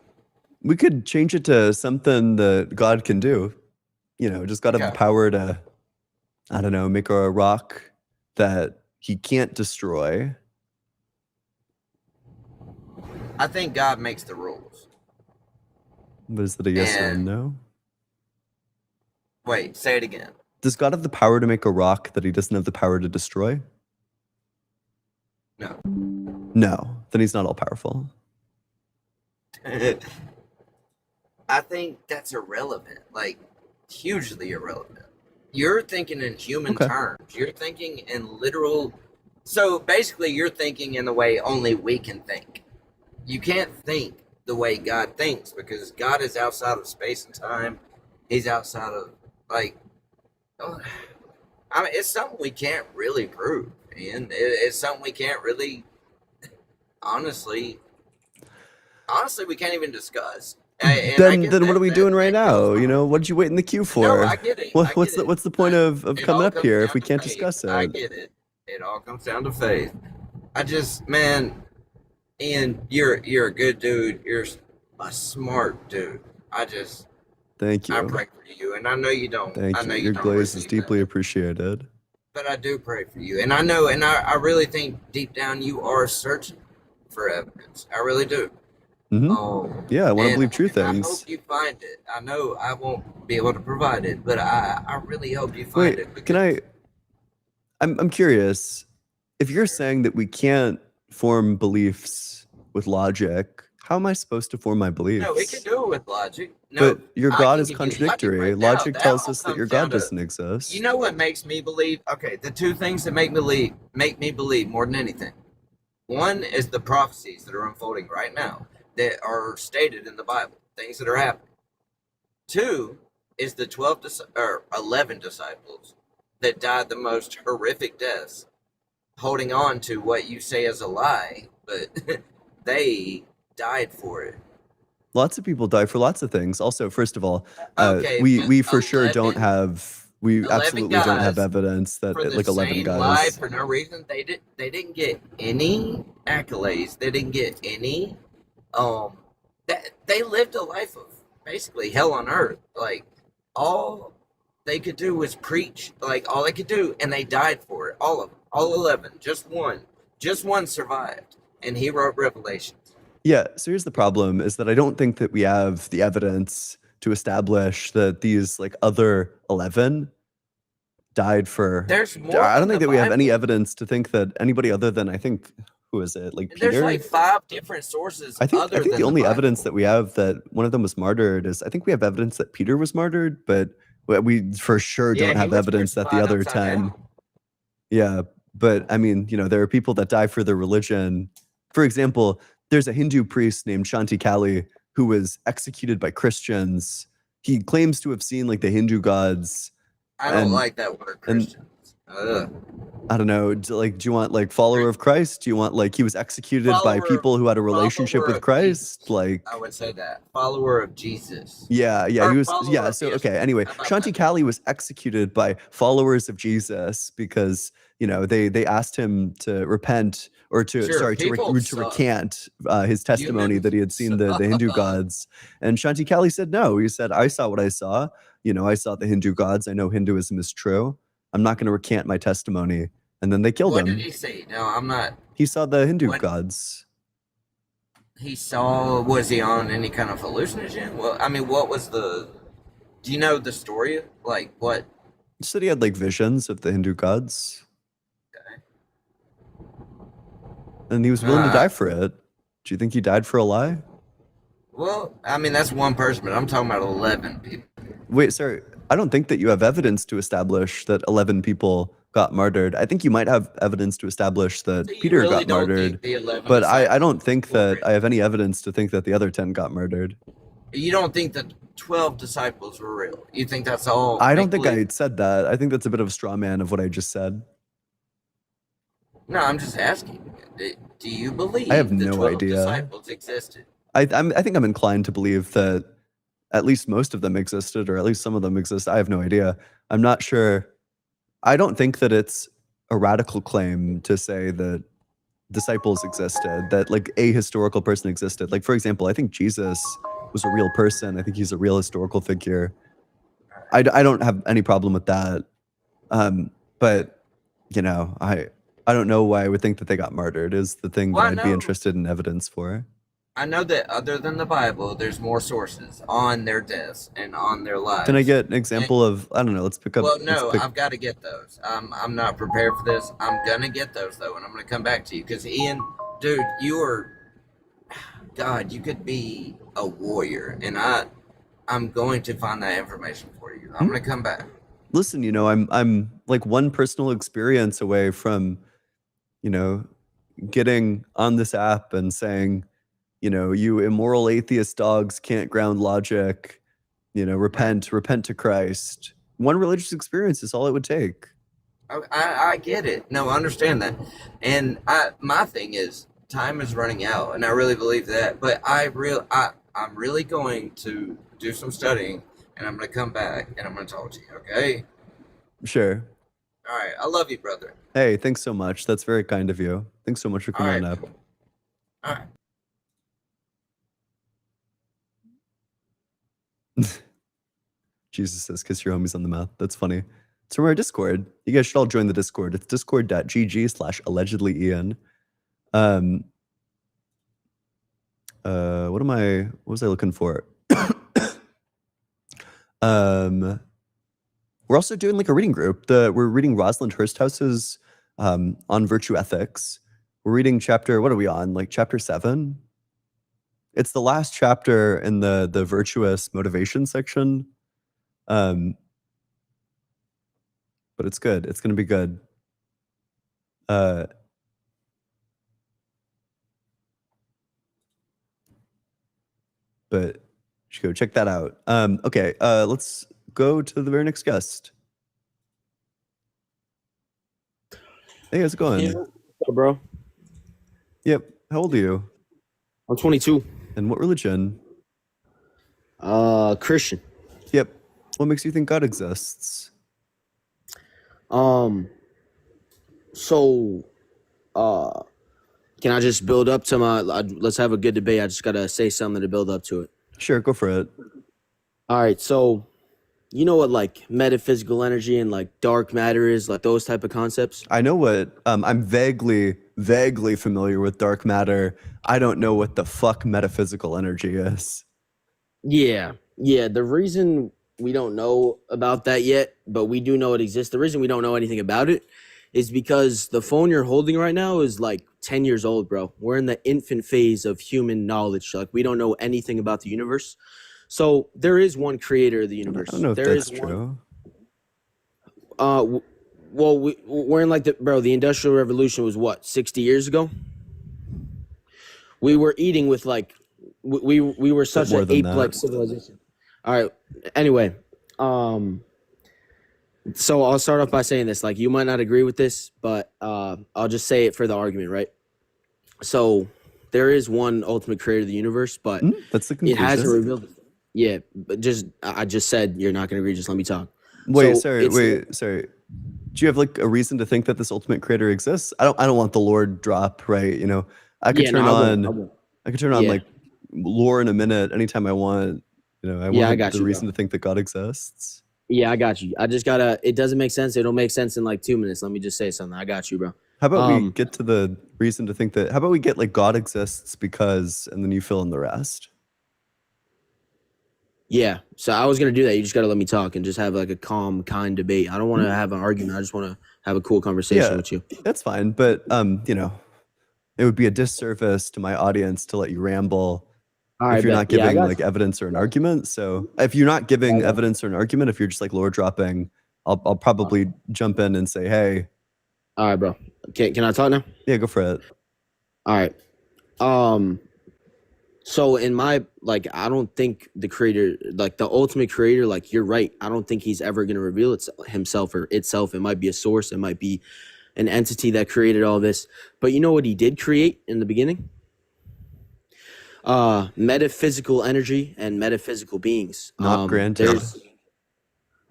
We could change it to something that God can do. Just God have the power to, I don't know, make a rock that he can't destroy. I think God makes the rules. But is that a yes or a And- no? Wait, say it again. Does God have the power to make a rock that he doesn't have the power to destroy? No. No. Then he's not all powerful. I think that's irrelevant, like hugely irrelevant. You're thinking in human Okay. terms. You're thinking in literal. So basically, you're thinking in the way only we can think. You can't think the way God thinks because God is outside of space and time. He's outside of it's something we can't really prove, and it's something we can't really. Honestly, we can't even discuss. And I Then get what are we that- doing that right now? goes on. What did you wait in the queue for? No, I get it. I What's get the point of It coming all up comes here if down we to can't faith. discuss I it? get it. It all comes down to faith. Man, Ian, you're a good dude. You're a smart dude. Thank you. I pray for you, and I know you don't. Thank I you. know Your don't glaze is receive deeply that, appreciated. but I do pray for you, and I know, and I really think deep down you are searching for evidence. I really do. Mhm. Yeah, I want to And- believe true and I things. hope you find it. I know I won't be able to provide it, but I really hope you find it. Wait, I'm curious. If you're saying that we can't form beliefs with logic, how am I supposed to form my beliefs? No, we can do it with logic. No, But your I God can is give you logic contradictory. right now. Logic That tells all us that your comes down God to- doesn't exist. You know what makes me believe? Okay, the two things that make me believe more than anything. One is the prophecies that are unfolding right now that are stated in the Bible, things that are happening. Two is the 11 disciples that died the most horrific deaths, holding on to what you say is a lie, but they died for it. Lots of people die for lots of things. Also, first of all, Okay, we but for sure 11 don't have. We 11 absolutely don't have guys evidence that For the like 11 same lie guys. for no reason, they didn't get any accolades. They didn't get any. They lived a life of basically hell on earth. Like, all they could do was preach. Like, all they could do, and they died for it. All of them, all 11. Just one survived, and he wrote Revelations. Yeah, so here's the problem is that I don't think that we have the evidence to establish that these like other 11 died for. There's more. I don't in think the that we have any Bible. evidence to think that anybody other than I think who is it? Like There's Peter? like 5 different sources. I think other the than only Bible. evidence that we have that one of them was martyred is I think we have evidence that Peter was martyred, but we for sure Yeah, don't he have was evidence that the crucified other upside 10. down. Yeah, but I mean, there are people that die for their religion. For example, there's a Hindu priest named Shanti Kali who was executed by Christians. He claims to have seen like the Hindu gods. I don't And- like that word, and- Christians. Ugh. I don't know. Do you want like follower of Christ? Do you want like he was executed by Follower- people who had a relationship follower with of Christ? Jesus. Like I would say that follower of Jesus. Yeah, Or he was. follower Yeah, of so Jesus. okay. Anyway, How about Shanti that? Kali was executed by followers of Jesus because they asked him to repent or to Sure, people to suck. recant his testimony that he had seen the Hindu suck. gods. And Shanti Kali said no. He said, I saw what I saw. You know, I saw the Hindu gods. I know Hinduism is true. I'm not going to recant my testimony. And then they killed What him. did he see? No, I'm not. He saw the Hindu What- gods. He saw. Was he on any kind of hallucinogen? Well, I mean, what was the? Do you know the story? Like what? He said he had like visions of the Hindu gods. Okay. And he was willing to die for it. Do you think he died for a lie? Well, I mean, that's one person, but I'm talking about 11 people. Wait, sorry. I don't think that you have evidence to establish that 11 people got martyred. I think you might have evidence to establish that So you Peter really got don't martyred. think the 11 But I disciples don't think were that real? I have any evidence to think that the other 10 got murdered. You don't think the 12 disciples were real? You think that's all? I don't think make-believe? I said that. I think that's a bit of a straw man of what I just said. No, I'm just asking. Do you believe I have the no 12 idea. disciples existed? I think I'm inclined to believe that at least most of them existed, or at least some of them exist. I have no idea. I'm not sure. I don't think that it's a radical claim to say that disciples existed, that like a historical person existed. Like, for example, I think Jesus was a real person. I think he's a real historical figure. I don't have any problem with that. But, you know, I don't know why I would think that they got martyred is the thing Well, I that I'd be know. interested in evidence for. I know that other than the Bible, there's more sources on their deaths and on their lives. Can I get an example of, I don't know, let's pick up. Well, let's no, pick- I've got to get those. I'm not prepared for this. I'm gonna get those though, and I'm gonna come back to you because Ian, dude, you are, God, you could be a warrior, and I'm going to find that information for you. I'm gonna come back. Listen, you know, I'm like one personal experience away from, you know, getting on this app and saying, you know, you immoral atheist dogs can't ground logic, you know, repent to Christ. One religious experience is all it would take. I get it. No, I understand that. And my thing is time is running out, and I really believe that. But I'm really going to do some studying, and I'm going to come back and I'm going to talk to you. Okay? Sure. All right. I love you, brother. Hey, thanks so much. That's very kind of you. Thanks so much for coming on up. All right. Jesus says, kiss your homies on the mouth. That's funny. It's from our Discord. You guys should all join the Discord. It's discord.gg/allegedlyian. What was I looking for? We're also doing like a reading group. We're reading Rosalind Hursthouse's on virtue ethics. We're reading chapter, what are we on? Like chapter 7? It's the last chapter in the virtuous motivation section. But it's good. It's going to be good. But you should go check that out. Okay, let's go to the very next guest. Hey, how's it going? Yeah. What's up, bro? Yep. How old are you? I'm 22. And what religion? Christian. Yep. What makes you think God exists? So, can I just build up to let's have a good debate. I just gotta say something to build up to it. Sure, go for it. All right. So, you know what like metaphysical energy and like dark matter is, like those type of concepts? I know what, I'm vaguely familiar with dark matter. I don't know what the fuck metaphysical energy is. Yeah. The reason we don't know about that yet, but we do know it exists. The reason we don't know anything about it is because the phone you're holding right now is like 10 years old, bro. We're in the infant phase of human knowledge. Like we don't know anything about the universe. So there is one creator of the universe. I don't know if There that's is true. Well, we're in like the Industrial Revolution was what, 60 years ago? We were eating with like, we were such more an than ape-like that. civilization. All right. Anyway, so I'll start off by saying this. Like, you might not agree with this, but I'll just say it for the argument, right? So there is one ultimate creator of the universe, but That's the it conclusion. has revealed. Yeah, but I just said you're not going to agree. Just let me talk. Wait, So sorry. it's- Sorry. Do you have like a reason to think that this ultimate creator exists? I don't want the Lord drop, right? You know, I could Yeah, turn no, I on won't. I could turn on Yeah. like lore in a minute anytime I want. You know, I Yeah, I want got the you, reason bro. to think that God exists. Yeah, I got you. I just gotta. It doesn't make sense. It'll make sense in like 2 minutes. Let me just say something. I got you, bro. How about we get to the reason to think that? How about we get like God exists because, and then you fill in the rest. Yeah. So I was gonna do that. You just gotta let me talk and just have like a calm, kind debate. I don't want to have an argument. I just want to have a cool conversation Yeah, with you. that's fine. But you know, it would be a disservice to my audience to let you ramble All if right, you're bet. not Yeah, I giving got like you. evidence or an argument. So if you're not giving evidence or an argument, if you're just like lore dropping, I'll probably jump in and say, hey. All right, bro. Can I talk now? Yeah, go for it. All right. So in my I don't think the creator, like the ultimate creator, like you're right. I don't think he's ever gonna reveal himself or itself. It might be a source. It might be an entity that created all this. But you know what he did create in the beginning? Metaphysical energy and metaphysical beings. Not granted.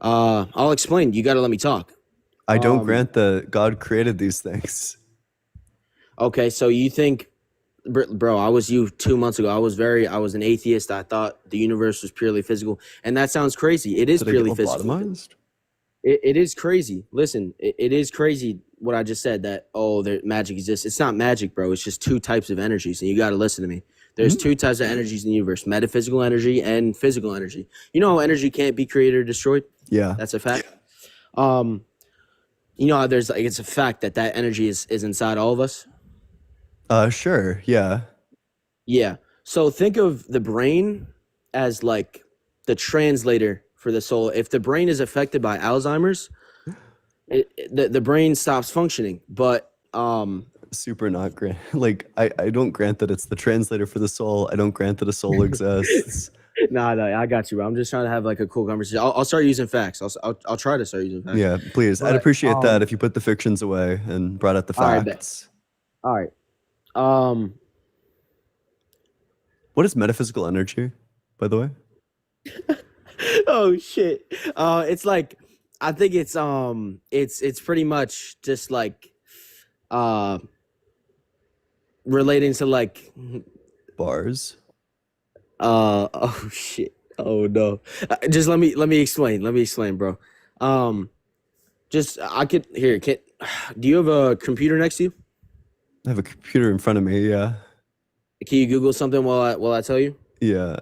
I'll explain. You got to let me talk. I don't grant that God created these things. Okay, so you think, bro, I was you 2 months ago. I was an atheist. I thought the universe was purely physical, and that sounds crazy. It is purely physical. It is crazy. Listen, it is crazy what I just said, that there magic exists. It's not magic, bro. It's just two types of energies, and you got to listen to me. There's two types of energies in the universe: metaphysical energy and physical energy. You know how energy can't be created or destroyed? Yeah, that's a fact. You know how there's it's a fact that energy is inside all of us. Sure. Yeah. Yeah. So think of the brain as like the translator for the soul. If the brain is affected by Alzheimer's, the brain stops functioning. But super not grant. Like I don't grant that it's the translator for the soul. I don't grant that a soul exists. No, I got you, bro. I'm just trying to have like a cool conversation. I'll start using facts. I'll try to start using facts. Yeah, please. I'd appreciate that if you put the fictions away and brought out the facts. All right. What is metaphysical energy, by the way? Oh shit. It's like, I think it's pretty much just like relating to like bars. Oh shit. Oh no. Just let me explain. Let me explain, bro. Just I could here. Do you have a computer next to you? I have a computer in front of me. Yeah. Can you Google something while I tell you? Yeah.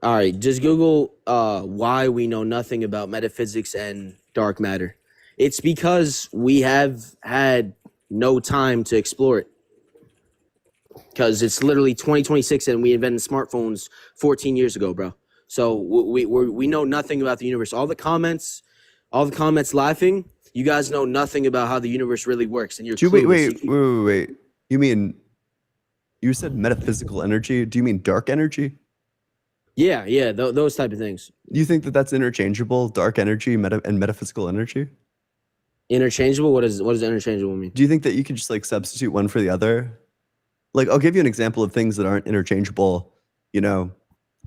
All right. Just Google why we know nothing about metaphysics and dark matter. It's because we have had no time to explore it. Because it's literally 2026 and we invented smartphones 14 years ago, bro. So we know nothing about the universe. All the comments laughing. You guys know nothing about how the universe really works, and you're clueless. Wait. You mean you said metaphysical energy? Do you mean dark energy? Yeah, those type of things. Do you think that that's interchangeable? Dark energy and metaphysical energy? Interchangeable? What does interchangeable mean? Do you think that you could just like substitute one for the other? Like, I'll give you an example of things that aren't interchangeable. You know,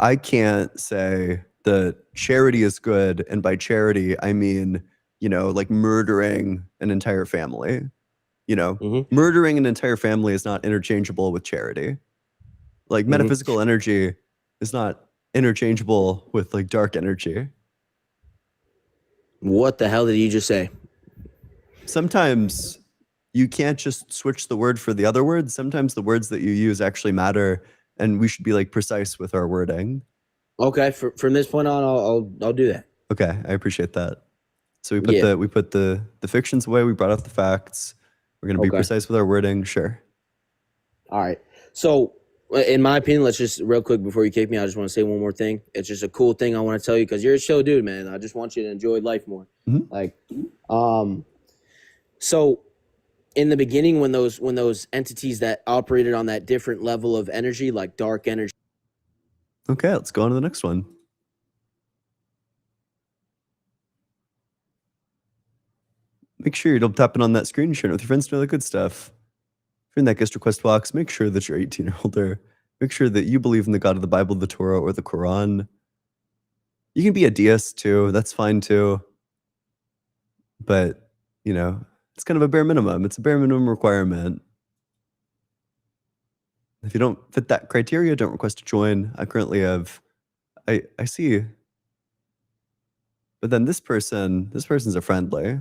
I can't say that charity is good, and by charity I mean, you know, like murdering an entire family. You know, murdering an entire family is not interchangeable with charity. Like metaphysical energy is not interchangeable with like dark energy. What the hell did you just say? Sometimes you can't just switch the word for the other word. Sometimes the words that you use actually matter, and we should be like precise with our wording. Okay, from this point on, I'll do that. Okay, I appreciate that. So we put the fictions away. We brought up the facts. We're gonna be precise with our wording. Sure. All right. So, in my opinion, let's just real quick before you kick me, I just want to say one more thing. It's just a cool thing I want to tell you because you're a show dude, man. I just want you to enjoy life more. Like, so in the beginning, when those entities that operated on that different level of energy, like dark energy. Okay, let's go on to the next one. Make sure you're double tapping on that screen, sharing it with your friends, and all that good stuff. If you're in that guest request box, make sure that you're 18 or older. Make sure that you believe in the God of the Bible, the Torah, or the Quran. You can be a deist too. That's fine too. But you know, it's kind of a bare minimum. It's a bare minimum requirement. If you don't fit that criteria, don't request to join. I currently have, I see. But then this person's a friendly.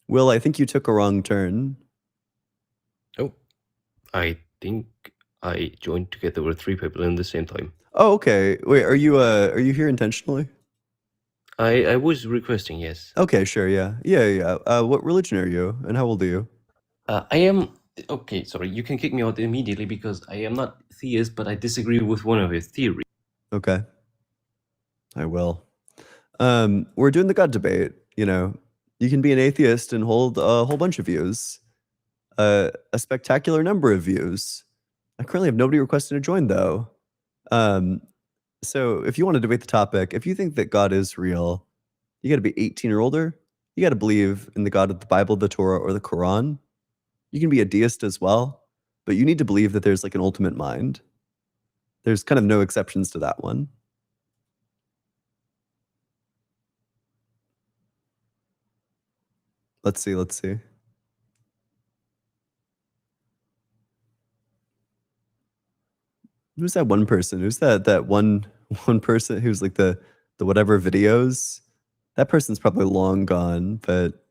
Will, I think you took a wrong turn. Oh, I think I joined together with 3 people in the same time. Oh, okay. Wait, are you here intentionally? I was requesting, yes. Okay, sure, yeah. What religion are you, and how old are you? I am... Okay, sorry, you can kick me out immediately because I am not theist, but I disagree with one of his theories. Okay. I will. We're doing the God debate, you know. You can be an atheist and hold a whole bunch of views. A spectacular number of views. I currently have nobody requesting to join, though. So if you want to debate the topic, if you think that God is real, you got to be 18 or older. You got to believe in the God of the Bible, the Torah, or the Quran. You can be a deist as well, but you need to believe that there's like an ultimate mind. There's kind of no exceptions to that one. Let's see. Who's that one person? Who's that one person who's like the whatever videos? That person's probably long gone, but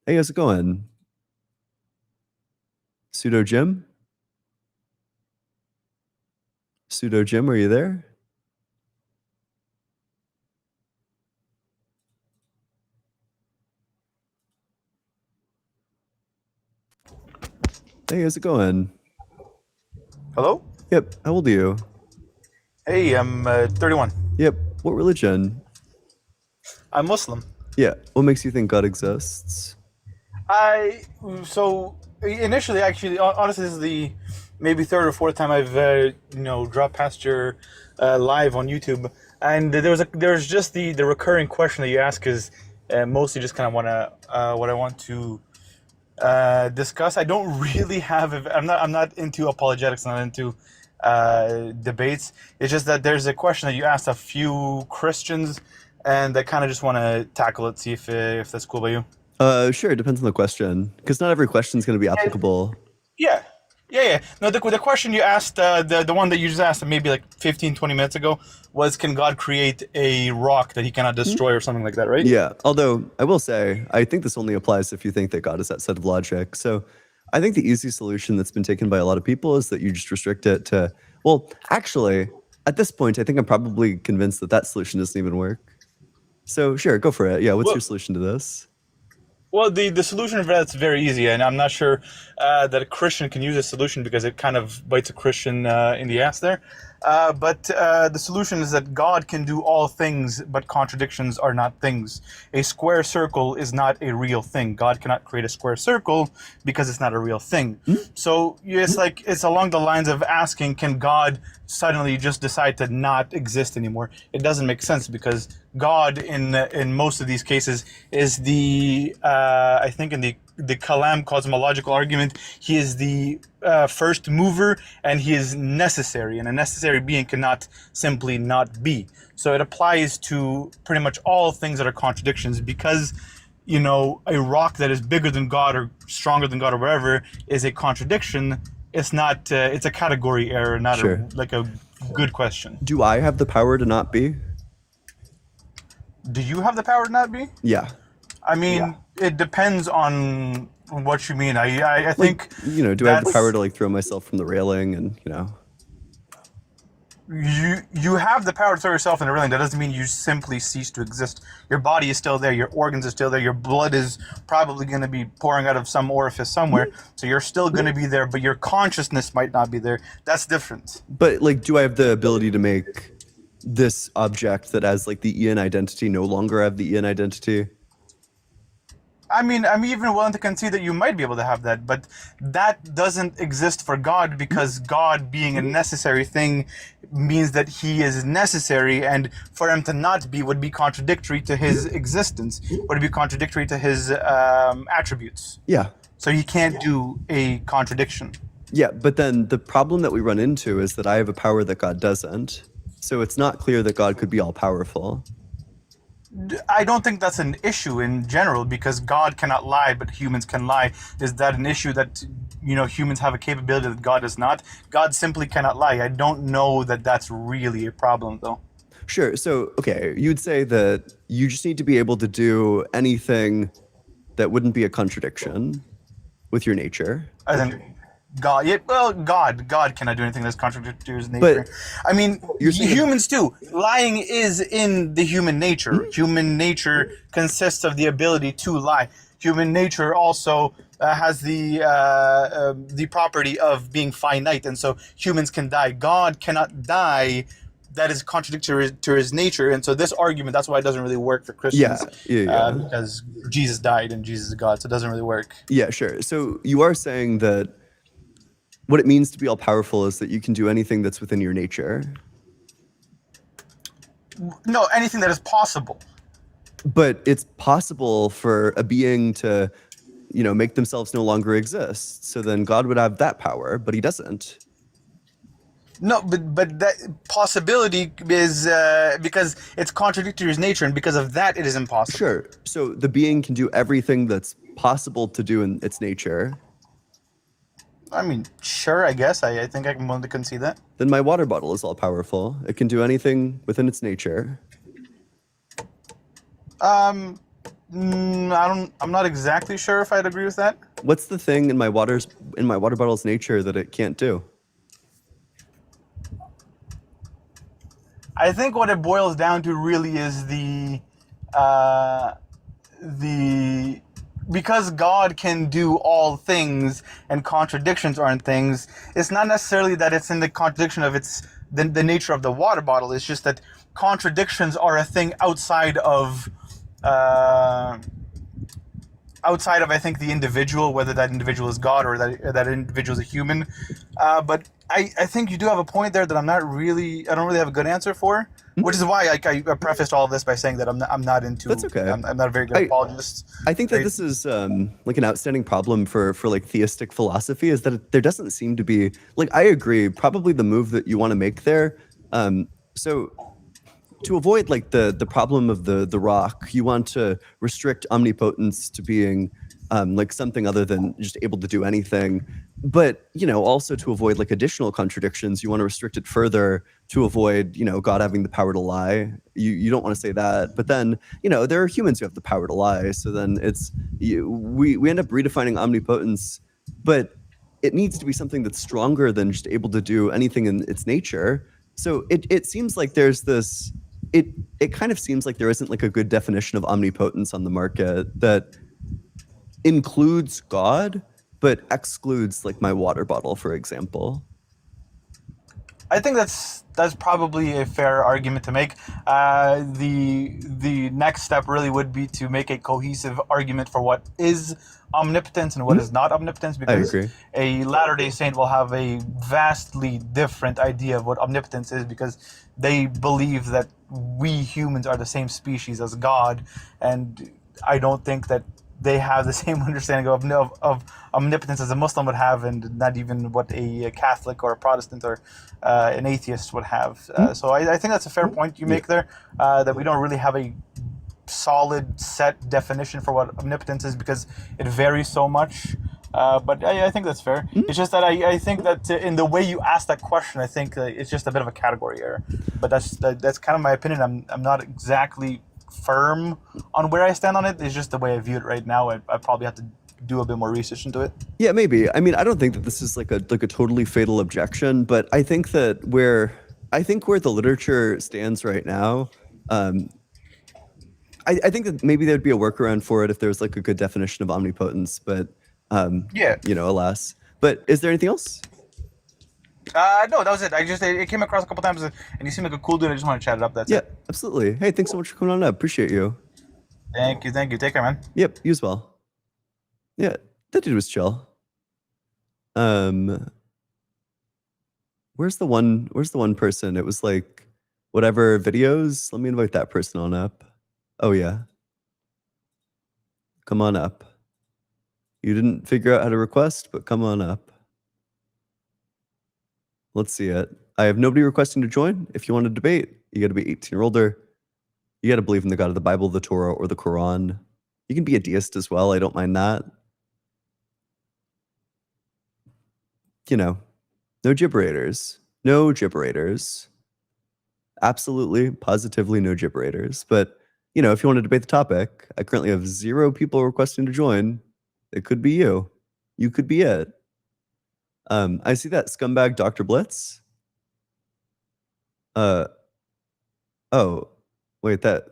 hey, how's it going? Pseudo Jim? Pseudo Jim, are you there? Hey, how's it going? Hello? Yep, how old are you? Hey, I'm 31. Yep, what religion? I'm Muslim. Yeah, what makes you think God exists? So initially, actually, honestly, this is the maybe third or fourth time I've dropped past your live on YouTube, and there's just the recurring question that you ask is mostly just kind of what I want to discuss. I don't really have. I'm not into apologetics. I'm not into debates. It's just that there's a question that you asked a few Christians, and I kind of just want to tackle it. See if that's cool by you. Sure. It depends on the question, because not every question is going to be applicable. Yeah. No, the question you asked, the one that you just asked maybe like 15, 20 minutes ago was, can God create a rock that he cannot destroy or something like that, right? Yeah. Although I will say, I think this only applies if you think that God is that set of logic. So I think the easy solution that's been taken by a lot of people is that you just restrict it to, well, actually, at this point, I think I'm probably convinced that solution doesn't even work. So sure, go for it. Yeah. What's your solution to this? Well, the solution for that's very easy, and I'm not sure that a Christian can use a solution because it kind of bites a Christian in the ass there. But the solution is that God can do all things, but contradictions are not things. A square circle is not a real thing. God cannot create a square circle because it's not a real thing. So it's along the lines of asking, can God suddenly just decide to not exist anymore? It doesn't make sense because God, in most of these cases, is the I think in the Kalam cosmological argument, he is the first mover, and he is necessary, and a necessary being cannot simply not be. So it applies to pretty much all things that are contradictions, because a rock that is bigger than God or stronger than God or whatever is a contradiction. It's not. It's a category error, not Sure. a good question. Do I have the power to not be? Do you have the power to not be? Yeah. I mean, it depends on what you mean. I think do I have the power to like throw myself from the railing and you have the power to throw yourself in the railing. That doesn't mean you simply cease to exist. Your body is still there. Your organs are still there. Your blood is probably going to be pouring out of some orifice somewhere. So you're still going to be there, but your consciousness might not be there. That's different. But do I have the ability to make this object that has the Ian identity no longer have the Ian identity? I mean, I'm even willing to concede that you might be able to have that, but that doesn't exist for God, because God being a necessary thing means that he is necessary, and for him to not be would be contradictory to his existence, would be contradictory to his attributes. Yeah. So he can't do a contradiction. Yeah, but then the problem that we run into is that I have a power that God doesn't. So it's not clear that God could be all-powerful. I don't think that's an issue in general because God cannot lie, but humans can lie. Is that an issue that humans have a capability that God does not? God simply cannot lie. I don't know that that's really a problem, though. Sure. So, okay, you'd say that you just need to be able to do anything that wouldn't be a contradiction with your nature. I think God, God cannot do anything that's contradictory to his nature. But I mean, you're saying humans too. Lying is in the human nature. Human nature consists of the ability to lie. Human nature also has the property of being finite, and so humans can die. God cannot die. That is contradictory to his nature, and so this argument, that's why it doesn't really work for Christians. Yeah. Because Jesus died and Jesus is God, so it doesn't really work. Yeah, sure. So you are saying that what it means to be all powerful is that you can do anything that's within your nature. No, anything that is possible. But it's possible for a being to, make themselves no longer exist. So then God would have that power, but he doesn't. No, but that possibility is because it's contradictory to his nature, and because of that, it is impossible. Sure. So the being can do everything that's possible to do in its nature. I mean, sure, I guess. I think I can willing to concede that. Then my water bottle is all powerful. It can do anything within its nature. I'm not exactly sure if I'd agree with that. What's the thing in my water bottle's nature that it can't do? I think what it boils down to really is because God can do all things and contradictions aren't things. It's not necessarily that it's in the contradiction of the nature of the water bottle. It's just that contradictions are a thing outside of I think the individual, whether that individual is God or that individual is a human. But I think you do have a point there that I don't really have a good answer for, which is why I prefaced all of this by saying that I'm not into. That's okay. I'm not a very good apologist. I think that this is like an outstanding problem for like theistic philosophy is that there doesn't seem to be like I agree probably the move that you want to make there. So to avoid like the problem of the rock, you want to restrict omnipotence to being like something other than just able to do anything. But also to avoid like additional contradictions, you want to restrict it further to avoid God having the power to lie. You don't want to say that. But then there are humans who have the power to lie. So then we end up redefining omnipotence, but it needs to be something that's stronger than just able to do anything in its nature. So it seems like there's this. It kind of seems like there isn't like a good definition of omnipotence on the market that includes God, but excludes like my water bottle, for example. I think that's probably a fair argument to make. The next step really would be to make a cohesive argument for what is omnipotence and what is not omnipotence, because a Latter-day Saint will have a vastly different idea of what omnipotence is, because they believe that we humans are the same species as God, and I don't think that they have the same understanding of omnipotence as a Muslim would have, and not even what a Catholic or a Protestant or an atheist would have. So I think that's a fair point you make there, that we don't really have a solid set definition for what omnipotence is because it varies so much. But I think that's fair. It's just that I think that in the way you ask that question, I think it's just a bit of a category error. But that's kind of my opinion. I'm not exactly firm on where I stand on it. It's just the way I view it right now. I probably have to do a bit more research into it. Yeah, maybe. I mean, I don't think that this is like a totally fatal objection, but I think that where the literature stands right now, I think that maybe there'd be a workaround for it if there was like a good definition of omnipotence, but alas. But is there anything else? No, that was it. It came across a couple times, and you seem like a cool dude. I just want to chat it up. That's it. Absolutely. Hey, thanks so much for coming on up. Appreciate you. Thank you. Take care, man. Yep, you as well. Yeah, that dude was chill. Where's the one person? It was like whatever videos. Let me invite that person on up. Oh yeah. Come on up. You didn't figure out how to request, but come on up. Let's see it. I have nobody requesting to join. If you want to debate, you got to be 18 or older. You got to believe in the God of the Bible, the Torah, or the Quran. You can be a deist as well. I don't mind that. You know, no gibberators. No gibberators. Absolutely, positively no gibberators. But, you know, if you want to debate the topic, I currently have 0 people requesting to join. It could be you. You could be it. I see that scumbag Dr. Blitz. Oh, wait, that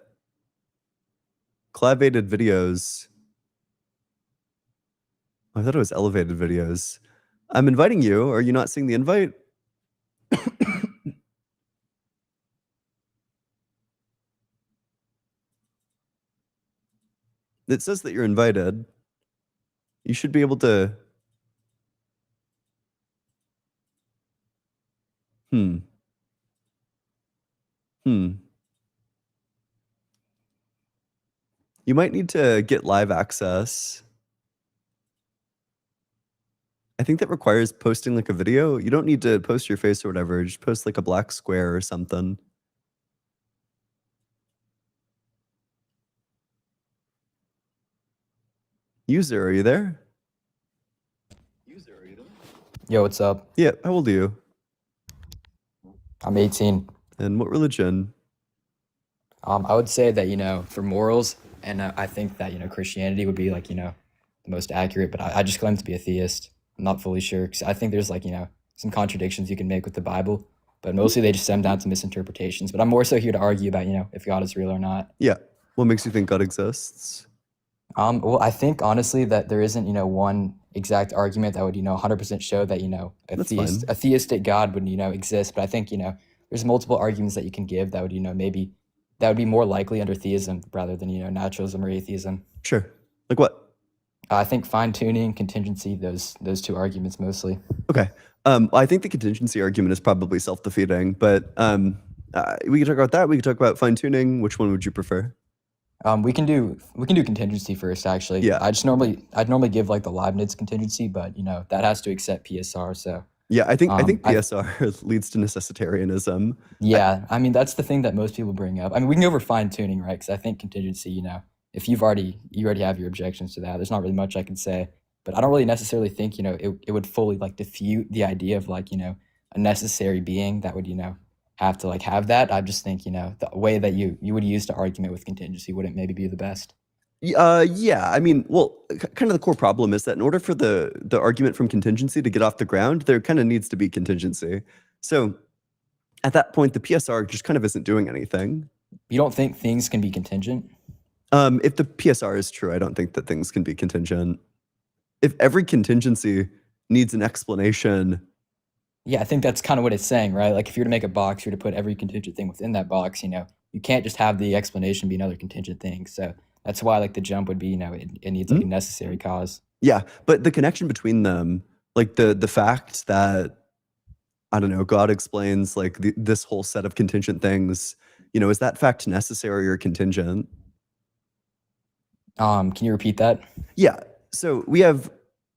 clavated videos. I thought it was elevated videos. I'm inviting you. Are you not seeing the invite? It says that you're invited. You should be able to. Hmm. You might need to get live access. I think that requires posting like a video. You don't need to post your face or whatever. Just post like a black square or something. User, are you there? Yo, what's up? Yeah, how old are you? I'm 18. And what religion? I would say that, you know, for morals, and I think that, you know, Christianity would be like, you know, the most accurate, but I just claim to be a theist. I'm not fully sure, because I think there's like, you know, some contradictions you can make with the Bible, but mostly they just stem down to misinterpretations. But I'm more so here to argue about, you know, if God is real or not. Yeah. What makes you think God exists? Well, I think honestly that there isn't, you know, one exact argument that would, you know, 100% show that, you know, a theistic God would, you know, exist. But I think, you know, there's multiple arguments that you can give that would, you know, maybe that would be more likely under theism rather than, you know, naturalism or atheism. Sure. Like what? I think fine tuning, contingency, those 2 arguments mostly. Okay. I think the contingency argument is probably self-defeating, but we can talk about that. We can talk about fine tuning. Which one would you prefer? We can do contingency first, actually. Yeah. I'd normally give like the Leibniz contingency, but you know that has to accept PSR. So yeah, I think PSR leads to necessitarianism. Yeah, I mean that's the thing that most people bring up. I mean we can go over fine tuning, right? Because I think contingency, you know, if you already have your objections to that, there's not really much I can say. But I don't really necessarily think, you know, it would fully like defute the idea of like, you know, a necessary being that would, you know, have to like have that. I just think, you know, the way that you would use the argument with contingency wouldn't maybe be the best. Yeah, I mean, well, kind of the core problem is that in order for the argument from contingency to get off the ground, there kind of needs to be contingency. So at that point, the PSR just kind of isn't doing anything. You don't think things can be contingent? If the PSR is true, I don't think that things can be contingent. If every contingency needs an explanation. Yeah, I think that's kind of what it's saying, right? Like if you were to make a box, you were to put every contingent thing within that box, you know, you can't just have the explanation be another contingent thing. So that's why like the jump would be, you know, it needs like a necessary cause. Yeah, but the connection between them, like the fact that, I don't know, God explains like this whole set of contingent things, you know, is that fact necessary or contingent? Can you repeat that? Yeah. So we have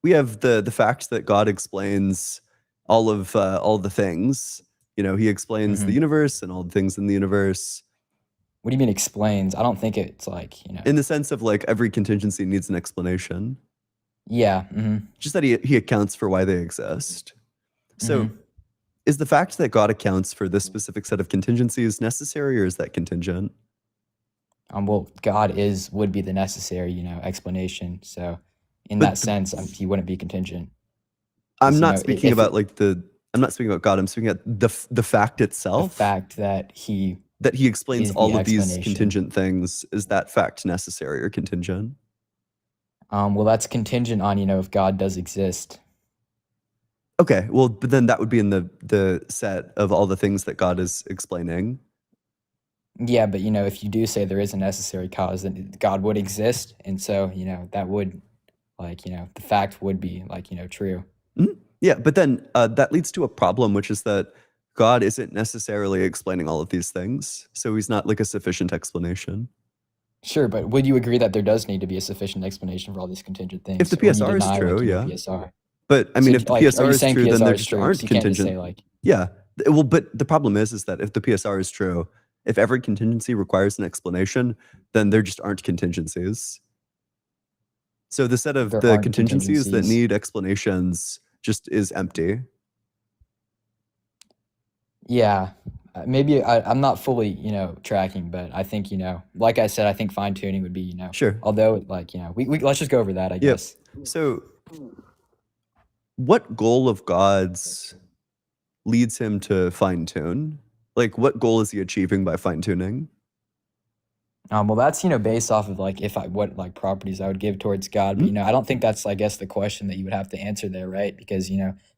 the fact that God explains all of the things. You know, he explains the universe and all the things in the universe. What do you mean explains? I don't think it's like, you know. In the sense of like every contingency needs an explanation. Yeah. Just that he accounts for why they exist. So is the fact that God accounts for this specific set of contingencies necessary, or is that contingent? Well, God would be the necessary, you know, explanation. So in that sense, he wouldn't be contingent. I'm not speaking about I'm not speaking about God. I'm speaking about the fact itself. The fact that he explains all of these contingent things. Is that fact necessary or contingent? Well, that's contingent on, you know, if God does exist. Okay, well, but then that would be in the set of all the things that God is explaining. Yeah, but you know, if you do say there is a necessary cause, then God would exist, and so you know that would, like, you know, the fact would be like, you know, true. Yeah, but then that leads to a problem, which is that God isn't necessarily explaining all of these things, so he's not like a sufficient explanation. Sure, but would you agree that there does need to be a sufficient explanation for all these contingent things? If the PSR is true, yeah. PSR? But I mean, if the like, PSR is true, then there just true, aren't so you can't just contingent. say, like, yeah, well, but the problem is that if the PSR is true, If every contingency requires an explanation, then there just aren't contingencies. So the set of There the aren't contingencies that contingencies. need explanations just is empty. Yeah, maybe I'm not fully, tracking, but I think, like I said, I think fine tuning would be, Sure. although like, we let's just go over that, I Yep. guess. So what goal of God's leads him to fine tune? Like, what goal is he achieving by fine tuning? Well, that's, based off of like what like properties I would give towards God. But, I don't think that's, I guess, the question that you would have to answer there, right? Because,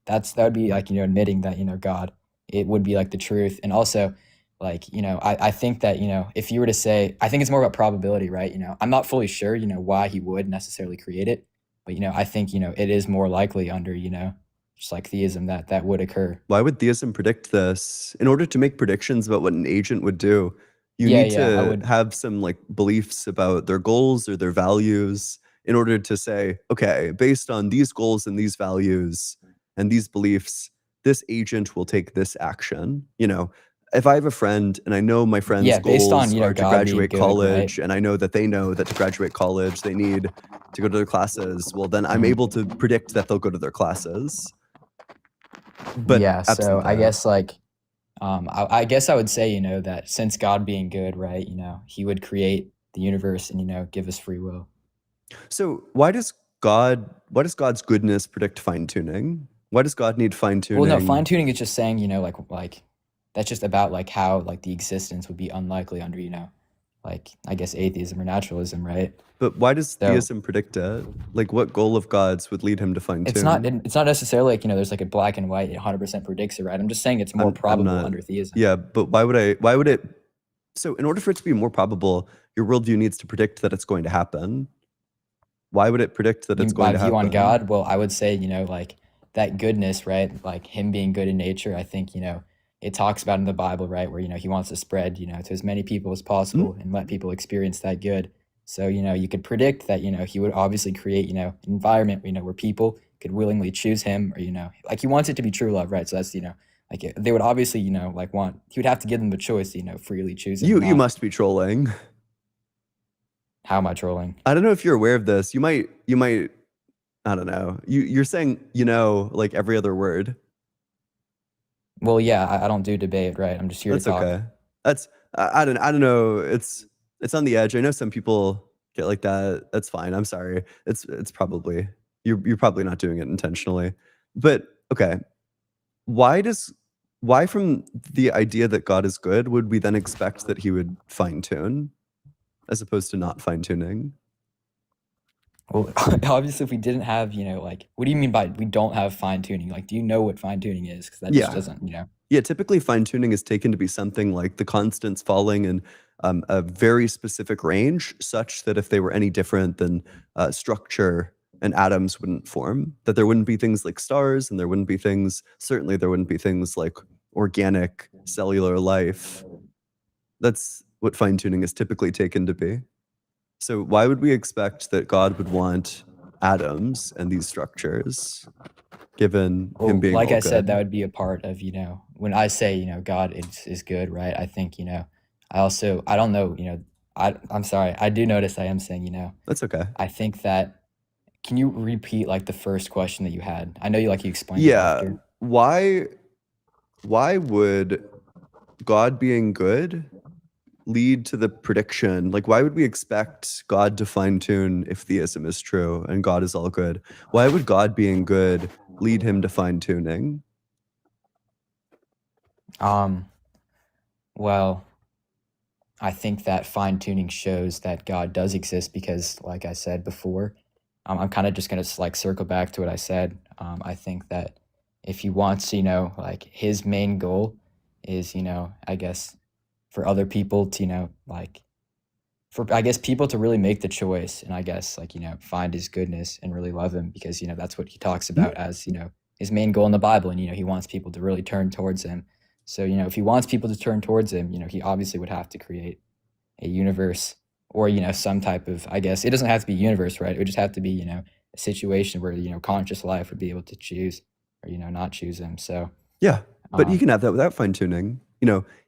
that would be like, admitting that, God, it would be like the truth. And also, like, I think that, if you were to say, I think it's more about probability, right? I'm not fully sure, why he would necessarily create it. But, I think, it is more likely under, just like theism that would occur. Why would theism predict this? In order to make predictions about what an agent would do, you Yeah, need yeah, I to would. have some like beliefs about their goals or their values in order to say, okay, based on these goals and these values and these beliefs, this agent will take this action. If I have a friend and I know my friend's Yeah, based on, goals are to God being graduate good, college, right? and I know that they know that to graduate college they need to go to their classes, well, then I'm Mhm. able to predict that they'll go to their classes. But Yeah, so absent I that, guess like I guess I would say, that since God being good, right, he would create the universe and, give us free will. so why does God's goodness predict fine tuning? Why does God need fine Well, no, tuning? fine tuning is just saying, like that's just about like how like the existence would be unlikely under, like I guess atheism or naturalism, right? But why does So theism predict it? Like, what goal of God's would lead him to fine it's not tune? it's not necessarily like, there's like a black and white, it 100% predicts it, right? I'm just saying it's more I'm probable not. under theism. Yeah, but why would it? So, in order for it to be more probable, your worldview needs to predict that it's going to happen. Why would it predict that it's going My to view happen? on God, well, I would say, like that goodness, right? Like him being good in nature, I think, it talks about in the Bible, right? Where, he wants to spread, to as many people as possible and let people experience that good. So, you could predict that, he would obviously create, an environment, where people could willingly choose him or, like he wants it to be true love, right? So that's, like they would obviously, like he would have to give them the choice to, freely choose him. You must be trolling. How am I trolling? I don't know if you're aware of this. You might. I don't know. You're saying like every other word. Well, yeah, I don't do debate, right? I'm just here That's to talk. okay. That's I don't know. It's on the edge. I know some people get like that. That's fine. I'm sorry. It's probably you're probably not doing it intentionally. But okay. Why from the idea that God is good would we then expect that he would fine tune as opposed to not fine tuning? Well, obviously, if we didn't have, like, what do you mean by we don't have fine tuning? Like, do you know what fine tuning is? Because that just Yeah. doesn't, Yeah, typically fine tuning is taken to be something like the constants falling in a very specific range, such that if they were any different, then structure and atoms wouldn't form. That there wouldn't be things like stars, and there wouldn't be certainly there wouldn't be things like organic cellular life. That's what fine tuning is typically taken to be. So why would we expect that God would want atoms and these structures, given him being like all I said, good? that would be a part of, when I say, God is good, right? I think, I don't know, I'm sorry. I do notice I am saying, That's okay. I think that, can you repeat like the first question that you had? I know you explained it Yeah. after. Why would God being good lead to the prediction? Like, why would we expect God to fine tune if theism is true and God is all good? Why would God being good lead him to fine tuning? Well, I think that fine tuning shows that God does exist because, like I said before, I'm kind of just gonna like circle back to what I said. I think that if he wants, like his main goal is, I guess for other people to, like for I guess people to really make the choice and I guess like, find his goodness and really love him because, that's what he talks about as, his main goal in the Bible. And, he wants people to really turn towards him. So, if he wants people to turn towards him, he obviously would have to create a universe or, some type of, I guess it doesn't have to be universe, right? It would just have to be, a situation where, conscious life would be able to choose or, not choose him. So, yeah, but he can have that without fine tuning.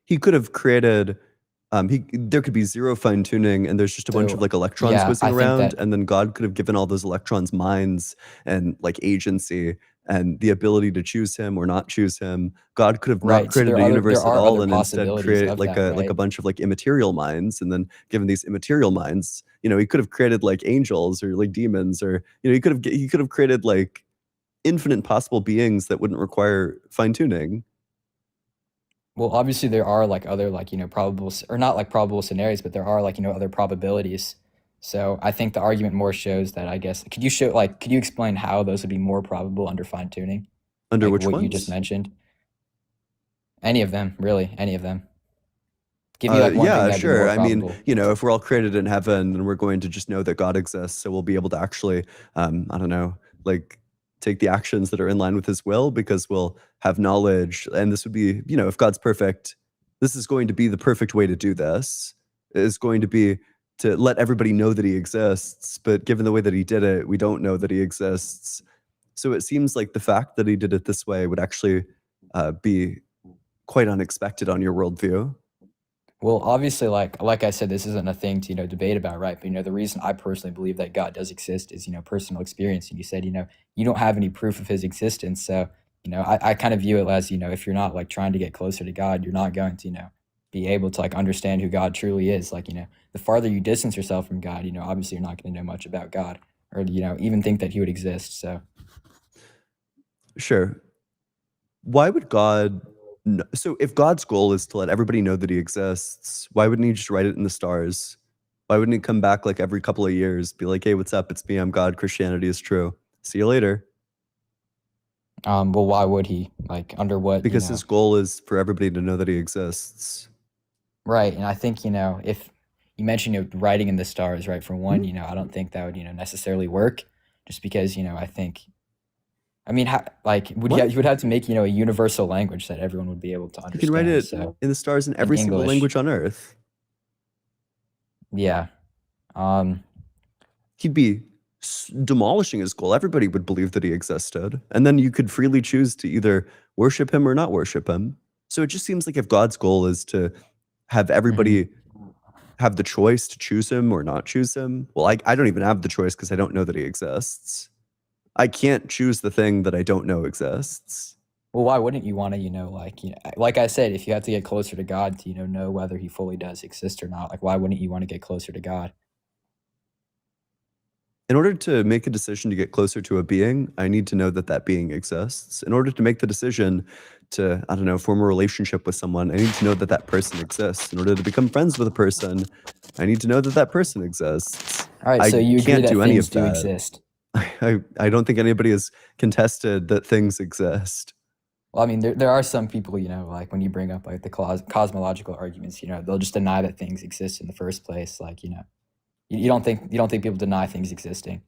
He could have created there could be zero fine tuning, and there's just a bunch of So like electrons yeah, whizzing I think around, that and then God could have given all those electrons minds and like agency and the ability to choose him or not choose him. God could have not right. So created a there universe at are all other and instead possibilities created of that, like a right? bunch of like immaterial minds, and then given these immaterial minds, he could have created like angels or like demons, or he could have created like infinite possible beings that wouldn't require fine tuning. Well, obviously there are like other like, probable or not like probable scenarios, but there are like, other probabilities. So I think the argument more shows that, I guess, could you explain how those would be more probable under fine tuning? Under Like which what you just ones? mentioned? Any of them, really, any of them. Give me like one thing Yeah, that'd be more sure. I mean, probable. if we're all created in heaven, then we're going to just know that God exists, so we'll be able to actually, I don't know, like take the actions that are in line with His will because we'll have knowledge. And this would be, if God's perfect, this is going to be the perfect way to do this. Is going to be to let everybody know that He exists. But given the way that He did it, we don't know that He exists. So it seems like the fact that He did it this way would actually be quite unexpected on your worldview. Well, obviously, like I said, this isn't a thing to debate about, right? But the reason I personally believe that God does exist is personal experience. And you said you don't have any proof of His existence, so I kind of view it as if you're not like trying to get closer to God, you're not going to be able to like understand who God truly is. Like the farther you distance yourself from God, obviously you're not going to know much about God or even think that He would exist. So Sure. Why would God? So if God's goal is to let everybody know that He exists, why wouldn't He just write it in the stars? Why wouldn't He come back like every couple of years, be like, "Hey, what's up? It's me. I'm God. Christianity is true. See you later." well, why would He? Like under what? Because His goal is for everybody to know that He exists. Right, and I think if you mentioned writing in the stars, right? For one, Mhm. I don't think that would necessarily work, just because I think. I mean, like What? you would have to make a universal language that everyone would be able to You can write understand. it So in the stars in in every single English, language on Earth. yeah. He'd be demolishing His goal. Everybody would believe that He existed, and then you could freely choose to either worship Him or not worship Him. So it just seems like if God's goal is to have everybody have the choice to choose Him or not choose Him, well, I don't even have the choice because I don't know that He exists. I can't choose the thing that I don't know exists. Well, why wouldn't you want to, like I said, if you have to get closer to God to, know whether He fully does exist or not, like why wouldn't you want to get closer to God? In order to make a decision to get closer to a being, I need to know that that being exists. In order to make the decision to, I don't know, form a relationship with someone, I need to know that that person exists. In order to become friends with a person, I need to know that that person exists. All right, I so you agree can't that do any things of do that. exist. I don't think anybody has contested that things exist. Well, I mean, there are some people, like when you bring up like the cosmological arguments, they'll just deny that things exist in the first place. Like, you don't think people deny things existing.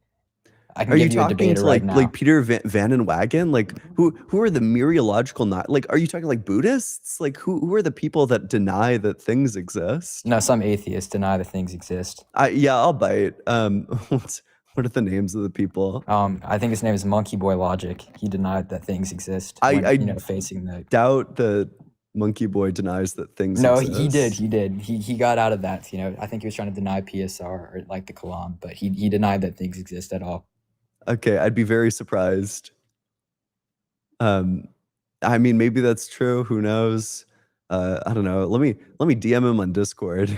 I can Are you give you a talking debater to right like now. Peter Van den Wagen? Like who are the mereological not like are you talking like Buddhists? Like who are the people that deny that things exist? No, some atheists deny that things exist. Yeah, I'll bite. What are the names of the people? I think his name is Monkey Boy Logic. He denied that things exist I when facing the. doubt that Monkey Boy denies that things No, exist. he did. He got out of that. I think he was trying to deny PSR or like the Kalam, but he denied that things exist at all. Okay, I'd be very surprised. I mean, maybe that's true. Who knows? I don't know. Let me DM him on Discord.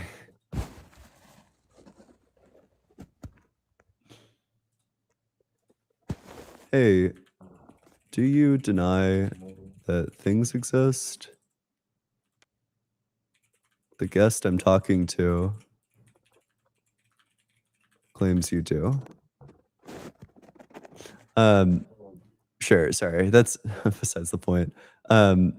Hey, do you deny that things exist? The guest I'm talking to claims you do. Sure, sorry. That's besides the point. I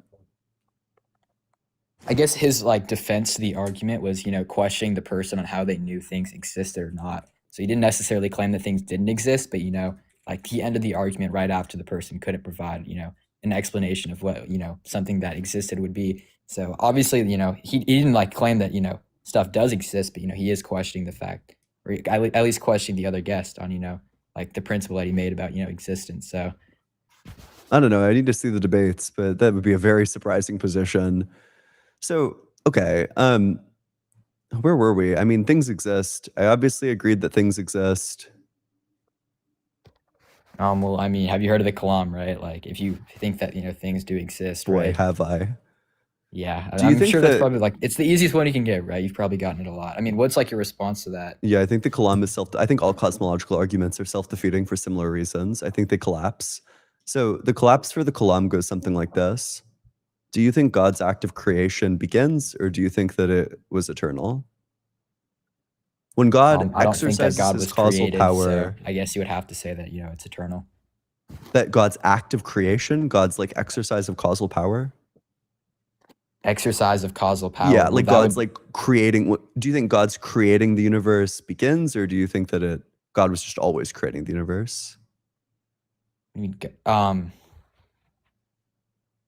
guess his like defense to the argument was, questioning the person on how they knew things existed or not. So he didn't necessarily claim that things didn't exist, but like he ended the argument right after the person couldn't provide, an explanation of what, something that existed would be. So obviously, he didn't like claim that, stuff does exist, but he is questioning the fact, or at least questioning the other guest on, like the principle that he made about, existence. So I don't know. I need to see the debates, but that would be a very surprising position. So, okay. Where were we? I mean, things exist. I obviously agreed that things exist. Well, I mean, have you heard of the Kalam, right? Like, if you think that, things do exist, Boy, right? have I. Yeah, Do you I'm think sure that's that- probably like, it's the easiest one you can get, right? You've probably gotten it a lot. I mean, what's like your response to that? Yeah, I think the Kalam is I think all cosmological arguments are self-defeating for similar reasons. I think they collapse. So the collapse for the Kalam goes something like this. Do you think God's act of creation begins, or do you think that it was eternal? When God I don't think that exercises God his was causal created, power, so I guess you would have to say that, it's eternal. that God's act of creation, God's like exercise of causal power. Exercise of causal power. Yeah, well, like that God's would- like creating. Do you think God's creating the universe begins, or do you think that God was just always creating the universe? I mean,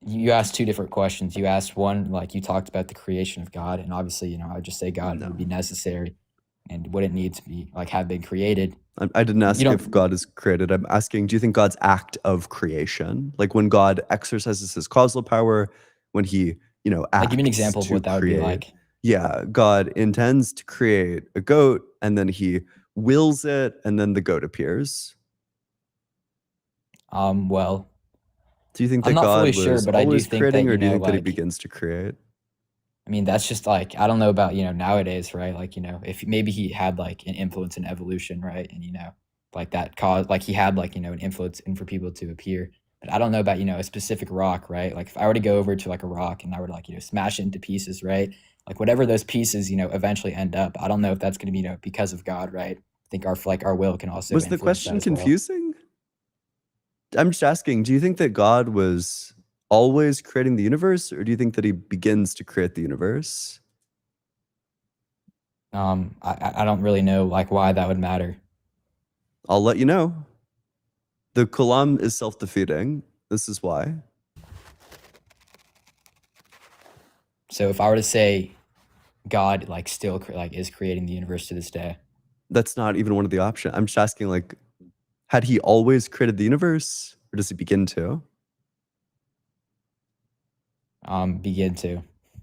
you asked two different questions. You asked one, like you talked about the creation of God, and obviously, I would just say God would be necessary and wouldn't need to be like have been created. I didn't ask You don't- if God is created. I'm asking, do you think God's act of creation, like when God exercises his causal power, when he, acts Like, give me an example of to what that would be create? like. Yeah, God intends to create a goat, and then he wills it, and then the goat appears. Well, do you think I'm that not God fully sure, was but I do always think creating, that, or do you think that he like- begins to create? I mean, that's just like, I don't know about, nowadays, right? Like, if maybe he had like an influence in evolution, right? And, like that caused, like he had like, an influence in for people to appear. But I don't know about, a specific rock, right? Like if I were to go over to like a rock and I were to like, smash it into pieces, right? Like whatever those pieces, eventually end up, I don't know if that's going to be, because of God, right? I think our will can also Was the influence question that as well. confusing? I'm just asking, do you think that God was always creating the universe, or do you think that he begins to create the universe? I don't really know like why that would matter. I'll let you know. The Kalam is self-defeating. This is why. So if I were to say God like still like is creating the universe to this day, That's not even one of the options. I'm just asking, like, had he always created the universe, or does he begin to? begin to.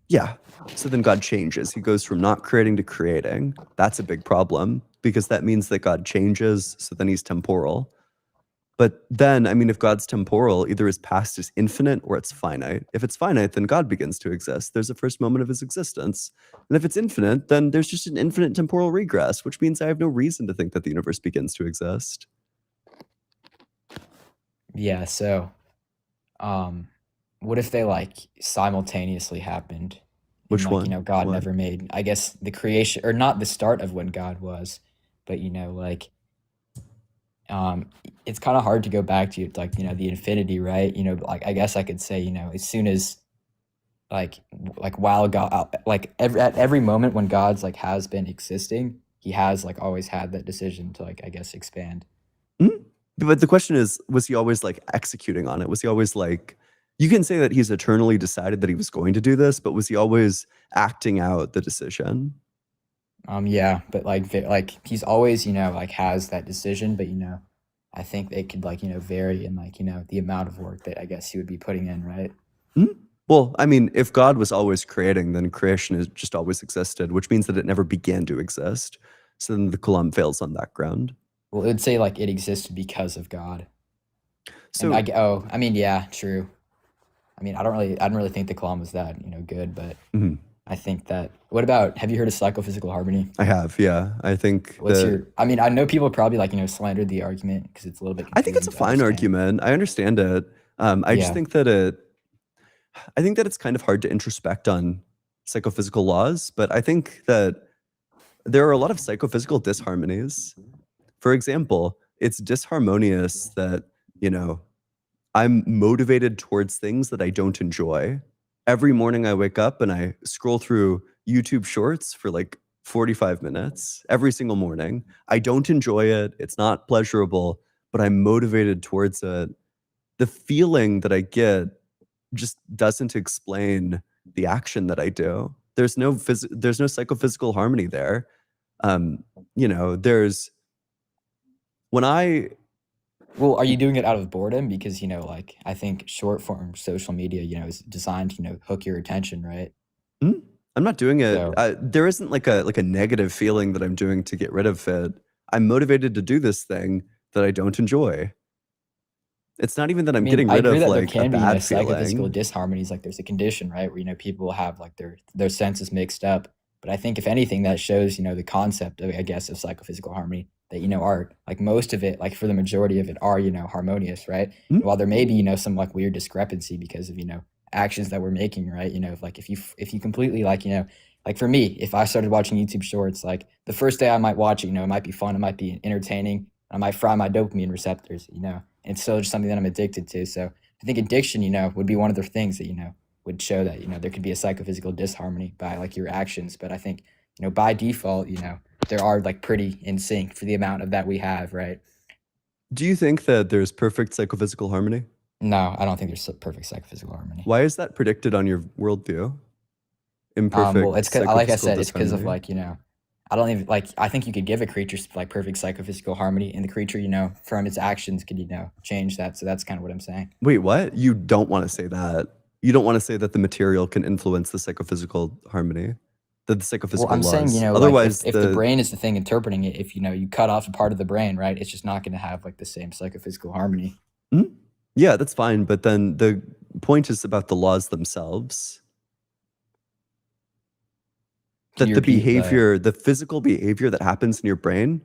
Yeah. So then God changes. He goes from not creating to creating. That's a big problem, because that means that God changes, so then he's temporal. But then, I mean, if God's temporal, either his past is infinite or it's finite. If it's finite, then God begins to exist. There's a first moment of his existence. And if it's infinite, then there's just an infinite temporal regress, which means I have no reason to think that the universe begins to exist. Yeah, so what if they like simultaneously happened? And, Which like, one? God What? never made, I guess, the creation, or not the start of when God was, but like it's kind of hard to go back to like, the infinity, right? Like I guess I could say, as soon as like while God like at every moment when God's like has been existing, he has like always had that decision to like, I guess, expand. But the question is, was he always like executing on it? Was he always like, you can say that he's eternally decided that he was going to do this, but was he always acting out the decision? Yeah, but like he's always, like has that decision, but I think they could like, vary in like, the amount of work that I guess he would be putting in, right? Well, I mean, if God was always creating, then creation has just always existed, which means that it never began to exist. So then the Kalam fails on that ground. Well, it would say like it existed because of God. So And I mean, yeah, true. I mean, I don't really think the Kalam was that, good, but Mhm. I think that, what about, have you heard of psychophysical harmony? I have, yeah. I think What's that, your, I mean, I know people probably like, slandered the argument because it's a little bit I think it's a confusing to fine understand. argument. I understand it. I just Yeah. think that I think that it's kind of hard to introspect on psychophysical laws, but I think that there are a lot of psychophysical disharmonies. For example, it's disharmonious that, I'm motivated towards things that I don't enjoy. Every morning I wake up and I scroll through YouTube shorts for like 45 minutes every single morning. I don't enjoy it. It's not pleasurable, but I'm motivated towards it. The feeling that I get just doesn't explain the action that I do. There's no psychophysical harmony there. There's when I Well, are you doing it out of boredom? Because, like, I think short form social media, is designed to, hook your attention, right? I'm not doing it. So There isn't like a negative feeling that I'm doing to get rid of it. I'm motivated to do this thing that I don't enjoy. It's not even that I I'm mean, getting I rid agree of that there like a can be, bad psychophysical feeling. disharmonies. Like there's a condition, right, where people have like their senses mixed up. But I think if anything, that shows the concept of, I guess, of psychophysical harmony, that are like most of it, like for the majority of it, are harmonious, right? Mhm. While there may be some like weird discrepancy because of actions that we're making, right? Like if you completely like for me, if I started watching YouTube shorts, like the first day I might watch it, it might be fun, it might be entertaining, I might fry my dopamine receptors, and it's still just something that I'm addicted to. So I think addiction, would be one of the things that would show that there could be a psychophysical disharmony by like your actions. But I think by default, there are like pretty in sync for the amount of that we have, right? Do you think that there's perfect psychophysical harmony? No, I don't think there's perfect psychophysical harmony. Why is that predicted on your worldview? Well, Imperfect it's like I psychophysical said, it's because of disharmony. like I don't even like. I think you could give a creature like perfect psychophysical harmony, and the creature, from its actions, could change that. So that's kind of what I'm saying. Wait, what? You don't want to say that. You don't want to say that the material can influence the psychophysical harmony, the psychophysical Well, I'm saying, laws. like Otherwise, if the brain is the thing interpreting it, if you cut off a part of the brain, right, it's just not going to have like the same psychophysical harmony. Mhm. Yeah, that's fine. But then the point is about the laws themselves. Can That you the repeat behavior, the physical behavior that happens in your brain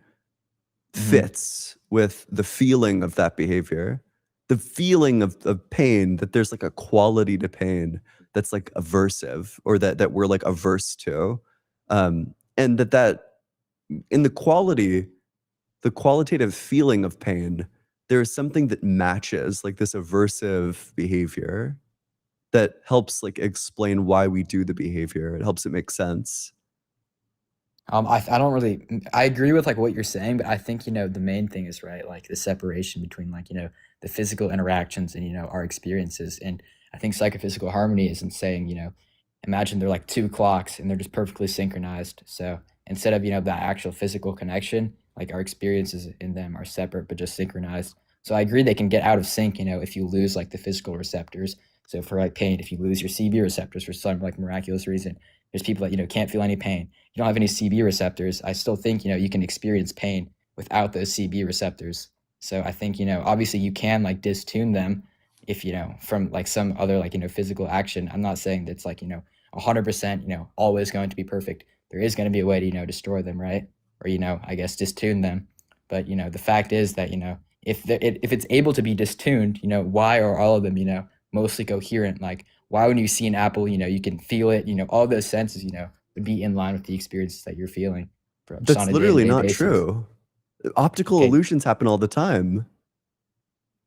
fits with the feeling of that behavior. The feeling of pain, that there's like a quality to pain that's like aversive, or that we're like averse to. And that in the qualitative feeling of pain, there is something that matches like this aversive behavior that helps like explain why we do the behavior. It helps it make sense. I don't really I agree with like what you're saying, but I think the main thing is, right, like the separation between like the physical interactions and our experiences. And I think psychophysical harmony isn't saying imagine they're like two clocks and they're just perfectly synchronized. So instead of that actual physical connection, like our experiences in them are separate but just synchronized. So I agree they can get out of sync if you lose like the physical receptors. So for like pain, if you lose your CB receptors for some like miraculous reason, there's people that can't feel any pain. You don't have any CB receptors. I still think you can experience pain without those CB receptors. So I think obviously you can like distune them if from like some other like physical action. I'm not saying that's like 100% always going to be perfect. There is going to be a way to destroy them, right? Or I guess distune them. But the fact is that if it's able to be distuned, why are all of them mostly coherent? Like why when you see an apple, you can feel it, all those senses, would be in line with the experiences that you're feeling just on That's a literally day-to-day not basis. true. Optical Okay. illusions happen all the time.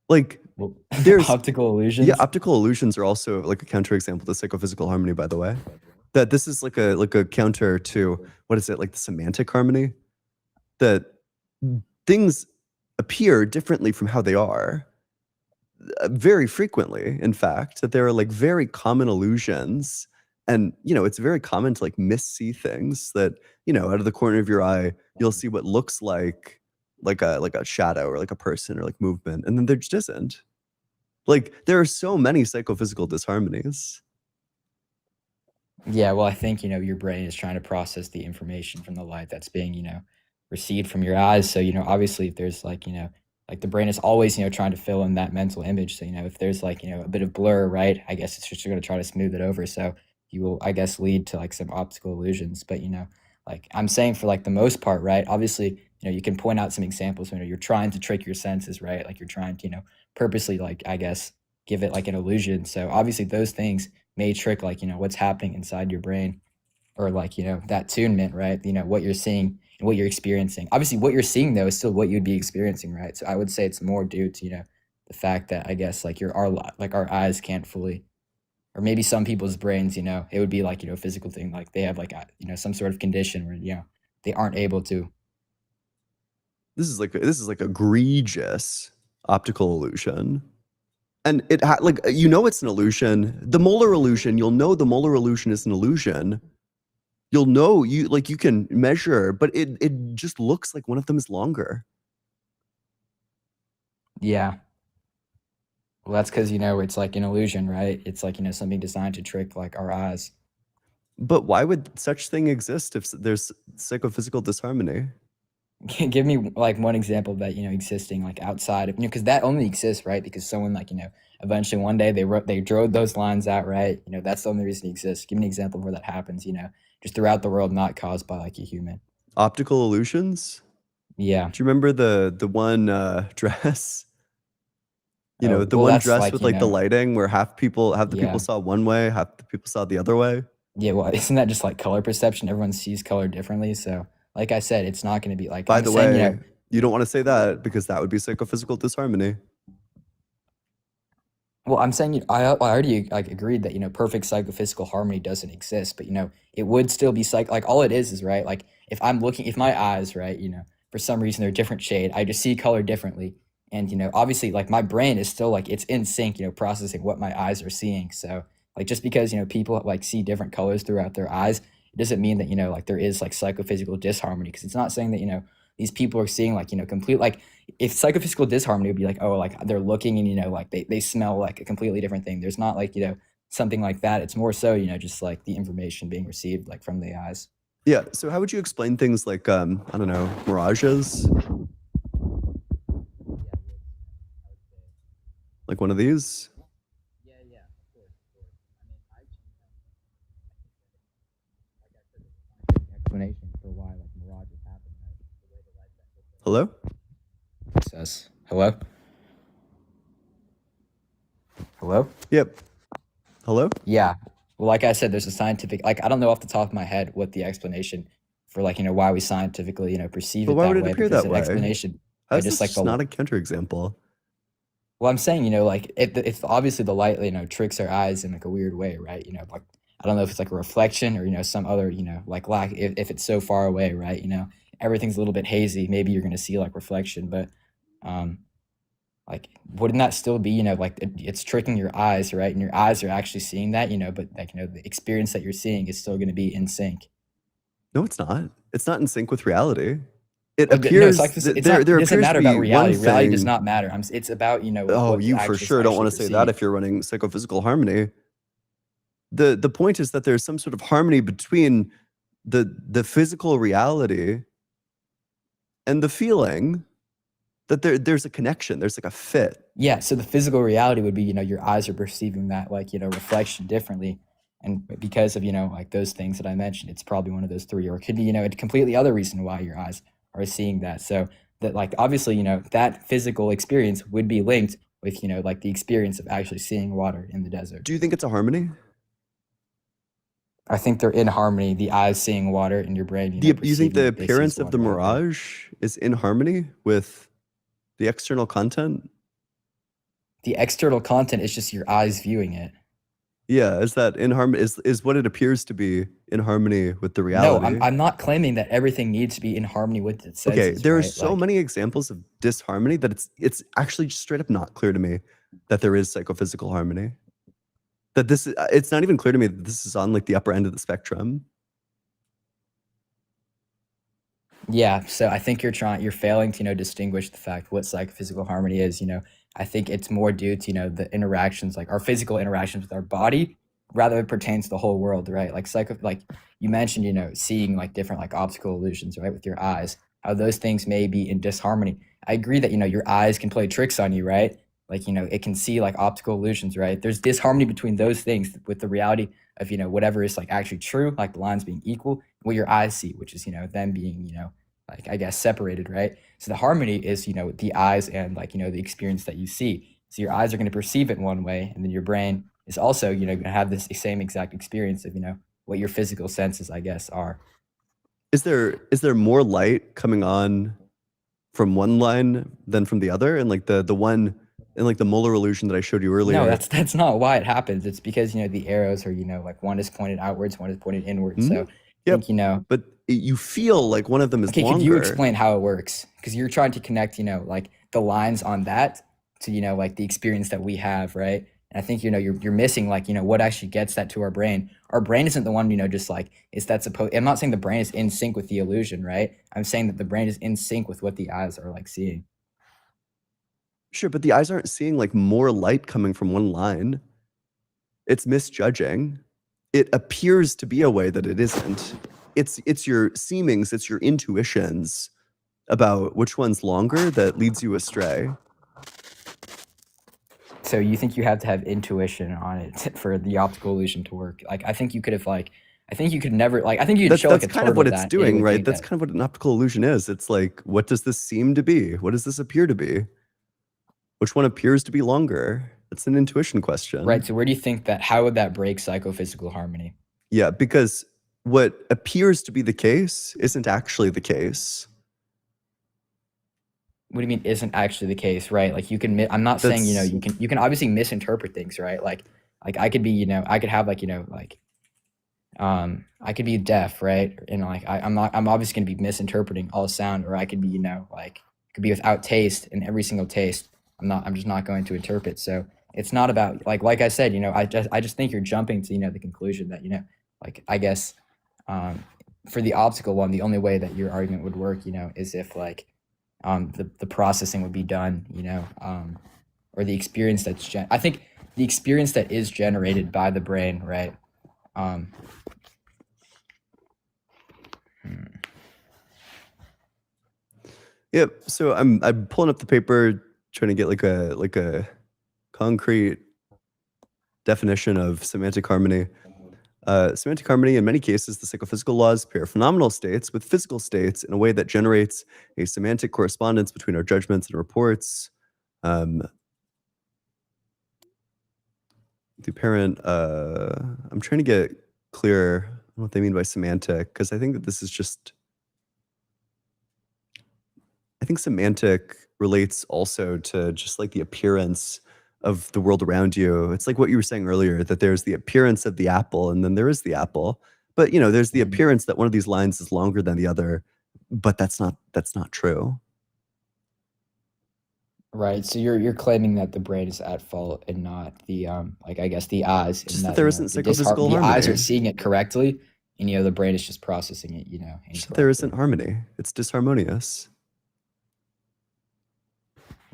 Like Well, there's optical illusions. Yeah, optical illusions are also like a counterexample to psychophysical harmony, by the way. That this is like a counter to, what is it, like the semantic harmony? That things appear differently from how they are. Very frequently, in fact, that there are like very common illusions. And it's very common to like missee things that, out of the corner of your eye, you'll see what looks like a shadow or like a person or like movement, and then there just isn't. Like there are so many psychophysical disharmonies. Yeah, well, I think your brain is trying to process the information from the light that's being received from your eyes. So obviously, if there's like like the brain is always trying to fill in that mental image. So if there's like a bit of blur, right, I guess it's just going to try to smooth it over. So you will, I guess, lead to like some optical illusions. But like I'm saying, for like the most part, right, obviously you can point out some examples when you're trying to trick your senses, right, like you're trying to purposely, like, I guess, give it like an illusion. So obviously those things may trick like what's happening inside your brain, or like that tunement, right, what you're seeing and what you're experiencing. Obviously what you're seeing though is still what you'd be experiencing, right? So I would say it's more due to the fact that, I guess, like our eyes can't fully, or maybe some people's brains, it would be like a physical thing, like they have like some sort of condition where they aren't able to. This is like egregious optical illusion. And it like it's an illusion. The molar illusion, you'll know the molar illusion is an illusion. You'll know you can measure, but it just looks like one of them is longer. Yeah. Well, that's because it's like an illusion, right? It's like something designed to trick like our eyes. But why would such thing exist if there's psychophysical disharmony? Give me like one example of that, existing like outside of, because that only exists, right? Because someone like, eventually one day they drew those lines out, right? That's the only reason it exists. Give me an example of where that happens, just throughout the world, not caused by like a human. Optical illusions? Yeah. Do you remember the one dress? The well, one that's dress like, with like the lighting where half the people Yeah. saw one way, half the people saw the other way? Yeah, well, isn't that just like color perception? Everyone sees color differently. So, like I said, it's not going to be like. By I'm the saying, way, you don't want to say that because that would be psychophysical disharmony. Well, I'm saying I already like agreed that perfect psychophysical harmony doesn't exist, but it would still be like all it is right. Like if my eyes right, for some reason they're a different shade, I just see color differently, and obviously like my brain is still like it's in sync, processing what my eyes are seeing. So like just because people like see different colors throughout their eyes, it doesn't mean that like there is like psychophysical disharmony, because it's not saying that these people are seeing like complete like if psychophysical disharmony would be like, oh, like they're looking and like they smell like a completely different thing. There's not like something like that. It's more so just like the information being received like from the eyes. Yeah. So how would you explain things like I don't know, mirages? Like one of these? Yeah, of course. I mean, I explanation for why like mirages happen, right? The way the light that Hello? says. Hello? Hello? Yep. Hello? Yeah. Well, like I said, there's a scientific like I don't know off the top of my head what the explanation for like why we scientifically perceive But it why that would it way. appear But there's that an way? explanation. How's Just this like not a counterexample? Well, I'm saying, like it's obviously the light, tricks our eyes in like a weird way, right? Like I don't know if it's like a reflection or some other, like lack if it's so far away, right? Everything's a little bit hazy. Maybe you're gonna see like reflection, but like wouldn't that still be, like it's tricking your eyes, right? And your eyes are actually seeing that, but like the experience that you're seeing is still gonna be in sync. No, it's not. It's not in sync with reality. It No, it's appears like this, it's there not. there It doesn't appears matter to be about reality. one Reality does thing. not matter. It's about Oh, what you for sure don't want to say that if you're running psychophysical harmony. The point is that there's some sort of harmony between the physical reality and the feeling, that there's a connection, there's like a fit. Yeah, so the physical reality would be, your eyes are perceiving that like, reflection differently. And because of, like those things that I mentioned, it's probably one of those three, or it could be, a completely other reason why your eyes are seeing that. So that like, obviously, that physical experience would be linked with, like the experience of actually seeing water in the desert. Do you think it's a harmony? I think they're in harmony, the eyes seeing water in your brain. You think the perceiving they see appearance of the water out there. mirage is in harmony with the external content? The external content is just your eyes viewing it. Yeah, is that in harmony? Is what it appears to be in harmony with the reality? No, I'm not claiming that everything needs to be in harmony with its senses. Okay, there are right? so many examples of disharmony that it's actually just straight up not clear to me that there is psychophysical harmony. That this is, it's not even clear to me that this is on like the upper end of the spectrum. Yeah, so I think you're failing to distinguish the fact what psychophysical harmony is. I think it's more due to the interactions, like our physical interactions with our body, rather it pertains to the whole world, right? Like like you mentioned, seeing like different like optical illusions, right, with your eyes, how those things may be in disharmony. I agree that your eyes can play tricks on you, right? Like it can see like optical illusions, right? There's disharmony between those things with the reality of whatever is like actually true, like the lines being equal, what your eyes see, which is them being like I guess separated, right? So the harmony is the eyes and like the experience that you see. So your eyes are going to perceive it in one way, and then your brain is also going to have this same exact experience of what your physical senses, I guess, are. Is there more light coming on from one line than from the other? And like the one in like the molar illusion that I showed you earlier. No, that's not why it happens. It's because the arrows are like one is pointed outwards, one is pointed inwards. So I think but you feel like one of them is okay, longer. could you explain how it works? Because you're trying to connect, like the lines on that to, like the experience that we have, right? And I think, you're missing like, what actually gets that to our brain. Our brain isn't the one, just like, is that supposed, I'm not saying the brain is in sync with the illusion, right? I'm saying that the brain is in sync with what the eyes are like seeing. Sure, but the eyes aren't seeing like more light coming from one line. It's misjudging. it appears to be a way that it isn't. It's your seemings, it's your intuitions about which one's longer that leads you astray. So you think you have to have intuition on it for the optical illusion to work? Like, I think you could have like, I think you could never like, I think you could show like a That's kind of what turtle it's that, and it doing, would right? think That's that. kind of what an optical illusion is. It's like, what does this seem to be? What does this appear to be? Which one appears to be longer? It's an intuition question. Right. So where do you think that, how would that break psychophysical harmony? Yeah, because what appears to be the case isn't actually the case. What do you mean isn't actually the case, right? Like you can, I'm not saying, you know, you can obviously misinterpret things, right? Like I could be, you know, I could have like, you know, like, I could be deaf, right? And like, I'm obviously going to be misinterpreting all sound, or I could be, you know, like, could be without taste, and every single taste, I'm just not going to interpret. So it's not about like I said, you know, I just think you're jumping to, you know, the conclusion that, you know, like, I guess, for the optical one, the only way that your argument would work, you know, is if like, the processing would be done, you know, or the experience that's I think the experience that is generated by the brain, right? Yep. So I'm pulling up the paper, trying to get like a concrete definition of semantic harmony. Semantic harmony, in many cases, the psychophysical laws pair phenomenal states with physical states in a way that generates a semantic correspondence between our judgments and reports. The apparent, I'm trying to get clear on what they mean by semantic, because I think that this is just, I think semantic relates also to just like the appearance of the world around you. It's like what you were saying earlier, that there's the appearance of the apple and then there is the apple. But you know, there's the appearance that one of these lines is longer than the other, but that's not true. Right. So you're claiming that the brain is at fault and not the like, I guess, the eyes. Just and that there you know, isn't psychophysical the eyes are harmony. seeing it correctly, and you know the brain is just processing it, you know. Just that there isn't harmony. It's disharmonious.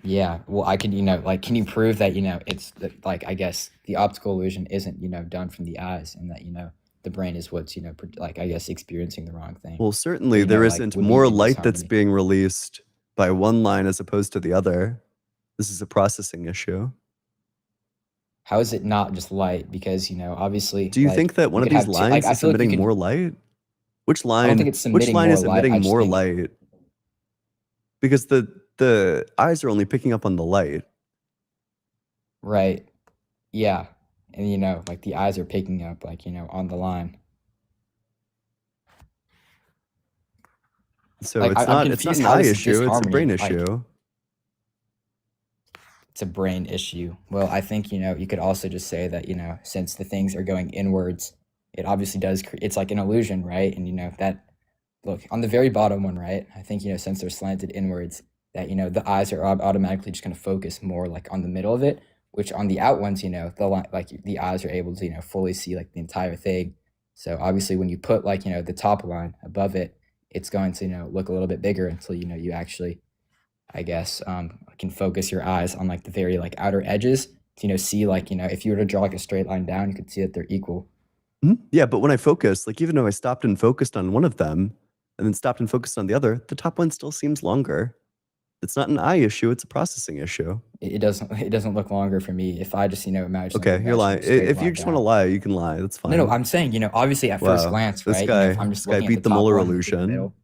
Yeah, well, I can, you know, like, can you prove that, you know, it's like, I guess the optical illusion isn't, you know, done from the eyes, and that, you know, the brain is what's, you know, like, I guess, experiencing the wrong thing. Well, certainly You know, there like, isn't would be more in light that's disharmony. being released by one line as opposed to the other. This is a processing issue. How is it not just light? Because, you know, obviously, Do you like, think that you one of could these have lines I is feel like you emitting could, more light? Which I don't think line? it's Which emitting line more is light. I emitting just more think, light? Because the eyes are only picking up on the light. right, yeah, and you know, like the eyes are picking up, like, you know, on the line. So Like, it's I'm not confused an how eye it's a issue, it's a brain disharmony. Like, issue. it's a brain issue. Well, I think, you know, you could also just say that, you know, since the things are going inwards, it obviously does, it's like an illusion, right? And, you know, that, look, on the very bottom one, right? I think, you know, since they're slanted inwards, that, you know, the eyes are automatically just going to focus more like on the middle of it, which on the out ones, you know, like the eyes are able to, you know, fully see like the entire thing. So obviously when you put like, you know, the top line above it, it's going to, you know, look a little bit bigger until, you know, you actually, I guess, can focus your eyes on like the very like outer edges to, you know, see like, you know, if you were to draw like a straight line down, you could see that they're equal. Yeah, but when I focus, like even though I stopped and focused on one of them and then stopped and focused on the other, the top one still seems longer. It's not an eye issue, it's a processing issue. It doesn't look longer for me if I just, you know, imagine like, Okay, you're lying. If you just want to lie, you can lie. That's fine. No, I'm saying, you know, obviously at first Wow, glance, this right? You know, if guy, I'm just this guy looking at beat the the top Mueller line and looking at the illusion. middle.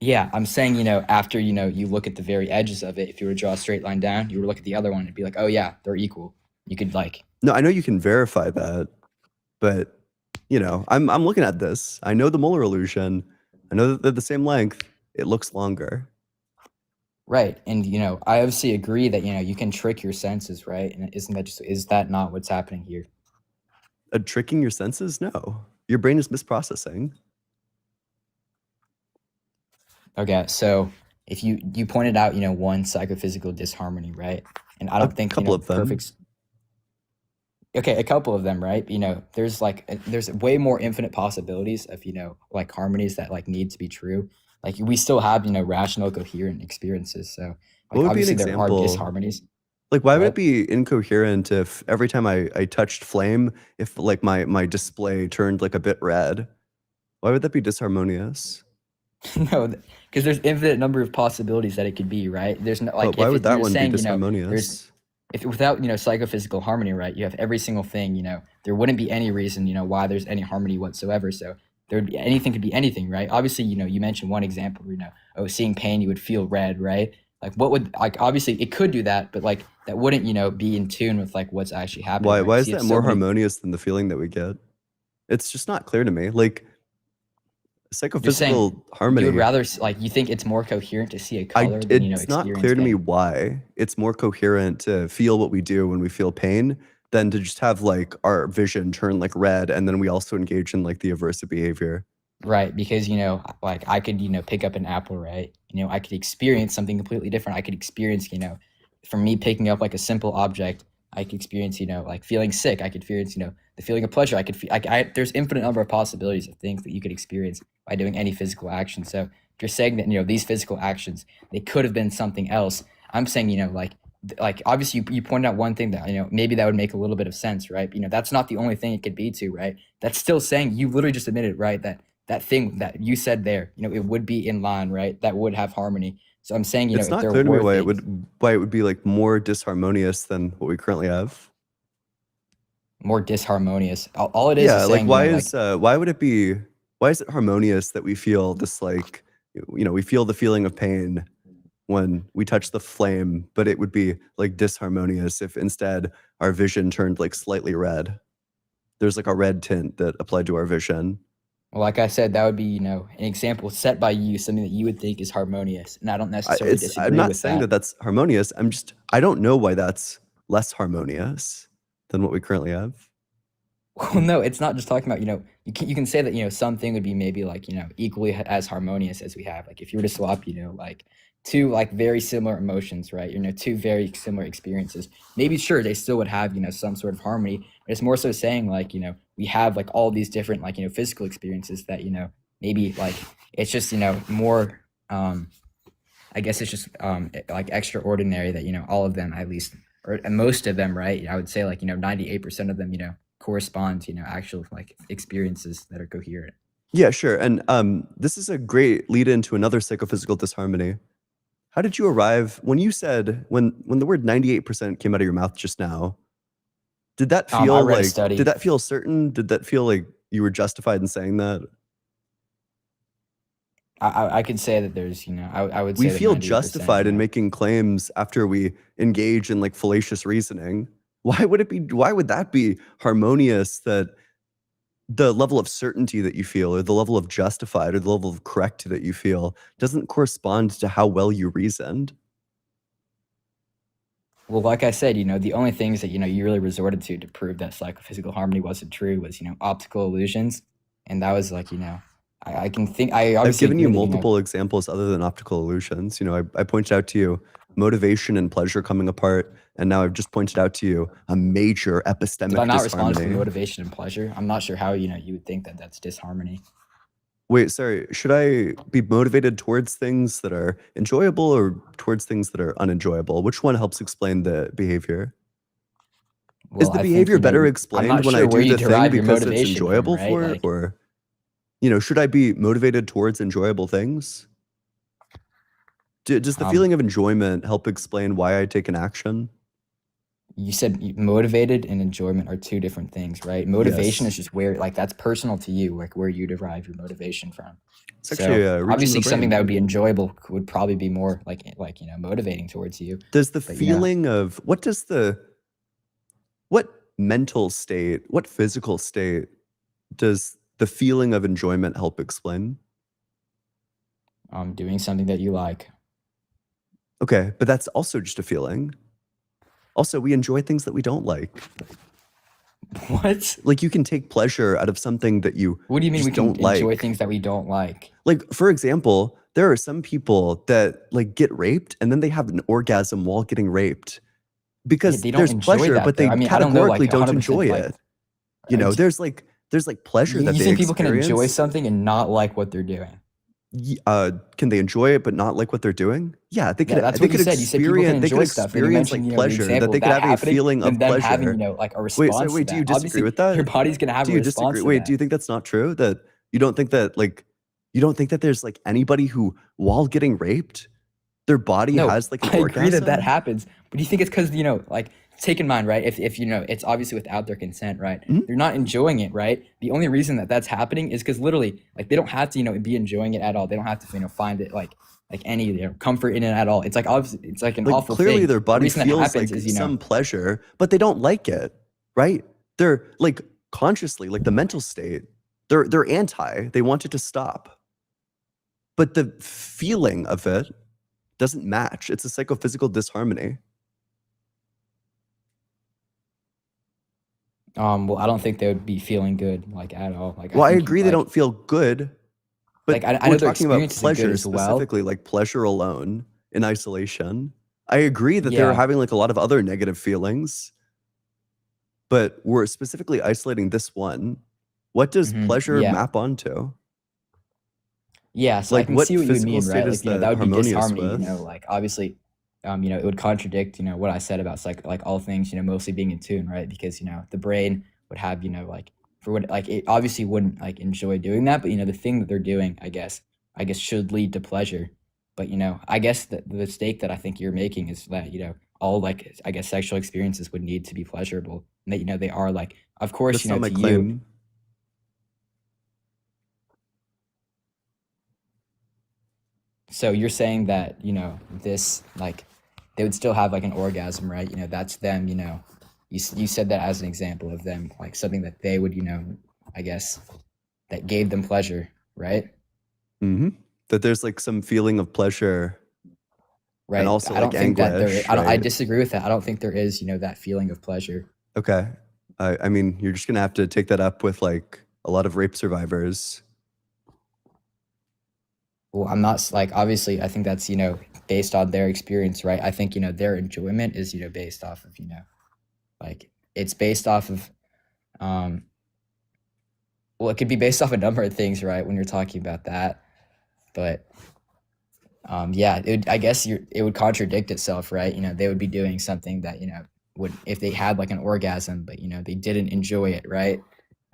Yeah, I'm saying, you know, after, you know, you look at the very edges of it, if you were to draw a straight line down, you would look at the other one and be like, oh yeah, they're equal. You could like, No, I know you can verify that, but you know, I'm looking at this. I know the Mueller illusion. I know that they're the same length. It looks longer. right. And, you know, I obviously agree that, you know, you can trick your senses, right? And is that not what's happening here? Tricking your senses? No. Your brain is misprocessing. Okay, so if you pointed out, you know, one psychophysical disharmony, right? And I don't think, you couple know, of them. perfect. Okay, a couple of them, right? You know, there's way more infinite possibilities of, you know, like harmonies that like need to be true. Like we still have, you know, rational, coherent experiences. So like What would be an obviously there are example? disharmonies. Like, why would it What? be incoherent if every time I touched flame, if like my display turned like a bit red? Why would that be disharmonious? No, because there's infinite number of possibilities that it could be, right? There's no But like why if would that you're one be saying, there's disharmonious? if without psychophysical harmony, right? You have every single thing, there wouldn't be any reason, why there's any harmony whatsoever. So there would be anything, could be anything, right? Obviously, you mentioned one example where, oh, seeing pain, you would feel red, right? Like what would like obviously it could do that, but like that wouldn't, be in tune with like what's actually happening. Why Right? why 'Cause is you have that so more many harmonious than the feeling that we get? It's just not clear to me. Like You're saying psychophysical you would harmony. rather like you think it's more coherent to see a color than It's not experience clear to me pain. why it's more coherent to feel what we do when we feel pain than to just have like our vision turn like red and then we also engage in like the aversive behavior. Right, because like I could pick up an apple, right? I could experience something completely different. I could experience from me picking up like a simple object, I could experience like feeling sick. I could experience the feeling of pleasure. I could feel there's infinite number of possibilities of things that you could experience by doing any physical action. So if you're saying that these physical actions, they could have been something else, I'm saying like obviously you pointed out one thing that maybe that would make a little bit of sense, right? That's not the only thing it could be to, right? That's still saying, you literally just admitted, right, that thing that you said there, it would be in line, right? That would have harmony. So I'm saying, It's if not there clear to me were things, why it would be like more disharmonious than what we currently have. more disharmonious, all it Yeah, is like saying, why would it be why is it harmonious that we feel this like we feel the feeling of pain when we touch the flame, but it would be like disharmonious if instead our vision turned like slightly red. There's like a red tint that applied to our vision. well, like I said, that would be, an example set by you, something that you would think is harmonious. And I don't necessarily I'm disagree not with saying that. that that's harmonious. I don't know why that's less harmonious than what we currently have. Well, no, it's not just talking about, you can say that, something would be maybe like, equally as harmonious as we have. Like if you were to swap, like two like very similar emotions, right? Two very similar experiences. Maybe sure they still would have, some sort of harmony, but it's more so saying like, we have like all these different like, physical experiences that, maybe like it's just, more I guess it's just like extraordinary that, all of them at least, or most of them, right? I would say like, 98% of them, correspond to actual like experiences that are coherent. Yeah, sure. And this is a great lead into another psychophysical disharmony. How did you arrive when you said when the word 98% came out of your mouth just now? Did that feel I read a like study. did that feel certain? Did that feel like you were justified in saying that? I could say that there's, I would say We that feel 98%, justified in making claims after we engage in like fallacious reasoning. Why would that be harmonious that the level of certainty that you feel or the level of justified or the level of correct that you feel doesn't correspond to how well you reasoned? Well, like I said, the only things that, you really resorted to prove that psychophysical harmony wasn't true was, optical illusions. And that was like, I can think, I I've obviously given you agree that, multiple examples other than optical illusions. I pointed out to you motivation and pleasure coming apart, and now I've just pointed out to you a major epistemic did I not respond to disharmony. motivation and pleasure? I'm not sure how, you would think that that's disharmony. Wait, sorry. Should I be motivated towards things that are enjoyable or towards things that are unenjoyable? Which one helps explain the behavior? Is Well, the I think, behavior better I'm explained not when I sure where do you the thing derive your because it's motivation from, enjoyable right? for it? Like, Or, should I be motivated towards enjoyable things? Does the feeling of enjoyment help explain why I take an action? you said motivated and enjoyment are two different things, right? Motivation Yes. is just where, like, that's personal to you, like where you derive your motivation from. It's actually a region of the obviously something that brain. would be enjoyable would probably be more like motivating towards you. Does the But, feeling of what mental state, what physical state does the feeling of enjoyment help explain? Doing something that you like. Okay, but that's also just a feeling. Also, we enjoy things that we don't like. What? Like you can take pleasure out of something that you What do you mean just we can don't enjoy like. things that we don't like? Like, for example, there are some people that like get raped and then they have an orgasm while getting raped because they don't there's enjoy pleasure, that, but though. they I mean, I don't know, categorically like, don't 100%, enjoy like, it. There's like pleasure you that they think people can enjoy experience. something and not like what they're doing? Can they enjoy it but not like what they're doing? Yeah, they could. Yeah, that's They what you could said. You said people can experience. They could enjoy stuff, and you experience mentioned, like you know, the pleasure. That example they of could that have a happening, feeling and of them having, you pleasure. know, like a Wait, so response wait, to do you that. disagree Obviously, with that? your body's gonna have Do a you response disagree? to Wait, do that. you think that's not true? That you don't think that like you don't think that there's like anybody who, while getting raped, their body No, has like an I agree that orgasm? happens, but do you think it's because, you know, like, take in mind, right? If you know, it's obviously without their consent, right? Mhm. They're not enjoying it, right? The only reason that that's happening is because literally, like, they don't have to, you know, be enjoying it at all. They don't have to, you know, find it like any, you know, comfort in it at all. It's like obviously, it's like an Like awful clearly thing. their The body reason that feels happens like is, you know, some pleasure, but they don't like it, right? They're like consciously, like the mental state, they're anti. They want it to stop. But the feeling of it doesn't match. It's a psychophysical disharmony. well, I don't think they would be feeling good like at all. Like, Well, I think agree they like, don't feel good, but like I we're know their talking about experience isn't good pleasure as well. specifically, like pleasure alone in isolation. I agree that they were Yeah. having like a lot of other negative feelings, but we're specifically isolating this one. What does pleasure Yeah. map onto? Yeah, so I Like can what see what you would physical mean, state right? is Like, you know, that that would be harmonious disharmony, you with? know, like obviously, you know, it would contradict, you know, what I said about like all things, you know, mostly being in tune, right? Because, you know, the brain would have, you know, like for what like it obviously wouldn't like enjoy doing that, but you know, the thing that they're doing, I guess should lead to pleasure. But you know, I guess the mistake that I think you're making is that, you know, all like I guess sexual experiences would need to be pleasurable. And that, you know, they are like, of course, That's you know, not my to you, claim. so you're saying that, you know, this like they would still have like an orgasm, right? You know, that's them, you know. You said that as an example of them, like something that they would, you know, I guess that gave them pleasure, right? That there's like some feeling of pleasure Right. and also I like don't think that there is, anguish, I right? disagree with that. I don't think there is, you know, that feeling of pleasure. Okay. I mean, you're just gonna have to take that up with like a lot of rape survivors. Well, I'm not like obviously I think that's, you know, based on their experience, right? I think, you know, their enjoyment is, you know, based off of, you know, like it's based off of well, it could be based off a number of things, right? When you're talking about that. But yeah, I guess it would contradict itself, right? You know, they would be doing something that, you know, would if they had like an orgasm, but you know, they didn't enjoy it, right?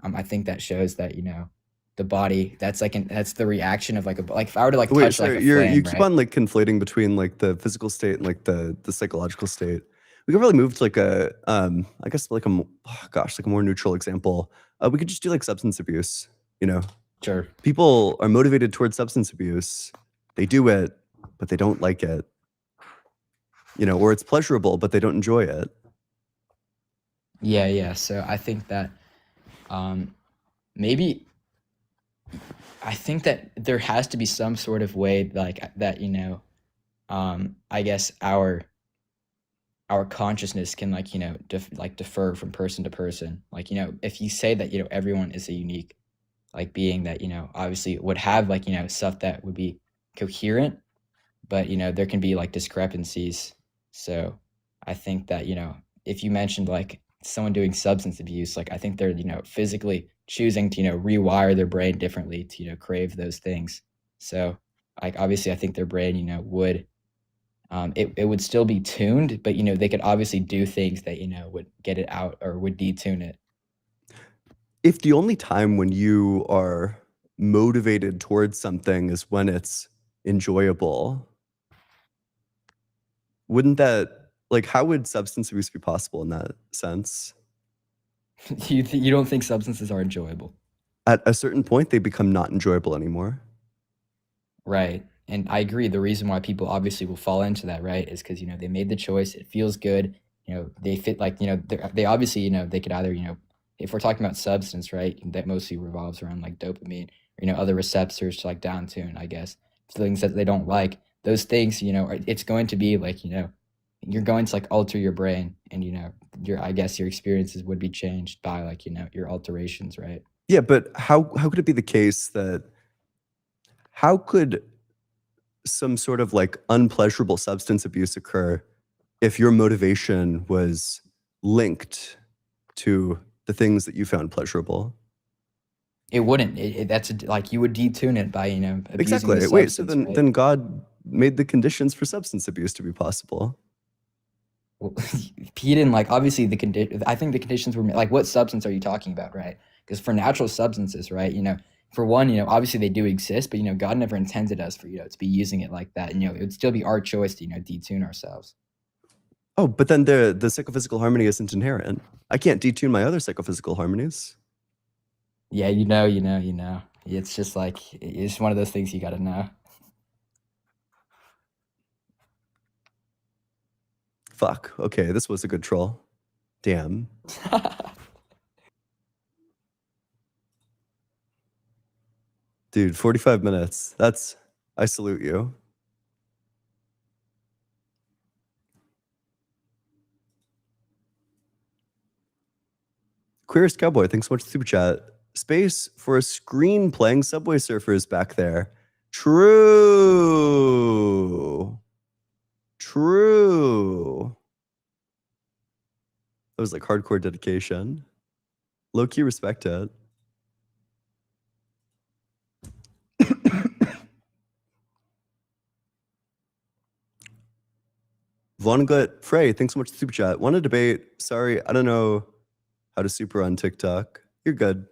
I think that shows that, you know, the body that's the reaction of like if I were to like Wait, touch so like a you flame, keep right? on like conflating between like the physical state and like the psychological state. We could really move to like a I guess like like a more neutral example. We could just do like substance abuse, you know. Sure. People are motivated towards substance abuse. They do it, but they don't like it. You know, or it's pleasurable, but they don't enjoy it. Yeah. So I think that maybe I think that there has to be some sort of way like that, you know, I guess our consciousness can like, you know, defer from person to person. Like, you know, if you say that, you know, everyone is a unique like being that, you know, obviously would have like, you know, stuff that would be coherent, but you know, there can be like discrepancies. So I think that, you know, if you mentioned like someone doing substance abuse, like I think they're, you know, physically choosing to, you know, rewire their brain differently to, you know, crave those things. So like obviously I think their brain, you know, would it would still be tuned, but you know, they could obviously do things that, you know, would get it out or would detune it. If the only time when you are motivated towards something is when it's enjoyable, wouldn't that like how would substance abuse be possible in that sense? You don't think substances are enjoyable? At a certain point, they become not enjoyable anymore. Right. And I agree. The reason why people obviously will fall into that, right, is because, you know, they made the choice. It feels good. You know, they fit like, you know, they obviously, you know, they could either, you know, if we're talking about substance, right, that mostly revolves around like dopamine or, you know, other receptors to like down tune, I guess, things that they don't like. Those things, you know, it's going to be like, you know, you're going to like alter your brain and, you know, I guess your experiences would be changed by like, you know, your alterations, right? Yeah, but how could it be the case that how could some sort of like unpleasurable substance abuse occur if your motivation was linked to the things that you found pleasurable? It wouldn't. That's like you would detune it by abusing Exactly. the Wait, so substance, right? then God made the conditions for substance abuse to be possible. Well, he didn't obviously the condition. I think the conditions were like, what substance are you talking about, right? Because for natural substances, right, for one, obviously they do exist, but God never intended us for to be using it like that, and it would still be our choice to detune ourselves. Oh, but then the psychophysical harmony isn't inherent. I can't detune my other psychophysical harmonies. Yeah, It's just it's one of those things you got to know. Fuck. Okay, this was a good troll. Damn. Dude, 45 minutes. I salute you. Queerest Cowboy, thanks so much for super chat. Space for a screen playing Subway Surfers back there. True. That was hardcore dedication. Low key respect it. Von Gut Frey, thanks so much for super chat. Want to debate? Sorry, I don't know how to super on TikTok. You're good.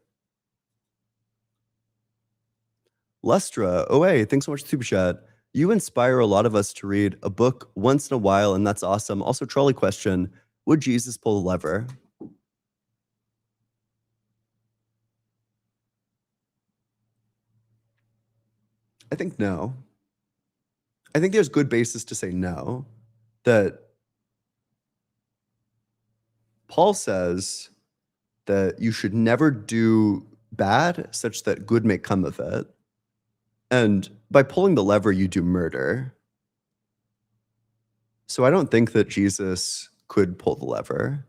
Lustra, OA, thanks so much for super chat. You inspire a lot of us to read a book once in a while, and that's awesome. Also, trolley question, would Jesus pull the lever? I think no. I think there's good basis to say no. That Paul says that you should never do bad such that good may come of it. And by pulling the lever, you do murder. So I don't think that Jesus could pull the lever.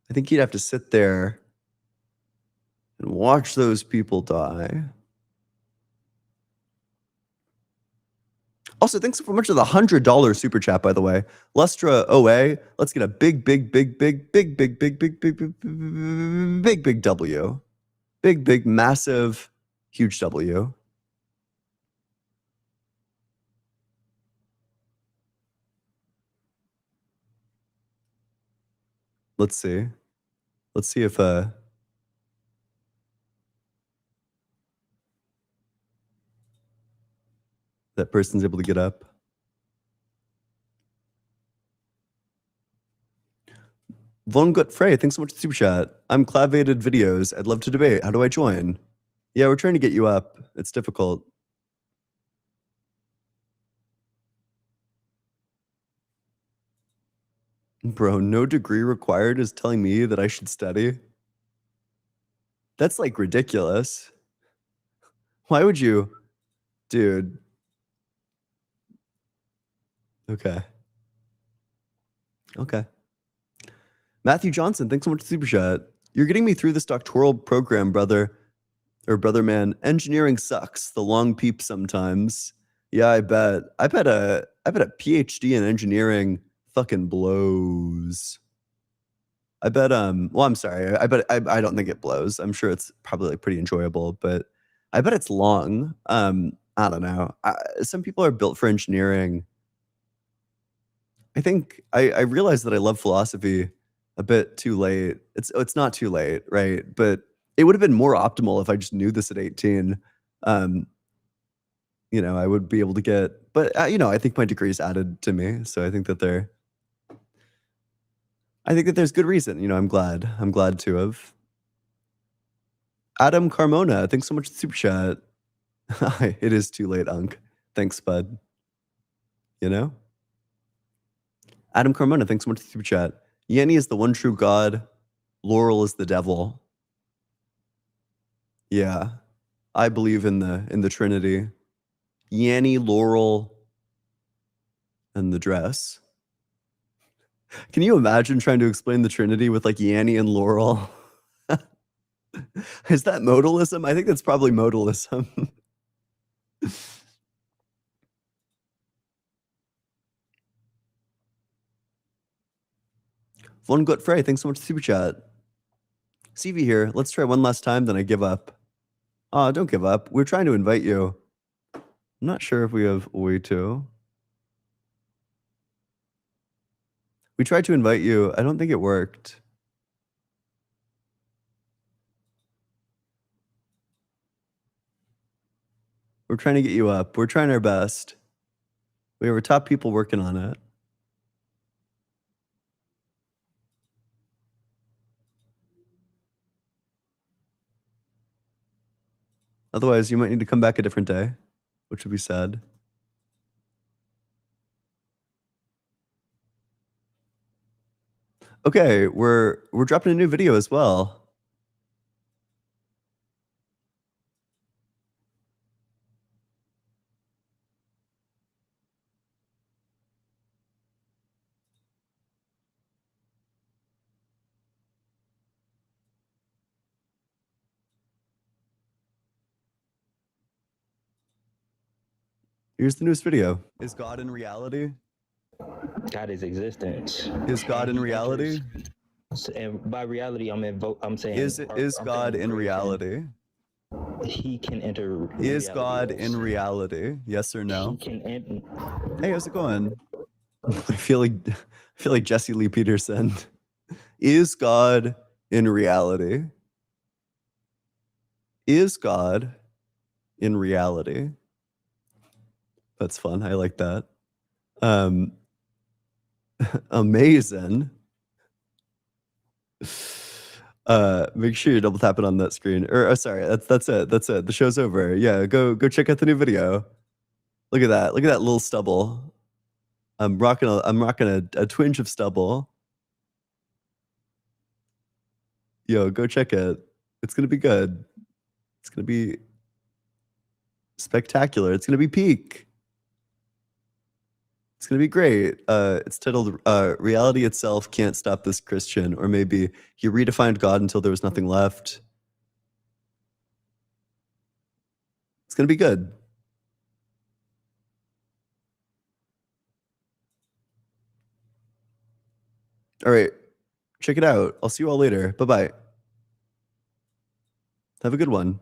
I think he'd have to sit there and watch those people die. Also, thanks so much for the $100 super chat, by the way. Lustra OA, let's get a big W. Big, massive, huge W. Let's see. Let's see if that person's able to get up. Von Gut Frey, thanks so much for super chat. I'm clavated videos. I'd love to debate. How do I join? Yeah, we're trying to get you up. It's difficult. Bro, no degree required is telling me that I should study. That's ridiculous. Why would you? Dude. Okay. Matthew Johnson, thanks so much for super chat. You're getting me through this doctoral program, brother. Or brother man. Engineering sucks. The long peep sometimes. Yeah, I bet. I bet a PhD in engineering fucking blows. I bet well, I'm sorry. I bet I don't think it blows. I'm sure it's probably pretty enjoyable, but I bet it's long. I don't know. Some people are built for engineering. I think I realized that I love philosophy a bit too late. It's not too late, right? But it would have been more optimal if I just knew this at 18. I would be able to get, but I think my degree's added to me, so I think that there's good reason. I'm glad to have. Adam Carmona, thanks so much for the super chat. It is too late, Unk. Thanks, bud. Adam Carmona, thanks so much for the super chat. Yanni is the one true God. Laurel is the devil. Yeah, I believe in the Trinity. Yanni, Laurel, and the dress. Can you imagine trying to explain the Trinity with Yanni and Laurel? Is that modalism? I think that's probably modalism. Von Gut Frey, thanks so much for super chat. CV here. Let's try one last time, then I give up. Oh, don't give up. We're trying to invite you. I'm not sure if we have a way to. We tried to invite you. I don't think it worked. We're trying to get you up. We're trying our best. We have our top people working on it. Otherwise, you might need to come back a different day, which would be sad. Okay, we're dropping a new video as well. Here's the newest video. Is God in reality? God is existence. Is God in reality? And by reality, I'm saying Is God in reality? He can enter. Is God in reality? Yes or no? He can. Hey, how's it going? I feel like Jesse Lee Peterson. Is God in reality? Is God in reality? That's fun. I like that. Amazing. Make sure you're double tapping on that screen. Or sorry, that's it. That's it. The show's over. Yeah, go check out the new video. Look at that. Look at that little stubble. I'm rocking a twinge of stubble. Yo, go check it. It's gonna be good. It's gonna be spectacular. It's gonna be peak. It's gonna be great. It's titled "Reality Itself Can't Stop This Christian," or maybe "He Redefined God Until There Was Nothing Left." It's gonna be good. All right, check it out. I'll see you all later. Bye bye. Have a good one.